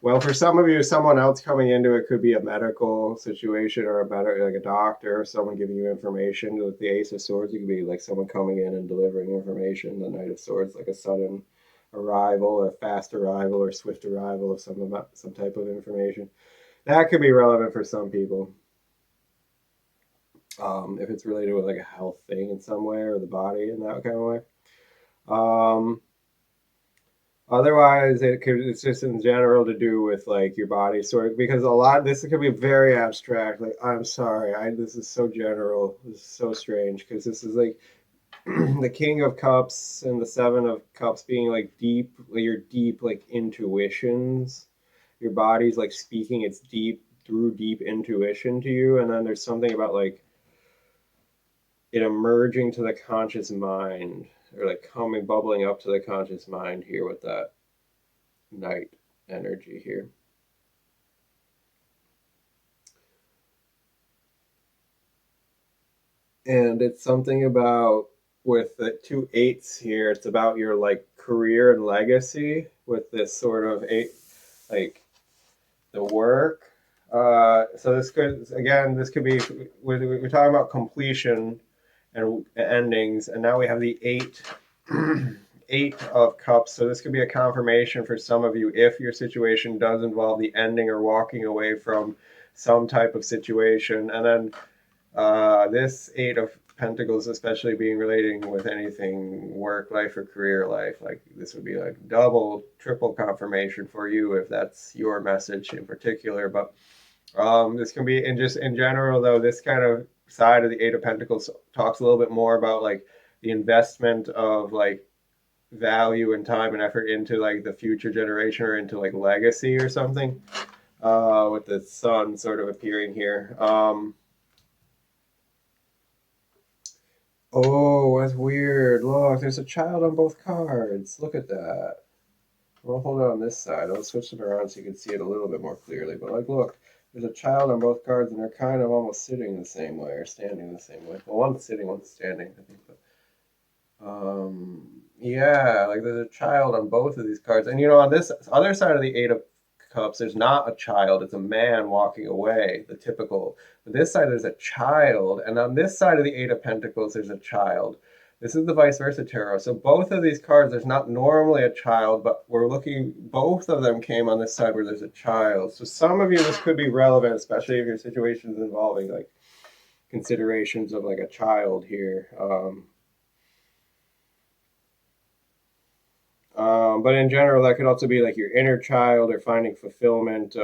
Well, for some of you, someone else coming into it could be a medical situation or a better like a doctor, or someone giving you information. With the Ace of Swords, it could be like someone coming in and delivering information. The Knight of Swords, like a sudden arrival, or fast arrival, or swift arrival of some type of information. That could be relevant for some people. If it's related with like a health thing in some way or the body in that kind of way. Um, Otherwise, it's just in general to do with like your body sort of, because a lot of this could be very abstract. Like, I'm sorry, this is so general. This is so strange because this is like the King of Cups and the Seven of Cups being like deep, like your deep like intuitions. Your body's like speaking its deep through deep intuition to you, and then there's something about like it emerging to the conscious mind or like coming bubbling up to the conscious mind here with that night energy here. And it's something about with the two eights here, it's about your like career and legacy with this sort of eight, like the work. So this could, again, this could be, we're talking about completion and endings, and now we have the eight, eight of cups. So this could be a confirmation for some of you if your situation does involve the ending or walking away from some type of situation. And then this Eight of Pentacles, especially being relating with anything work life or career life, like this would be like double, triple confirmation for you if that's your message in particular. But this can be, and just in general, though, this kind of side of the Eight of Pentacles talks a little bit more about like the investment of like value and time and effort into like the future generation or into like legacy or something. With the sun sort of appearing here. Oh, that's weird. Look, there's a child on both cards. Look at that. I'll hold it on this side. I'll switch it around so you can see it a little bit more clearly. But like, look, there's a child on both cards, and they're kind of almost sitting the same way or standing the same way. Well, one's sitting, one's standing, I think. But yeah, like there's a child on both of these cards, and you know, on this other side of the Eight of Cups, there's not a child; it's a man walking away. The typical. But this side, there's a child, and on this side of the Eight of Pentacles, there's a child. This is the vice versa tarot. So both of these cards, there's not normally a child, but we're looking. Both of them came on this side where there's a child. So some of you, this could be relevant, especially if your situation is involving like considerations of like a child here. But in general, that could also be like your inner child or finding fulfillment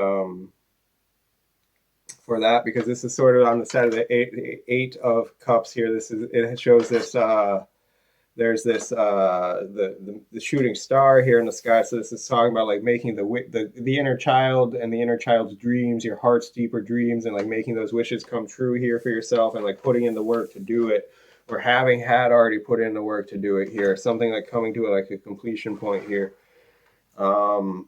for that, because this is sort of on the side of the eight of cups here. This is, it shows this. There's this the shooting star here in the sky. So this is talking about like making the inner child and the inner child's dreams, your heart's deeper dreams, and like making those wishes come true here for yourself, and like putting in the work to do it, or having had already put in the work to do it here. Something like coming to like a completion point here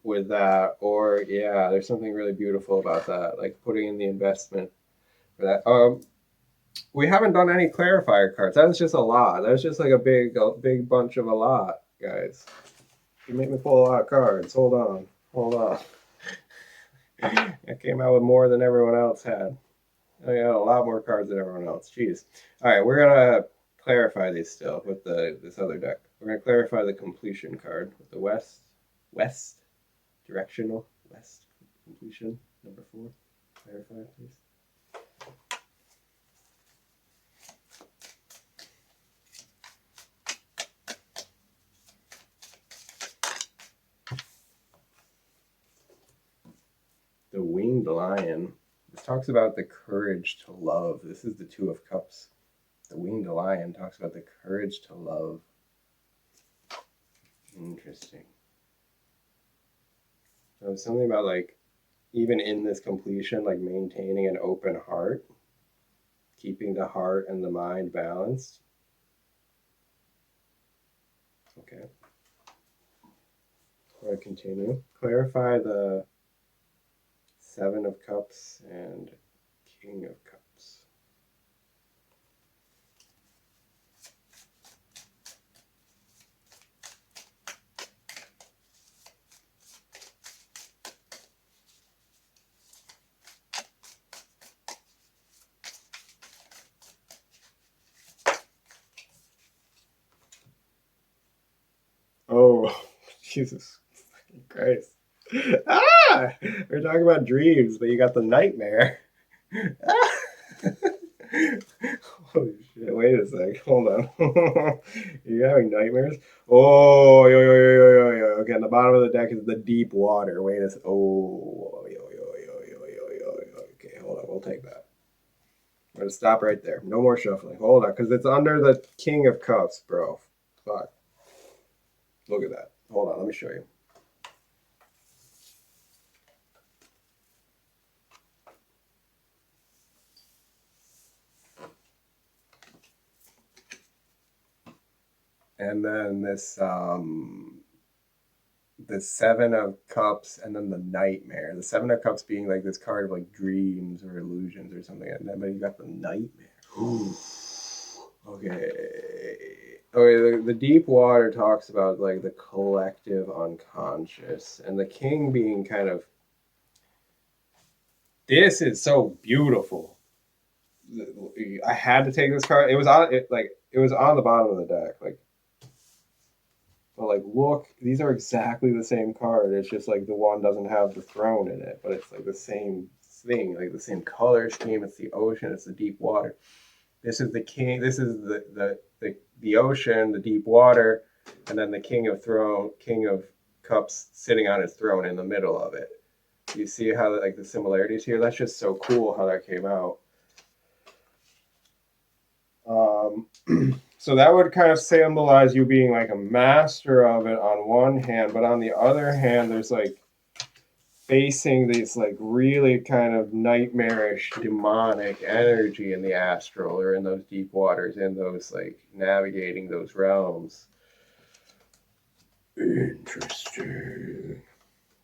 with that. Or yeah, there's something really beautiful about that, like putting in the investment for that. We haven't done any clarifier cards. That was just a lot. That was just like a big bunch of a lot, guys. You make me pull a lot of cards. Hold on. I came out with more than everyone else had. I got a lot more cards than everyone else. Jeez. All right, we're gonna clarify these still with this other deck. We're gonna clarify the completion card with the west directional west completion number 4. Clarify, please. The winged lion. This talks about the courage to love. This is the Two of Cups. The winged lion talks about the courage to love. Interesting. So something about like, even in this completion, like maintaining an open heart, keeping the heart and the mind balanced. Okay. I continue. Clarify the Seven of Cups and King of Cups. Oh, Jesus Christ. Ah! We're talking about dreams, but you got the nightmare. Ah! Holy shit, wait a sec. Hold on. You having nightmares? Oh, yo, yo, yo, yo, yo, yo. Okay, on the bottom of the deck is the deep water. Wait a sec. Oh, yo, yo, yo, yo, yo, yo, yo. Okay, hold on. We'll take that. I'm going to stop right there. No more shuffling. Hold on, because it's under the King of Cups, bro. Fuck. Look at that. Hold on, let me show you. And then the Seven of Cups, and then the Nightmare. The Seven of Cups being like this card of like dreams or illusions or something, and then but you got the Nightmare. Ooh. Okay. Okay, the deep water talks about like the collective unconscious, and the king being kind of, this is so beautiful. I had to take this card. It was on it, like it was on the bottom of the deck. But look, these are exactly the same card. It's just like the one doesn't have the throne in it, but it's like the same thing, like the same color scheme. It's the ocean. It's the deep water. This is the king. This is the ocean, the deep water, and then the king of cups sitting on his throne in the middle of it. You see how like the similarities here? That's just so cool how that came out. So that would kind of symbolize you being like a master of it on one hand, but on the other hand, there's like facing this like really kind of nightmarish demonic energy in the astral or in those deep waters, in those like navigating those realms. Interesting.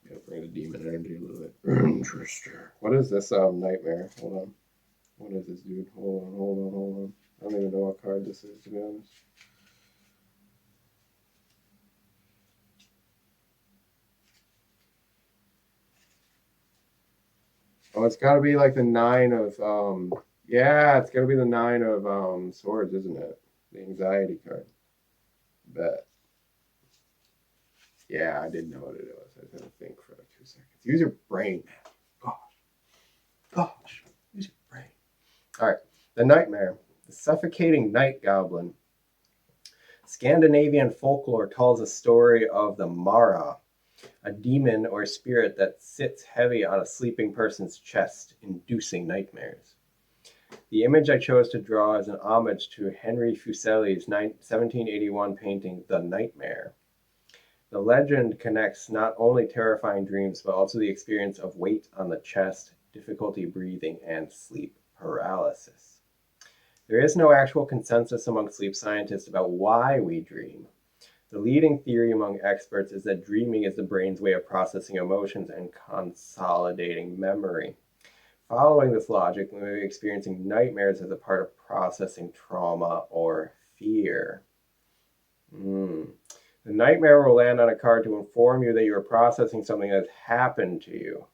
Gotta bring the demon energy a little bit. Interesting. What is this nightmare? Hold on. What is this, dude? Hold on. I don't even know what card this is, to be honest. Oh, it's got to be like the nine of yeah, it's got to be the nine of swords, isn't it? The anxiety card. Bet. Yeah, I didn't know what it was. I was gonna think for like 2 seconds. Use your brain, man. Gosh, use your brain. All right, the nightmare, the suffocating night goblin. Scandinavian folklore tells a story of the Mara, a demon or spirit that sits heavy on a sleeping person's chest, inducing nightmares. The image I chose to draw is an homage to Henry Fuseli's 1781 painting, The Nightmare. The legend connects not only terrifying dreams, but also the experience of weight on the chest, difficulty breathing, and sleep paralysis. There is no actual consensus among sleep scientists about why we dream. The leading theory among experts is that dreaming is the brain's way of processing emotions and consolidating memory. Following this logic, we may be experiencing nightmares as a part of processing trauma or fear. The nightmare will land on a card to inform you that you are processing something that has happened to you.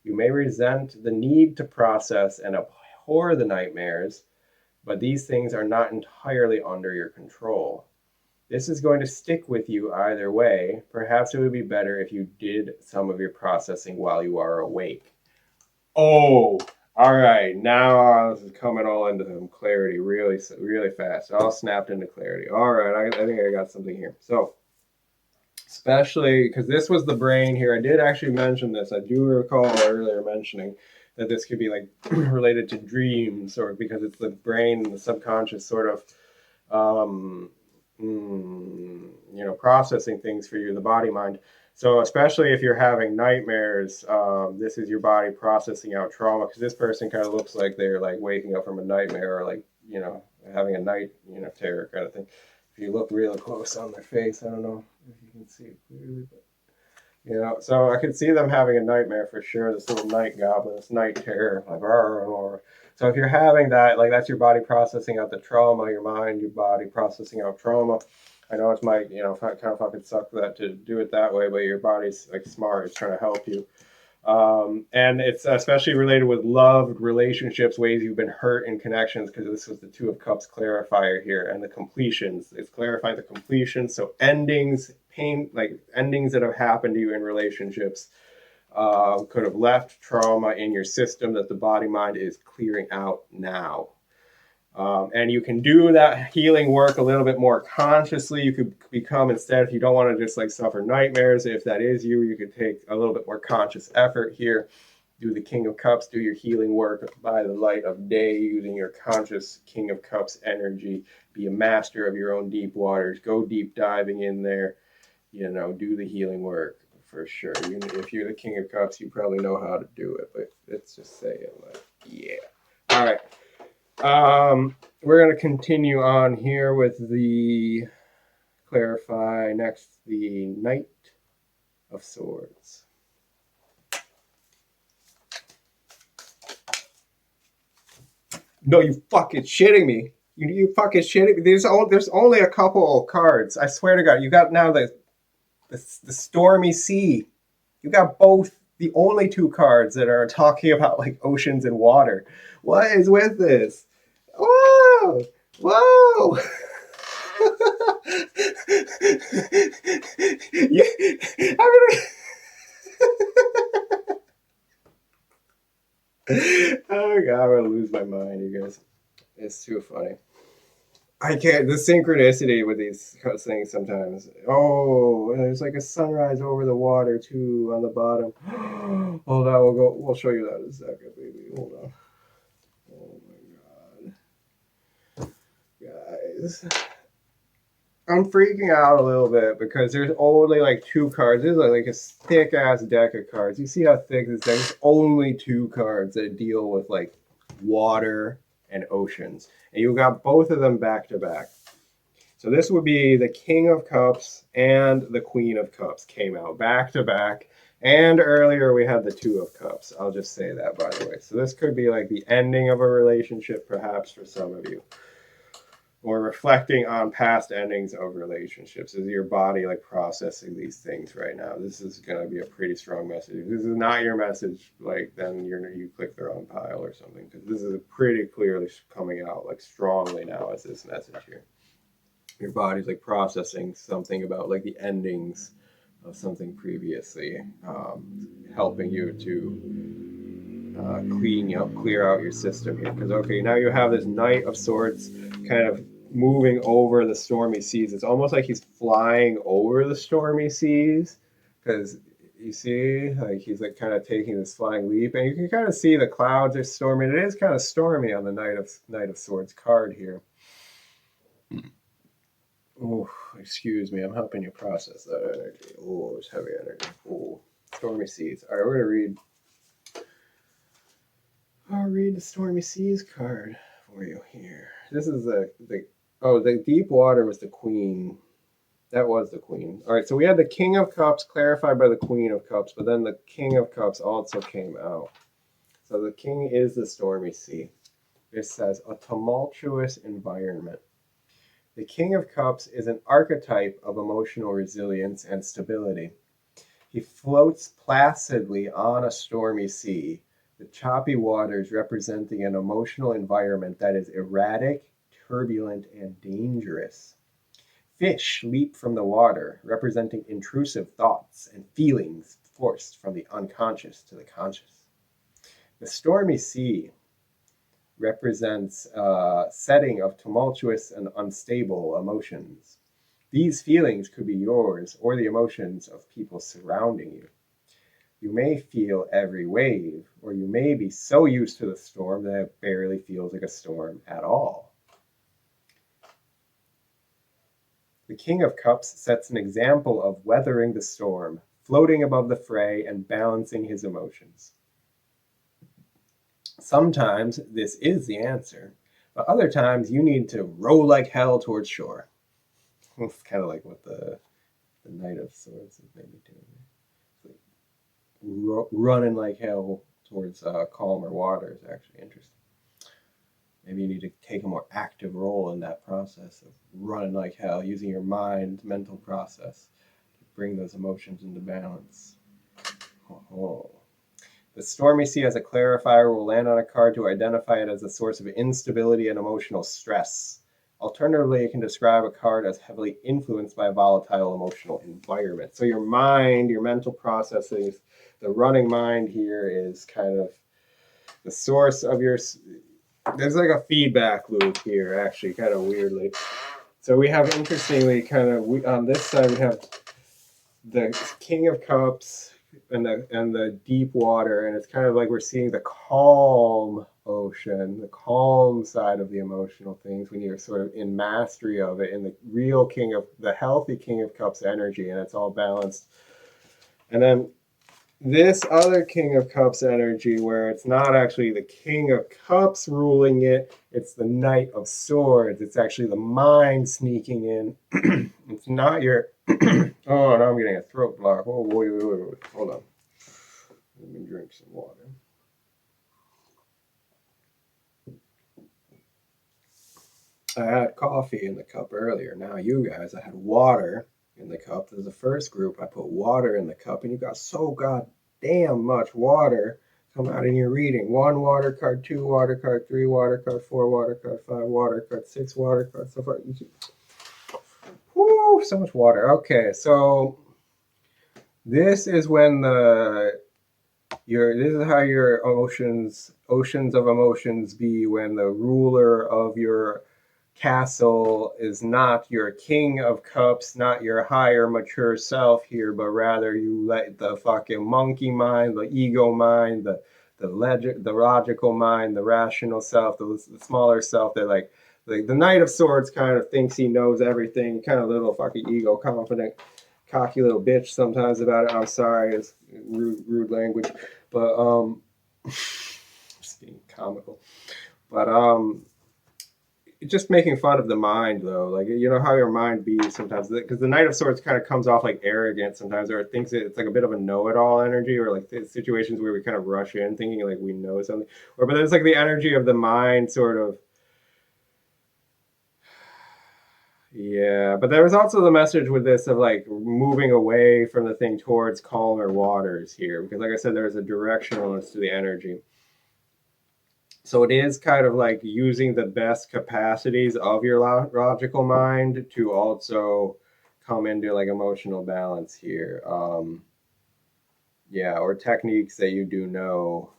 You may resent the need to process and abhor the nightmares, but these things are not entirely under your control. This is going to stick with you either way. Perhaps it would be better if you did some of your processing while you are awake. Oh, all right. Now this is coming all into some clarity really, really fast. All snapped into clarity. All right, I think I got something here. So, especially because this was the brain here. I did actually mention this. I do recall earlier mentioning that this could be like related to dreams, or because it's the brain and the subconscious sort of processing things for you, the body mind. So especially if you're having nightmares, this is your body processing out trauma, because this person kind of looks like they're like waking up from a nightmare, or like having a night terror kind of thing. If you look real close on their face, I don't know if you can see it clearly, but you know, so I could see them having a nightmare for sure. This little night goblin, this night terror, like or so if you're having that, like that's your body processing out the trauma, your mind, your body processing out trauma. I know it might, you know, kind of fucking suck that to do it that way, but your body's like smart. It's trying to help you. And it's especially related with love, relationships, ways you've been hurt in connections, because this was the Two of Cups clarifier here, and the completions. It's clarifying the completions, so endings, pain, like endings that have happened to you in relationships, could have left trauma in your system that the body mind is clearing out now. And you can do that healing work a little bit more consciously. You could become, instead, if you don't want to just like suffer nightmares, if that is you, you could take a little bit more conscious effort here. Do the King of Cups, do your healing work by the light of day, using your conscious King of Cups energy. Be a master of your own deep waters. Go deep diving in there. You know, do the healing work for sure. If you're the King of Cups, you probably know how to do it, but let's just say it like, yeah. All right. We're going to continue on here with the clarify next, the Knight of Swords. No, you fucking shitting me. You fucking shitting me. There's only a couple of cards. I swear to God, you got now the Stormy Sea. You got both, the only two cards that are talking about like oceans and water. What is with this? Whoa! Whoa! Yeah, oh God, I'm gonna lose my mind, you guys. It's too funny. I can't. The synchronicity with these things sometimes. Oh, and there's like a sunrise over the water too on the bottom. Hold on, we'll show you that in a second, baby. Hold on. Oh my God, guys. I'm freaking out a little bit because there's only like two cards. This is like a thick ass deck of cards. You see how thick this deck is? There's only two cards that deal with like water and oceans. And you got both of them back to back. So this would be the King of Cups and the Queen of Cups came out back to back. And earlier we had the Two of Cups. I'll just say that, by the way. So this could be like the ending of a relationship, perhaps, for some of you. Or reflecting on past endings of relationships. Is your body like processing these things right now? This is going to be a pretty strong message. If this is not your message, like then you click the wrong pile or something, because this is pretty clearly coming out like strongly now as this message here. Your body's like processing something about like the endings of something previously, helping you to clear out your system here. Because okay, now you have this Knight of Swords kind of moving over the stormy seas. It's almost like he's flying over the stormy seas, because you see, like he's like kind of taking this flying leap, and you can kind of see the clouds are stormy. It is kind of stormy on the Knight of Swords card here. Oh, excuse me, I'm helping you process that energy. Oh, it's heavy energy. Oh, stormy seas. All right, we're gonna read. I'll read the Stormy Seas card for you here. This is the deep water was the Queen. That was the Queen. All right, so we had the King of Cups clarified by the Queen of Cups, but then the King of Cups also came out. So the King is the Stormy Sea. It says a tumultuous environment. The King of Cups is an archetype of emotional resilience and stability. He floats placidly on a stormy sea, the choppy waters representing an emotional environment that is erratic, turbulent, and dangerous. Fish leap from the water, representing intrusive thoughts and feelings forced from the unconscious to the conscious. The stormy sea represents a setting of tumultuous and unstable emotions. These feelings could be yours or the emotions of people surrounding you. You may feel every wave, or you may be so used to the storm that it barely feels like a storm at all. The King of Cups sets an example of weathering the storm, floating above the fray and balancing his emotions. Sometimes this is the answer, but other times you need to row like hell towards shore. It's kind of like what the Knight of Swords is maybe doing. It's like running like hell towards calmer waters. Actually, interesting. Maybe you need to take a more active role in that process of running like hell, using your mind, mental process to bring those emotions into balance. Oh. The stormy sea as a clarifier will land on a card to identify it as a source of instability and emotional stress. Alternatively, it can describe a card as heavily influenced by a volatile emotional environment. So your mind, your mental processing, the running mind here is kind of the source of your... There's like a feedback loop here, actually, kind of weirdly. So we have, interestingly, kind of, on this side, we have the King of Cups and the deep water, and it's kind of like we're seeing the calm ocean, the calm side of the emotional things when you're sort of in mastery of it, in the real the healthy King of Cups energy, and it's all balanced. And then this other King of Cups energy, where it's not actually the King of Cups ruling it, it's the Knight of Swords. It's actually the mind sneaking in. It's not your... Oh, now I'm getting a throat block. Oh, wait. Hold on. Let me drink some water. I had coffee in the cup earlier. Now you guys, I had water in the cup. There's the first group. I put water in the cup, and you got so goddamn much water come out in your reading. 1 water card, 2 water card, 3 water card, 4 water card, 5 water card, 6 water card, so far. Whoo, so much water. Okay, so this is when this is how your oceans of emotions be when the ruler of your castle is not your King of Cups, not your higher mature self here, but rather you let the fucking monkey mind, the ego mind, the logical mind, the rational self, the smaller self, they're like the Knight of Swords kind of thinks he knows everything, kind of little fucking ego confident, cocky little bitch sometimes about it. I'm sorry, it's rude language, but just being comical. But just making fun of the mind, though, like, you know how your mind be sometimes, because the Knight of Swords kind of comes off like arrogant sometimes, or thinks it's like a bit of a know-it-all energy, or like situations where we kind of rush in thinking like we know something, but it's like the energy of the mind sort of. Yeah, but there was also the message with this of like moving away from the thing towards calmer waters here, because like I said, there's a directionalness to the energy. So it is kind of like using the best capacities of your logical mind to also come into like emotional balance here. Yeah, or techniques that you do know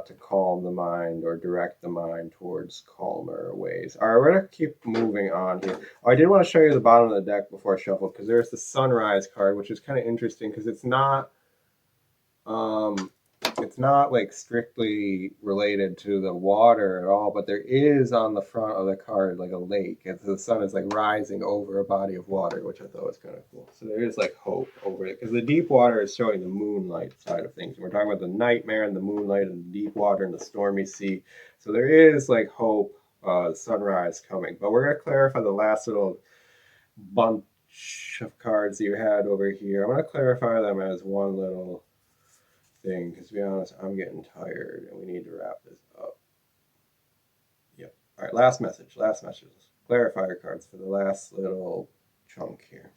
to calm the mind or direct the mind towards calmer ways. All right, we're going to keep moving on here. Oh, I did want to show you the bottom of the deck before I shuffled, because there's the Sunrise card, which is kind of interesting because it's not like strictly related to the water at all, but there is on the front of the card like a lake, and the sun is like rising over a body of water, which I thought was kind of cool. So there is like hope over it, because the deep water is showing the moonlight side of things. We're talking about the nightmare and the moonlight and the deep water and the stormy sea. So there is like hope, sunrise coming. But we're going to clarify the last little bunch of cards that you had over here. I'm going to clarify them as one little thing, because to be honest, I'm getting tired and we need to wrap this up. Yep. All right, last message. Clarifier cards for the last little chunk here.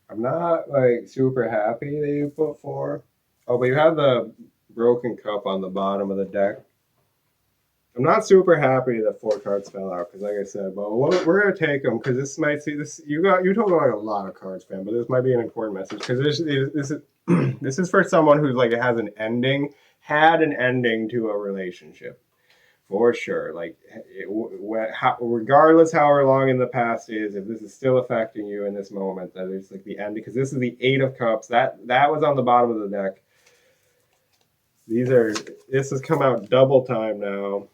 I'm not like super happy that you put 4. Oh, but you have the broken cup on the bottom of the deck. I'm not super happy that 4 cards fell out, because like I said, but we're gonna take them, because this might see this. You told like a lot of cards, fam, but this might be an important message, because this is this is for someone who's like had an ending to a relationship, for sure. Like regardless how long in the past is, if this is still affecting you in this moment, that it's like the ending, because this is the 8 of Cups. That was on the bottom of the deck. This has come out double time now.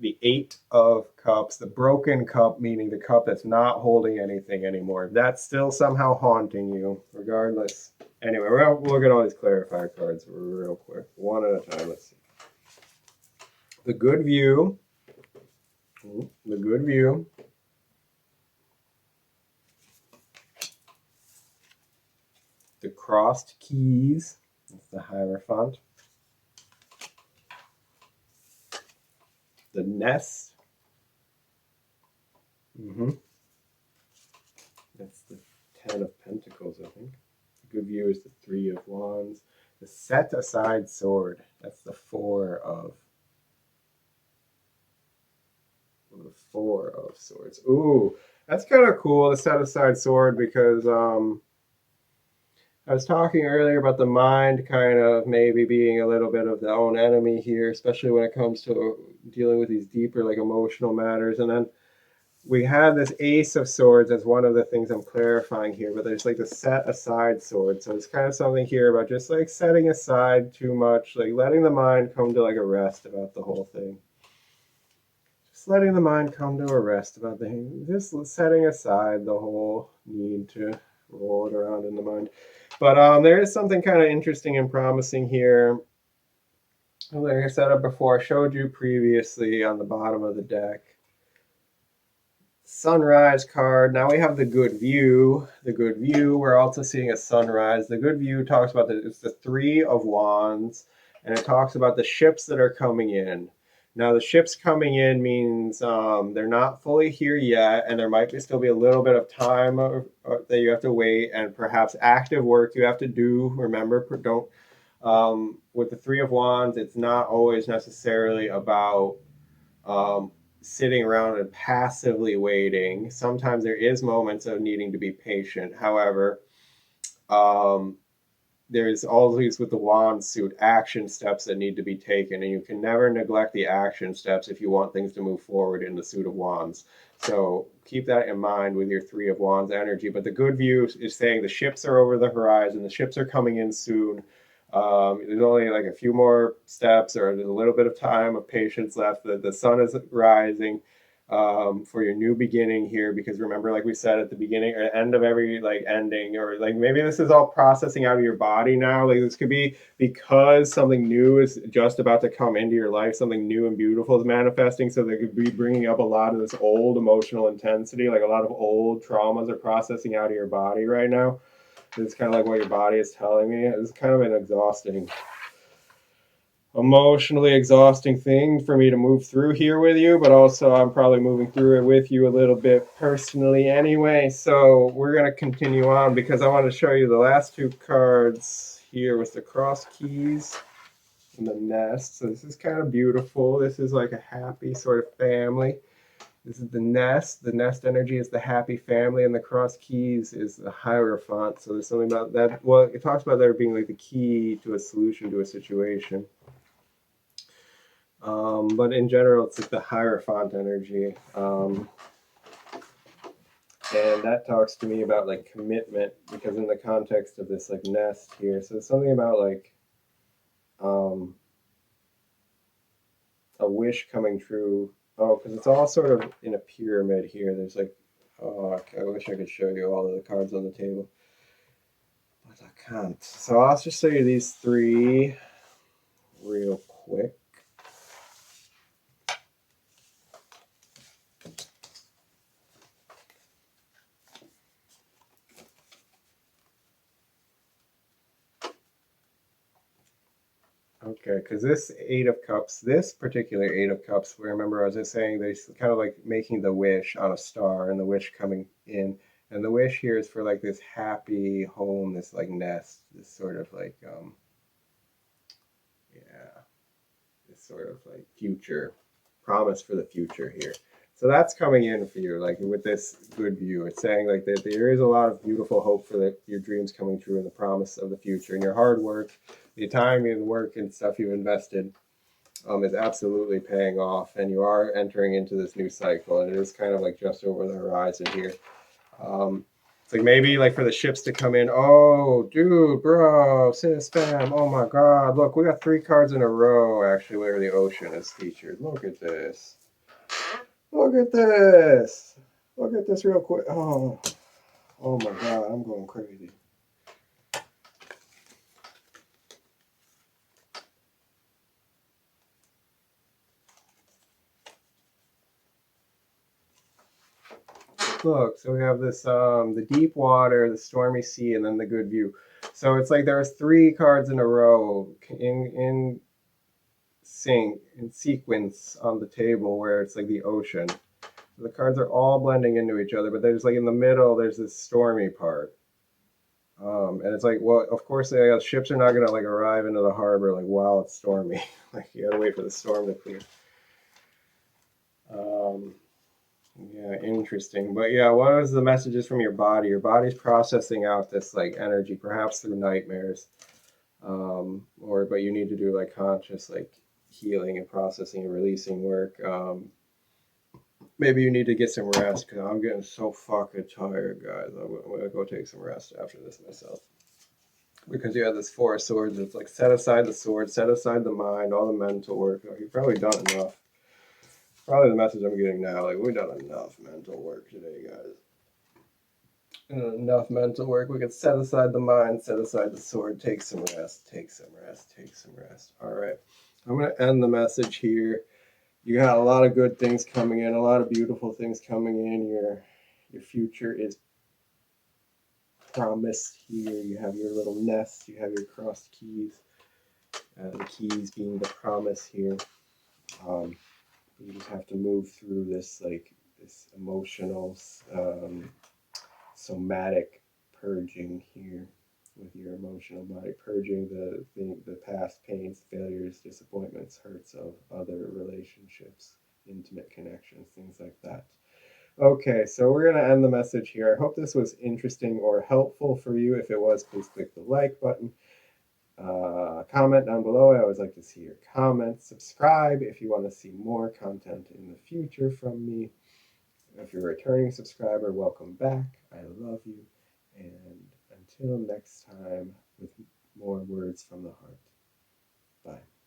The 8 of cups, the broken cup, meaning the cup that's not holding anything anymore. That's still somehow haunting you, regardless. Anyway, we're going to look at all these clarifier cards real quick, one at a time. Let's see. The good view. The good view. The crossed keys. That's the Hierophant. The nest. That's the 10 of Pentacles, I think. The good view is the 3 of Wands. The set aside sword. That's the 4 of Swords. Ooh, that's kind of cool, the set aside sword, because I was talking earlier about the mind kind of maybe being a little bit of the own enemy here, especially when it comes to dealing with these deeper like emotional matters. And then we had this Ace of Swords as one of the things I'm clarifying here, but there's like the set aside sword. So it's kind of something here about just like setting aside too much, like letting the mind come to like a rest about the whole thing. Just letting the mind come to a rest about the thing. Just setting aside the whole need to roll it around in the mind. But there is something kind of interesting and promising here. Like I said it before, I showed you previously on the bottom of the deck. Sunrise card. Now we have the good view. The good view, we're also seeing a sunrise. The good view talks about it's the 3 of Wands, and it talks about the ships that are coming in. Now the ships coming in means they're not fully here yet, and there might still be a little bit of time that you have to wait, and perhaps active work you have to do. Remember, don't with the 3 of Wands, it's not always necessarily about sitting around and passively waiting. Sometimes there is moments of needing to be patient. However, there's always, with the wand suit, action steps that need to be taken, and you can never neglect the action steps if you want things to move forward in the suit of wands. So keep that in mind with your 3 of Wands energy. But the good view is saying the ships are over the horizon. The ships are coming in soon. There's only like a few more steps, or there's a little bit of time of patience left. The sun is rising for your new beginning here, because remember, like we said at the beginning or end of every like ending, or like maybe this is all processing out of your body now. Like this could be because something new is just about to come into your life, something new and beautiful is manifesting, so they could be bringing up a lot of this old emotional intensity, like a lot of old traumas are processing out of your body right now. It's kind of like what your body is telling me. It's kind of an emotionally exhausting thing for me to move through here with you, but also I'm probably moving through it with you a little bit personally anyway. So we're going to continue on, because I want to show you the last 2 cards here with the cross keys and the nest. So this is kind of beautiful. This is like a happy sort of family. This is the nest. The nest energy is the happy family, and the cross keys is the Hierophant. So there's something about that. Well, it talks about there being like the key to a solution to a situation. But in general, it's like the Hierophant energy. And that talks to me about like commitment, because in the context of this like nest here, so it's something about like a wish coming true. Oh, because it's all sort of in a pyramid here. There's like, oh, I wish I could show you all of the cards on the table, but I can't. So I'll just show you these 3 real quick. Okay, because this 8 of Cups, this particular 8 of Cups, remember I was just saying they kind of like making the wish on a star, and the wish coming in. And the wish here is for like this happy home, this like nest, this sort of like, yeah, this sort of like future, promise for the future here. So that's coming in for you, like with this good view. It's saying like that there is a lot of beautiful hope for your dreams coming true, and the promise of the future, and your hard work, the time and work and stuff you've invested is absolutely paying off, and you are entering into this new cycle, and it is kind of like just over the horizon here. It's like maybe like for the ships to come in. Oh, dude, bro, sis, fam, oh my God, look, we got 3 cards in a row actually where the ocean is featured. Look at this. Look at this. Look at this real quick. Oh, oh my God, I'm going crazy. Look, so we have this the deep water, the stormy sea, and then the good view. So it's like there's three cards in a row in sync in sequence on the table where it's like the ocean. So the cards are all blending into each other, but there's like in the middle there's this stormy part. And it's like, well, of course, the ships are not gonna like arrive into the harbor like while it's stormy. Like you gotta wait for the storm to clear. Um, Yeah, interesting. But yeah, what is the messages from your body? Your body's processing out this like energy, perhaps through nightmares. Or but you need to do like conscious like healing and processing and releasing work. Maybe you need to get some rest because I'm getting so fucking tired, guys. I'm gonna go take some rest after this myself. Because you have this four of swords, it's like set aside the sword, set aside the mind, all the mental work. You've probably done enough. Probably the message I'm getting now, like we've done enough mental work today, guys. Enough mental work. We can set aside the mind, set aside the sword, take some rest, take some rest, take some rest. All right. I'm going to end the message here. You got a lot of good things coming in, a lot of beautiful things coming in. Your future is promised here. You have your little nest, you have your crossed keys, the keys being the promise here. Um, you just have to move through this like this emotional somatic purging here with your emotional body, purging the past pains, failures, disappointments, hurts of other relationships, intimate connections, things like that. Okay, so we're going to end the message here. I hope this was interesting or helpful for you. If it was, please click the like button. Comment down below. I always like to see your comments. Subscribe if you want to see more content in the future from me. If you're a returning subscriber, welcome back. I love you. And until next time, with more words from the heart. Bye.